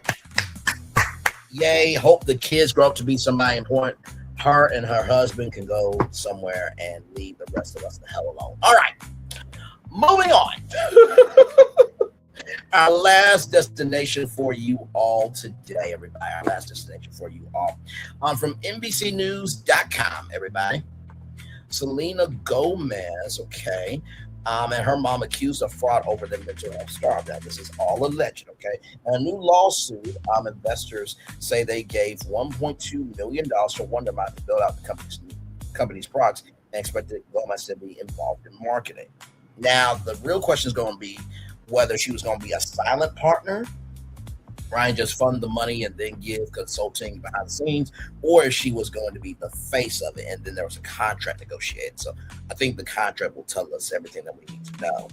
Yay! Hope the kids grow up to be somebody important. Her and her husband can go somewhere and leave the rest of us the hell alone. All right, moving on. Our last destination for you all today, everybody. Our last destination for you all. From NBCnews.com, everybody. Selena Gomez, okay, and her mom accused of fraud over the mental health star. Now, this is all alleged, okay? A new lawsuit, investors say they gave $1.2 million to Wondermine to build out the company's products and expected Gomez to be involved in marketing. Now, the real question is going to be whether she was going to be a silent partner, right, just fund the money and then give consulting behind the scenes, or if she was going to be the face of it, and then there was a contract negotiated. So I think the contract will tell us everything that we need to know.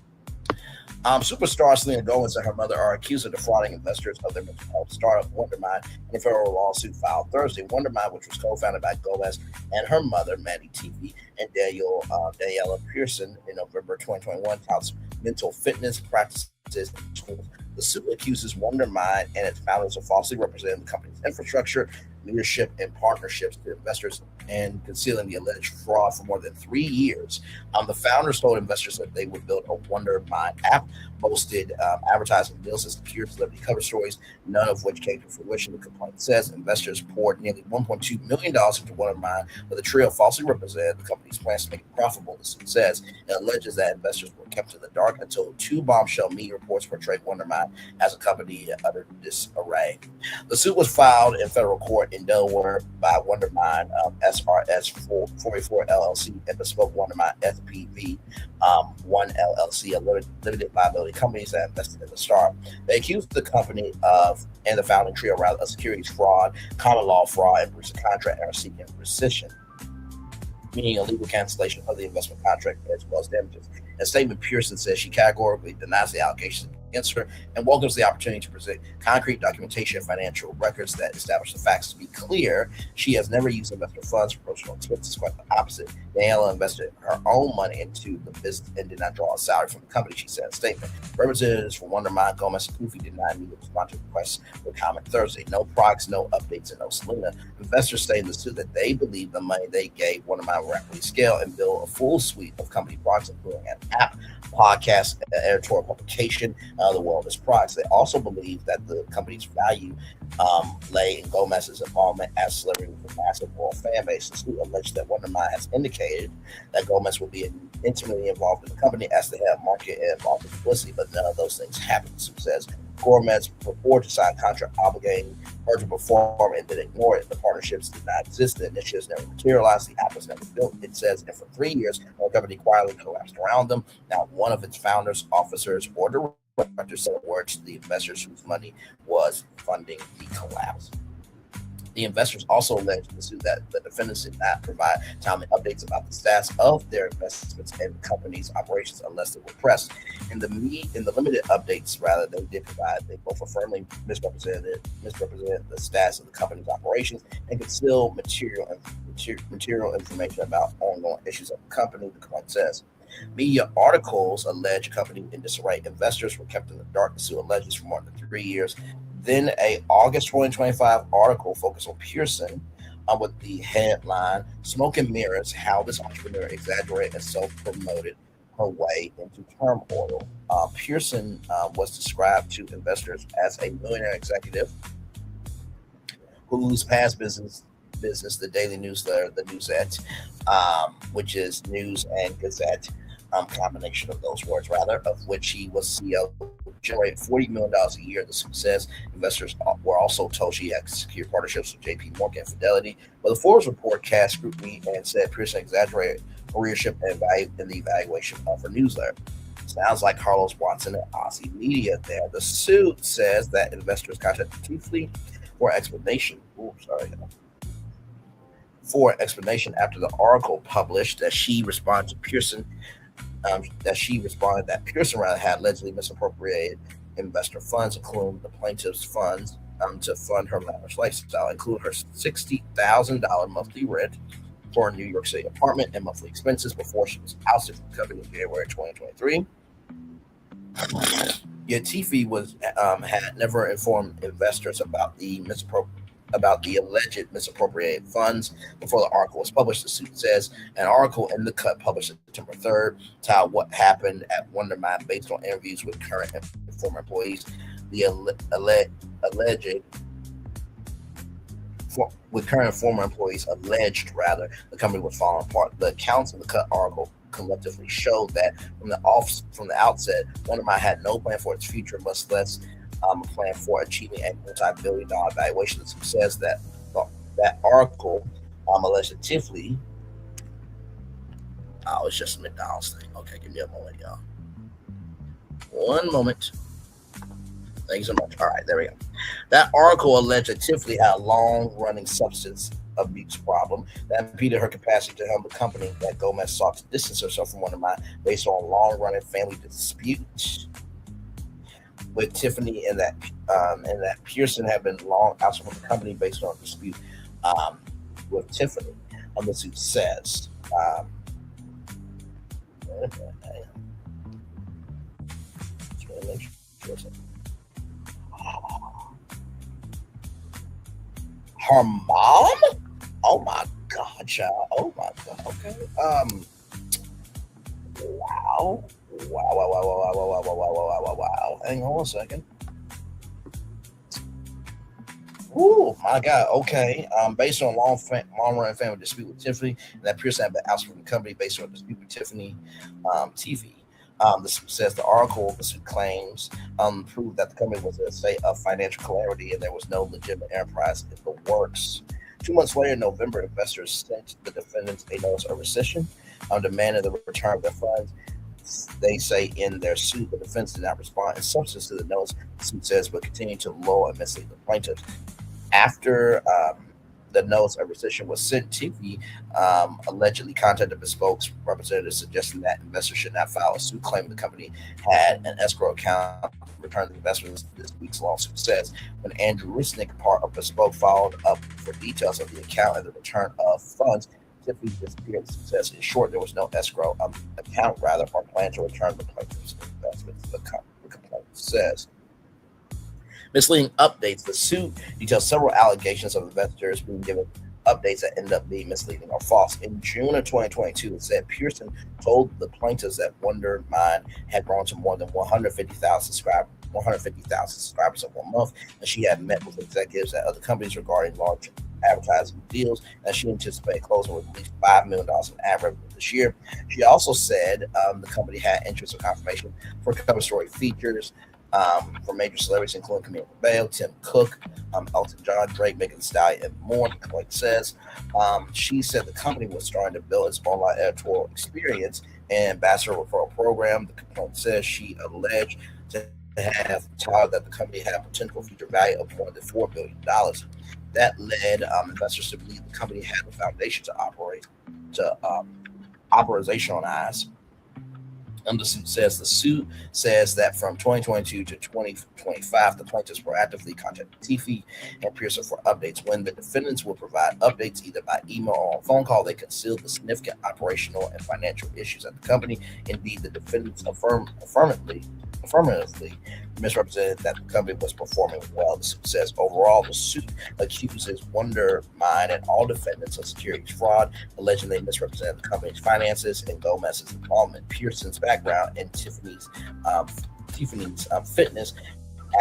Superstar Selena Gomez and her mother are accused of defrauding investors of their mental health startup Wondermine in a federal lawsuit filed Thursday. Wondermine, which was co-founded by Gomez and her mother, Maddie TV, and Daniela Pearson in November 2021, touts mental fitness practices. The suit accuses Wondermine and its founders of falsely representing the company's infrastructure, leadership, and partnerships to investors and concealing the alleged fraud for more than 3 years. The founders told investors that they would build a Wondermine app, boasted advertising deals, and secured celebrity cover stories, none of which came to fruition. The complaint says investors poured nearly $1.2 million into Wondermine, but the trio falsely represented the company's plans to make it profitable. The suit says it alleges that investors were kept in the dark until two bombshell media reports portrayed Wondermine as a company under disarray. The suit was filed in federal court in Delaware by Wondermine SRS 44 LLC and Bespoke Wondermine SPV 1 LLC, a limited liability companies that invested in the startup. They accused the company and the founding trio of securities fraud, common law fraud, and breach of contract, and are seeking rescission, meaning a legal cancellation of the investment contract as well as damages. A statement, Pearson says she categorically denies the allegations against her and welcomes the opportunity to present concrete documentation and financial records that establish the facts. To be clear, she has never used investor funds for personal expenses. Quite the opposite. Daniela invested her own money into the business and did not draw a salary from the company, she said in a statement. Representatives from Wondermine, Gomez, and Kofi did not need to respond to requests for comment Thursday. No products, no updates, and no Selena. Investors say in the suit that they believe the money they gave Wondermine will rapidly scale and build a full suite of company products, including an app, podcast, editorial publication, other wellness products. They also believe that the company's value lay in Gomez's involvement as a celebrity with a massive world fan base. The suit alleged that Wondermine has indicated that Gomez will be intimately involved in the company as the head of market and involved in publicity, but none of those things happened. The suit says Gomez purported to sign contract obligating her to perform and then ignore it. The partnerships did not exist. The initiatives never materialized. The app was never built. It says, and for 3 years, the company quietly collapsed around them. Not one of its founders, officers, or directors said a word to the investors whose money was funding the collapse. The investors also alleged in the suit that the defendants did not provide timely updates about the status of their investments and the company's operations unless they were pressed. In the limited updates, rather, they did provide. They both firmly misrepresented the status of the company's operations and concealed material information about ongoing issues of the company, the complaint says. Media articles allege a company in disarray. Investors were kept in the dark. The suit alleges for more than 3 years. Then a August 2025 article focused on Pearson with the headline, Smoke and Mirrors, How This Entrepreneur Exaggerated and Self-Promoted Her Way into Turmoil. Pearson was described to investors as a millionaire executive whose past business, the Daily Newsletter, the Newsette, which is News and Gazette, combination of those words, rather, of which he was CEO, generated $40 million a year. The success investors were also told she had secured partnerships with JP Morgan and Fidelity. But the Forbes report cast scrutiny and said Pearson exaggerated careership and value in the evaluation of her newsletter. Sounds like Carlos Watson and Aussie Media there. The suit says that investors contacted chiefly for explanation. for an explanation after the Oracle published that she responded to Pearson. That Pearson had allegedly misappropriated investor funds, including the plaintiff's funds, to fund her lavish lifestyle, including her $60,000 monthly rent for a New York City apartment and monthly expenses before she was ousted from the company in January 2023. Yet Tiffy had never informed investors about the alleged misappropriated funds before the article was published. The suit says an article in The Cut published September 3rd titled "What Happened at Wondermind" based on interviews with current and former employees. Alleged the company was falling apart. The accounts in The Cut article collectively showed that from the outset, Wondermind had no plan for its future, much less a plan for achieving a multi-billion-dollar valuation. The suit says that that article alleged that Tiffany. Oh, it's just a McDonald's thing. Okay, give me a moment, y'all. One moment. Thank you so much. All right, there we go. That article alleged that Tiffany had a long-running substance abuse problem that impeded her capacity to help the company. That Gomez sought to distance herself from Wondermind based on long-running family disputes with Tiffany, and that Pearson had been long out from the company based on a dispute with Tiffany. The suit says. Her mom? Oh my God, child. Oh my God. Okay. Wow. Hang on a second. Oh my God. Okay. Based on long-running family dispute with Tiffany, and that Pearson had been ousted from the company based on a dispute with Tiffany TV. The suit says the suit claims proved that the company was in a state of financial calamity and there was no legitimate enterprise in the works. 2 months later, in November, investors sent the defendants a notice of rescission, demanding the return of their funds. They say in their suit, the defense did not respond in substance to the notice, the suit says, but continued to lure and mislead the plaintiffs. After the notice of rescission was sent, TV allegedly contacted Bespoke's representative suggesting that investors should not file a suit claiming the company had an escrow account to return the investments. This week's lawsuit says when Andrew Risnick, part of Bespoke, followed up for details of the account and the return of funds, Tiffany disappeared. Says in short, there was no escrow account, rather, or plan to return the plaintiff's investments. The complaint says. Misleading updates. The suit details several allegations of investors being given updates that end up being misleading or false. In June of 2022, it said Pearson told the plaintiffs that Wondermind had grown to more than 150,000 subscribers in 1 month, and she had met with executives at other companies regarding large advertising deals, and she anticipated closing with at least $5 million in ad revenue this year. She also said the company had interest in confirmation for cover story features for major celebrities, including Camille Cabello, Tim Cook, Elton John, Drake, Megan Thee Stallion, and more. The complaint says she said the company was starting to build its online editorial experience and ambassador referral program. The complaint says she alleged to have touted that the company had a potential future value of more than $4 billion. That led investors to believe the company had the foundation to operationalize. The suit says that from 2022 to 2025, the plaintiffs proactively contacted Tiffy and Pearson for updates. When the defendants will provide updates either by email or on phone call, they concealed the significant operational and financial issues at the company. Indeed, the defendants affirmatively misrepresented that the company was performing well. The suit says overall, the suit accuses Wondermind and all defendants of securities fraud, alleging they misrepresented the company's finances and Gomez's involvement, Pearson's background, and Tiffany's fitness,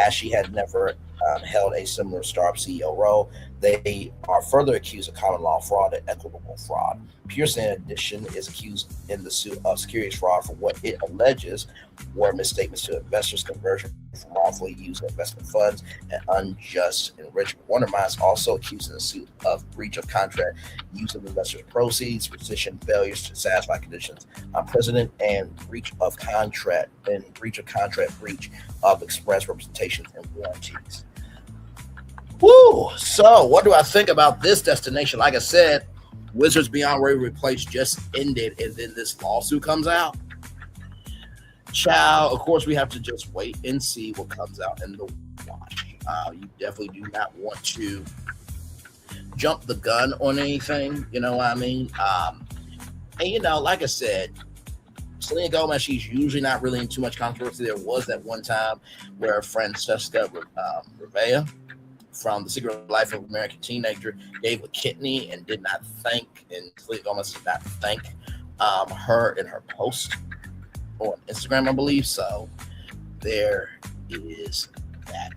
as she had never held a similar startup CEO role. They are further accused of common law fraud and equitable fraud. Pearson, in addition, is accused in the suit of securities fraud for what it alleges were misstatements to investors, conversion from wrongfully used investment funds, and unjust enrichment. Wondermind is also accused in the suit of breach of contract, use of investors' proceeds, position failures to satisfy conditions precedent, and breach of contract, breach of express representations and warranties. Woo! So, what do I think about this destination? Like I said, Wizards Beyond Waverly Place just ended, and then this lawsuit comes out. Child, of course, we have to just wait and see what comes out in the wash. You definitely do not want to jump the gun on anything, you know what I mean? And you know, like I said, Selena Gomez, she's usually not really in too much controversy. There was that one time where Francesca Rivera from The Secret Life of American Teenager gave a kidney and did not thank, and Selena Gomez did not thank her in her post on Instagram, I believe. So there is that.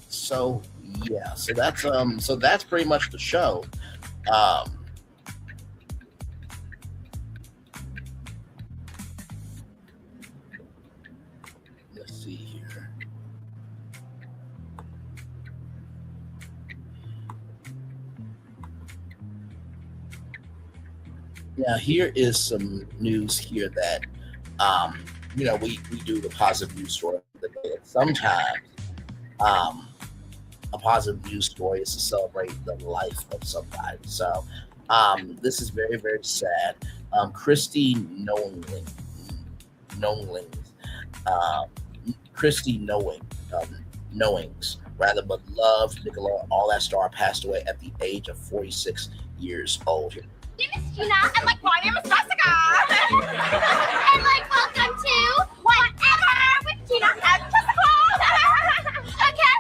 So yeah, so that's pretty much the show. Let's see here. Now here is some news here that you know, we do the positive news story. Sometimes a positive news story is to celebrate the life of somebody. So this is very, very sad. Christy Nolan, Christy Knowings, rather, but loved Nickelodeon All That Star, passed away at the age of 46 years old. My name is Gina, and like my name is Jessica. And like welcome to Whatever with Gina and Jessica. Okay.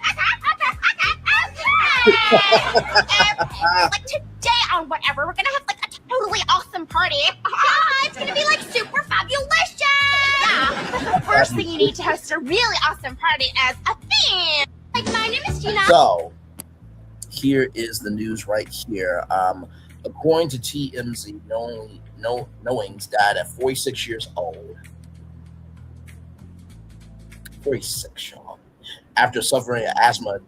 Like today on Whatever, we're gonna have like a totally awesome party. Yeah, it's gonna be like super fabulous. Yeah. But the first thing you need to host a really awesome party as a theme. Like my name is Gina. So here is the news right here. According to TMZ, Knowings died at 46 years old. 46, y'all. After suffering an asthma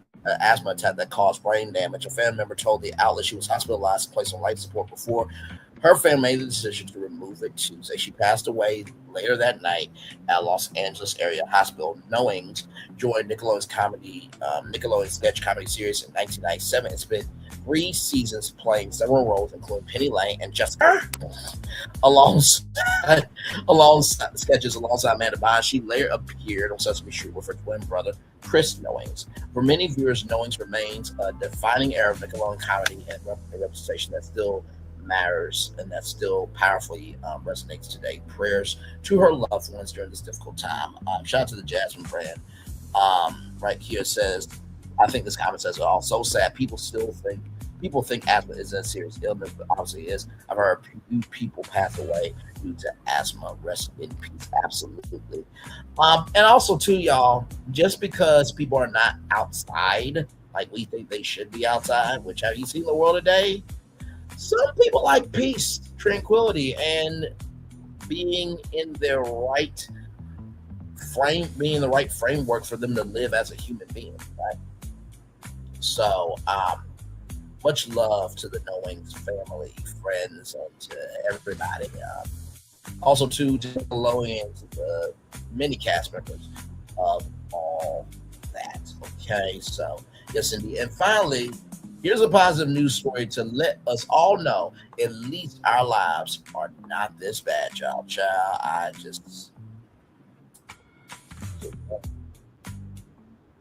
attack that caused brain damage, a family member told the outlet she was hospitalized and placed on life support before her family made the decision to remove it Tuesday. She passed away later that night at Los Angeles area hospital. Knowings joined Nickelodeon sketch comedy series in 1997 and spent 3 seasons playing several roles, including Penny Lane and Jessica, alongside sketches alongside Amanda Bynes. She later appeared on Sesame Street with her twin brother, Chris Knowings. For many viewers, Knowings remains a defining era of Nickelodeon comedy and representation that still matters and that still powerfully resonates today. Prayers to her loved ones during this difficult time. Shout out to the Jasmine brand. Right here says, I think this comment says it all. So sad. People think asthma is a serious illness, but obviously it is. I've heard people pass away due to asthma. Rest in peace. Absolutely. And also too, y'all, just because people are not outside like we think they should be outside, which have you seen the world today? Some people like peace, tranquility, and being in their right framework for them to live as a human being, right? So, much love to the Knowings family, friends, and to everybody. Also to Nickelodeon, the many cast members of all that. Okay, so yes, indeed. And finally, here's a positive news story to let us all know at least our lives are not this bad, y'all.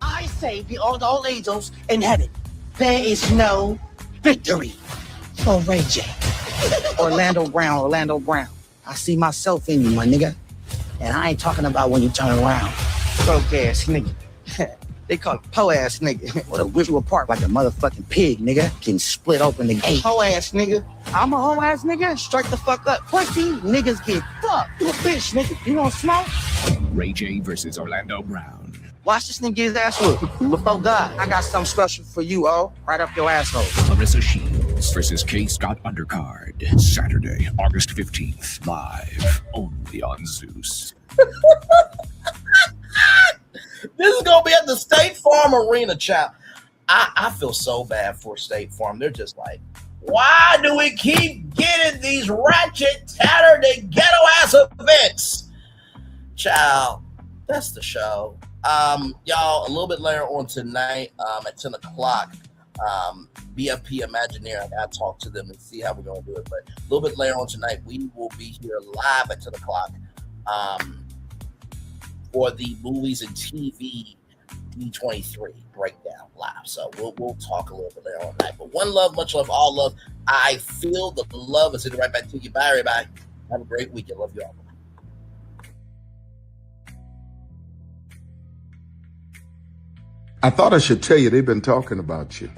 I say, beyond all angels in heaven, there is no victory for Ray J. Orlando Brown. I see myself in you, my nigga. And I ain't talking about when you turn around. Broke ass nigga. They call it po ass nigga. What a whip you apart like a motherfucking pig, nigga. Getting split open the gate. Ho ass nigga. I'm a ho ass nigga. Strike the fuck up. Pussy niggas get fucked. You a bitch, nigga. You want smoke? Ray J versus Orlando Brown. Watch this nigga get his ass whooped. Before God, I got something special for you, right up your asshole. Clarissa Shields versus K. Scott Undercard. Saturday, August 15th. Live only on Zeus. This is gonna be at the State Farm Arena, child. I feel so bad for State Farm. They're just like, why do we keep getting these ratchet, tattered, ghetto ass events? Child, that's the show. Y'all, a little bit later on tonight, at 10 o'clock, BFP Imagineer. I got to talk to them and see how we're going to do it. But a little bit later on tonight, we will be here live at 10 o'clock for the movies and TV D23 breakdown live. So we'll talk a little bit later on tonight. But one love, much love, all love. I feel the love. I'll send it right back to you. Bye, everybody. Have a great weekend. Love you all. I thought I should tell you, they've been talking about you.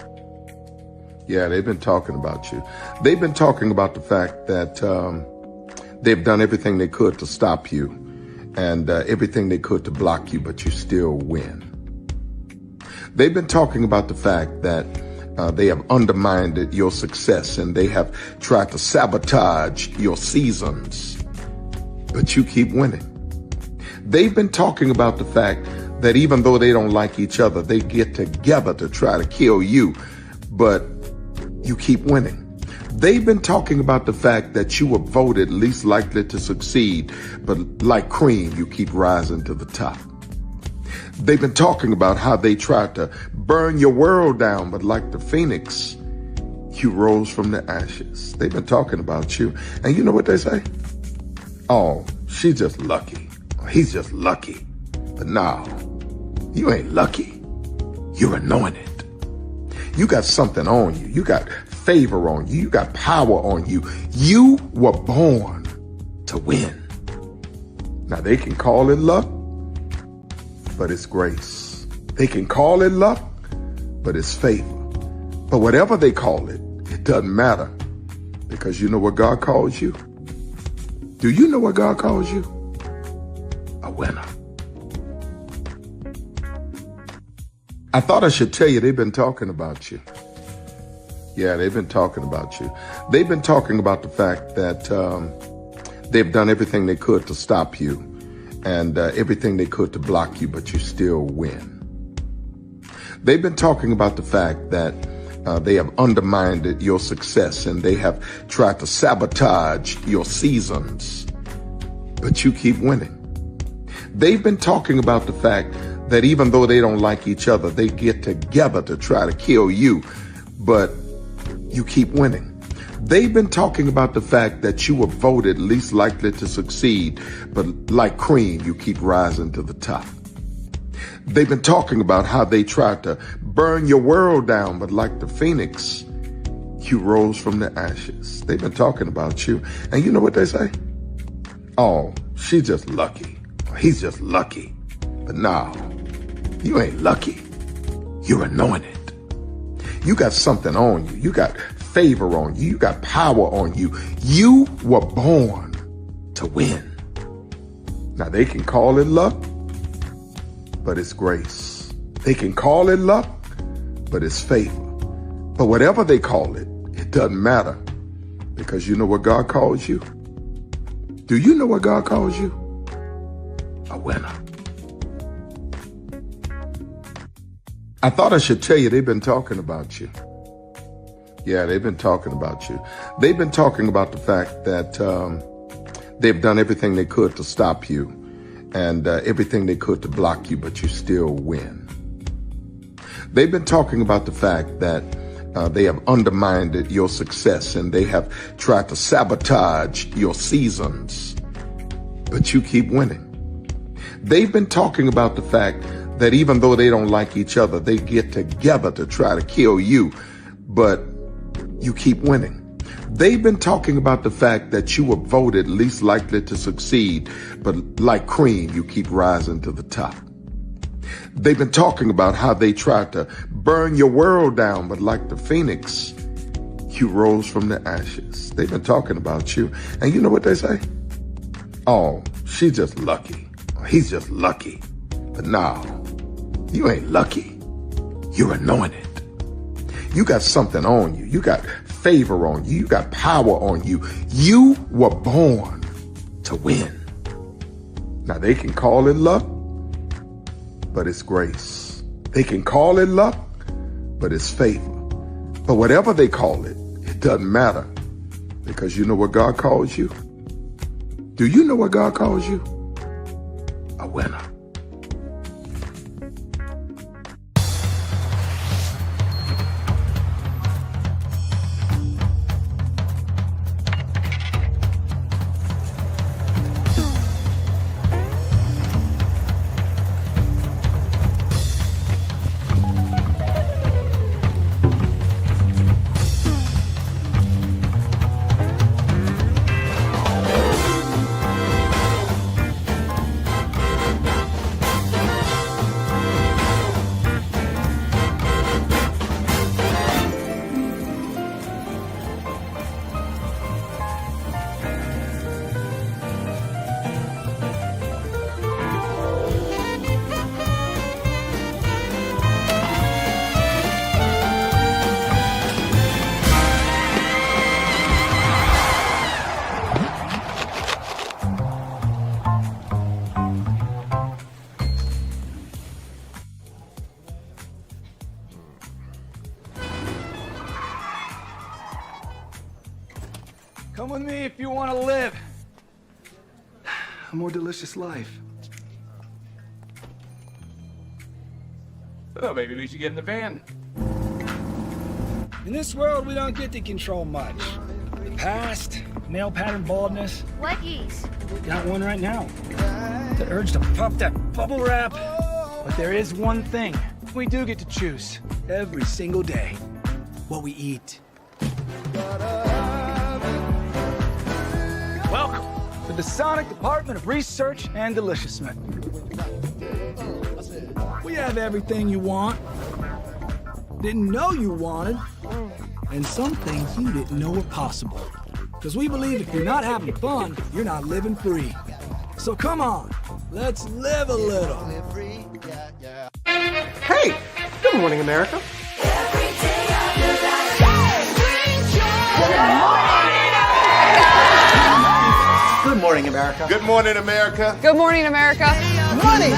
Yeah, they've been talking about you. They've been talking about the fact that they've done everything they could to stop you and everything they could to block you, but you still win. They've been talking about the fact that they have undermined your success and they have tried to sabotage your seasons, but you keep winning. They've been talking about the fact that even though they don't like each other, they get together to try to kill you, but you keep winning. They've been talking about the fact that you were voted least likely to succeed, but like cream, you keep rising to the top. They've been talking about how they tried to burn your world down, but like the phoenix, you rose from the ashes. They've been talking about you. And you know what they say? Oh, she's just lucky. He's just lucky. But no, you ain't lucky. You're anointed. You got something on you. You got favor on you. You got power on you. You were born to win. Now they can call it luck, but it's grace. They can call it luck, but it's favor. But whatever they call it, it doesn't matter, because you know what God calls you? Do you know what God calls you? A winner. I thought I should tell you, they've been talking about you. Yeah, they've been talking about you. They've been talking about the fact that they've done everything they could to stop you and everything they could to block you, but you still win. They've been talking about the fact that they have undermined your success and they have tried to sabotage your seasons, but you keep winning. They've been talking about the fact that even though they don't like each other, they get together to try to kill you, but you keep winning. They've been talking about the fact that you were voted least likely to succeed, but like cream, you keep rising to the top. They've been talking about how they tried to burn your world down, but like the phoenix, you rose from the ashes. They've been talking about you. And you know what they say? Oh, she's just lucky. He's just lucky. But no, you ain't lucky. You're anointed. You got something on you. You got favor on you. You got power on you. You were born to win. Now they can call it luck, but it's grace. They can call it luck, but it's favor. But whatever they call it, it doesn't matter, because you know what God calls you? Do you know what God calls you? A winner. I thought I should tell you, they've been talking about you. Yeah, they've been talking about you. They've been talking about the fact that they've done everything they could to stop you and everything they could to block you, but you still win. They've been talking about the fact that they have undermined your success and they have tried to sabotage your seasons, but you keep winning. They've been talking about the fact that even though they don't like each other, they get together to try to kill you, but you keep winning. They've been talking about the fact that you were voted least likely to succeed, but like cream, you keep rising to the top. They've been talking about how they tried to burn your world down, but like the phoenix, you rose from the ashes. They've been talking about you. And you know what they say? Oh, she's just lucky. He's just lucky. But no, you ain't lucky. You're anointed. You got something on you. You got favor on you. You got power on you. You were born to win. Now they can call it luck, but it's grace. They can call it luck, but it's favor. But whatever they call it, it doesn't matter, because you know what God calls you? Do you know what God calls you? A winner. Come with me if you want to live a more delicious life. Oh, maybe we should get in the van. In this world, we don't get to control much. The past, male pattern baldness. What geese? Got one right now. The urge to puff that bubble wrap. But there is one thing we do get to choose every single day. What we eat. Welcome to the Sonic Department of Research and Deliciousness. We have everything you want, didn't know you wanted, and some things you didn't know were possible. Because we believe if you're not having fun, you're not living free. So come on, let's live a little. Hey, good morning, America. Good morning, America. Good morning, America. Good morning, America. Money!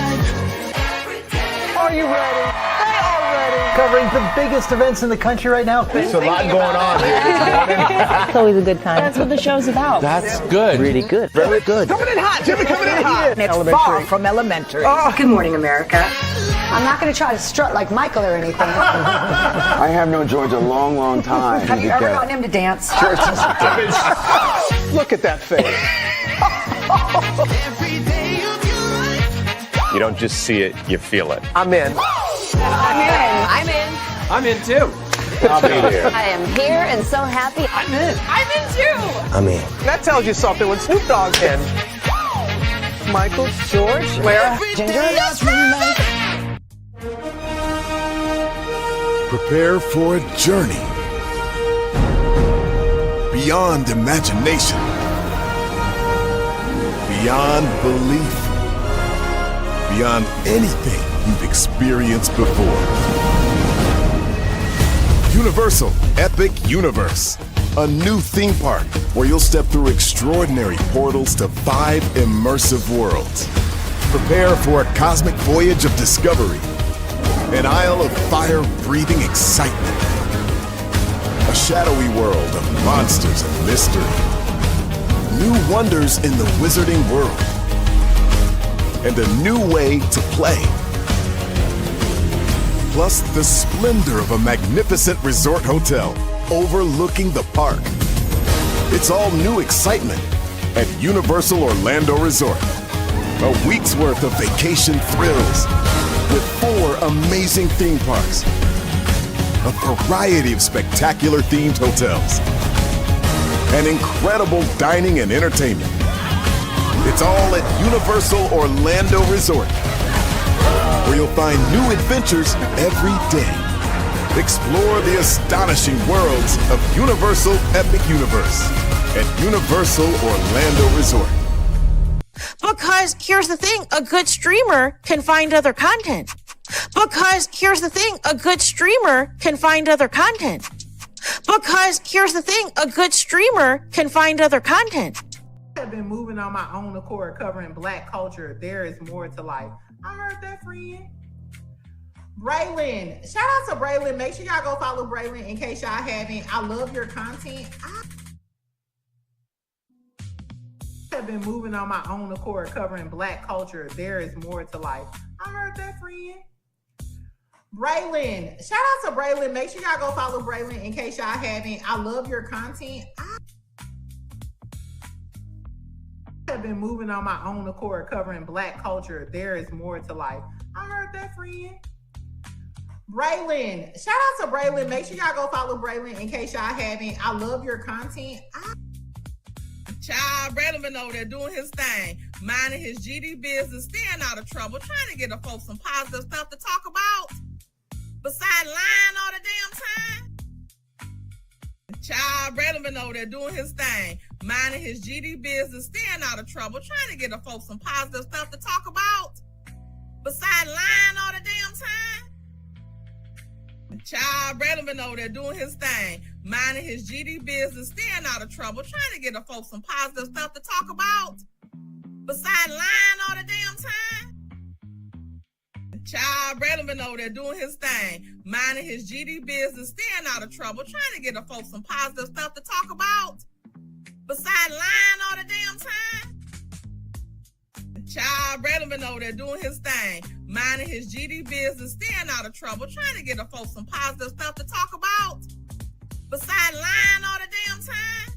Are you ready? They are ready. Covering the biggest events in the country right now. There's a lot going on here this morning. It's always a good time. That's what the show's about. That's good. Really good. Very good. Coming in hot, Jimmy, coming in hot. It's far from elementary. Good morning, America. I'm not going to try to strut like Michael or anything. I have known George a long, long time. Have you ever gotten him to dance? Church is Look at that face. You don't just see it, you feel it. I'm in. I'm in. I'm in too. I'll be there. I am here and so happy. I'm in. I'm in too. I'm in. That tells you something when Snoop Dogg's in. Michael, George, Lara, Ginger. Prepare for a journey beyond imagination, beyond belief, beyond anything you've experienced before. Universal Epic Universe, a new theme park where you'll step through extraordinary portals to 5 immersive worlds. Prepare for a cosmic voyage of discovery, an isle of fire-breathing excitement, a shadowy world of monsters and mystery, new wonders in the wizarding world, and a new way to play. Plus the splendor of a magnificent resort hotel overlooking the park. It's all new excitement at Universal Orlando Resort. A week's worth of vacation thrills with 4 amazing theme parks, a variety of spectacular themed hotels, and incredible dining and entertainment. It's all at Universal Orlando Resort, where you'll find new adventures every day. Explore the astonishing worlds of Universal Epic Universe at Universal Orlando Resort. Because here's the thing, a good streamer can find other content. Because here's the thing, a good streamer can find other content. Because here's the thing, a good streamer can find other content. I've been moving on my own accord, covering Black culture. There is more to life. I heard that, friend. Braylon, shout out to Braylon. Make sure y'all go follow Braylon in case y'all haven't. I love your content. I've been moving on my own accord, covering Black culture. There is more to life. I heard that, friend. Braylon, shout out to Braylon. Make sure y'all go follow Braylon in case y'all haven't. I love your content. I've been moving on my own accord, covering Black culture. There is more to life. I heard that, friend. Braylon, shout out to Braylon. Make sure y'all go follow Braylon in case y'all haven't. I love your content. Child, Braylon been over there doing his thing, minding his GD business, staying out of trouble, trying to get the folks some positive stuff to talk about. Besides lying all the damn time. Child, Braylon been over there doing his thing, minding his GD business, staying out of trouble, trying to get the folks some positive stuff to talk about. Besides lying all the damn time. Child, Braylon been over there doing his thing, minding his GD business, staying out of trouble, trying to get the folks some positive stuff to talk about. Besides lying all the damn time. Child, Braylon been over there doing his thing, minding his GD business, staying out of trouble, trying to get the folks some positive stuff to talk about. Besides lying all the damn time. Child relevant over there doing his thing, minding his GD business, staying out of trouble, trying to get the folks some positive stuff to talk about. Besides lying all the damn time.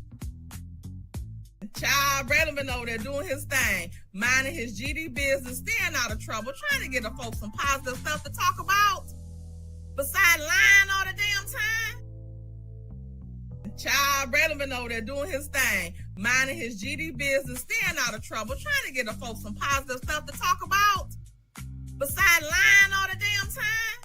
Child relevant over there doing his thing, minding his GD business, staying out of trouble, trying to get the folks some positive stuff to talk about. Besides lying all the damn time. Child relevant over there doing his thing, minding his GD business, staying out of trouble, trying to get the folks some positive stuff to talk about. Besides lying all the damn time.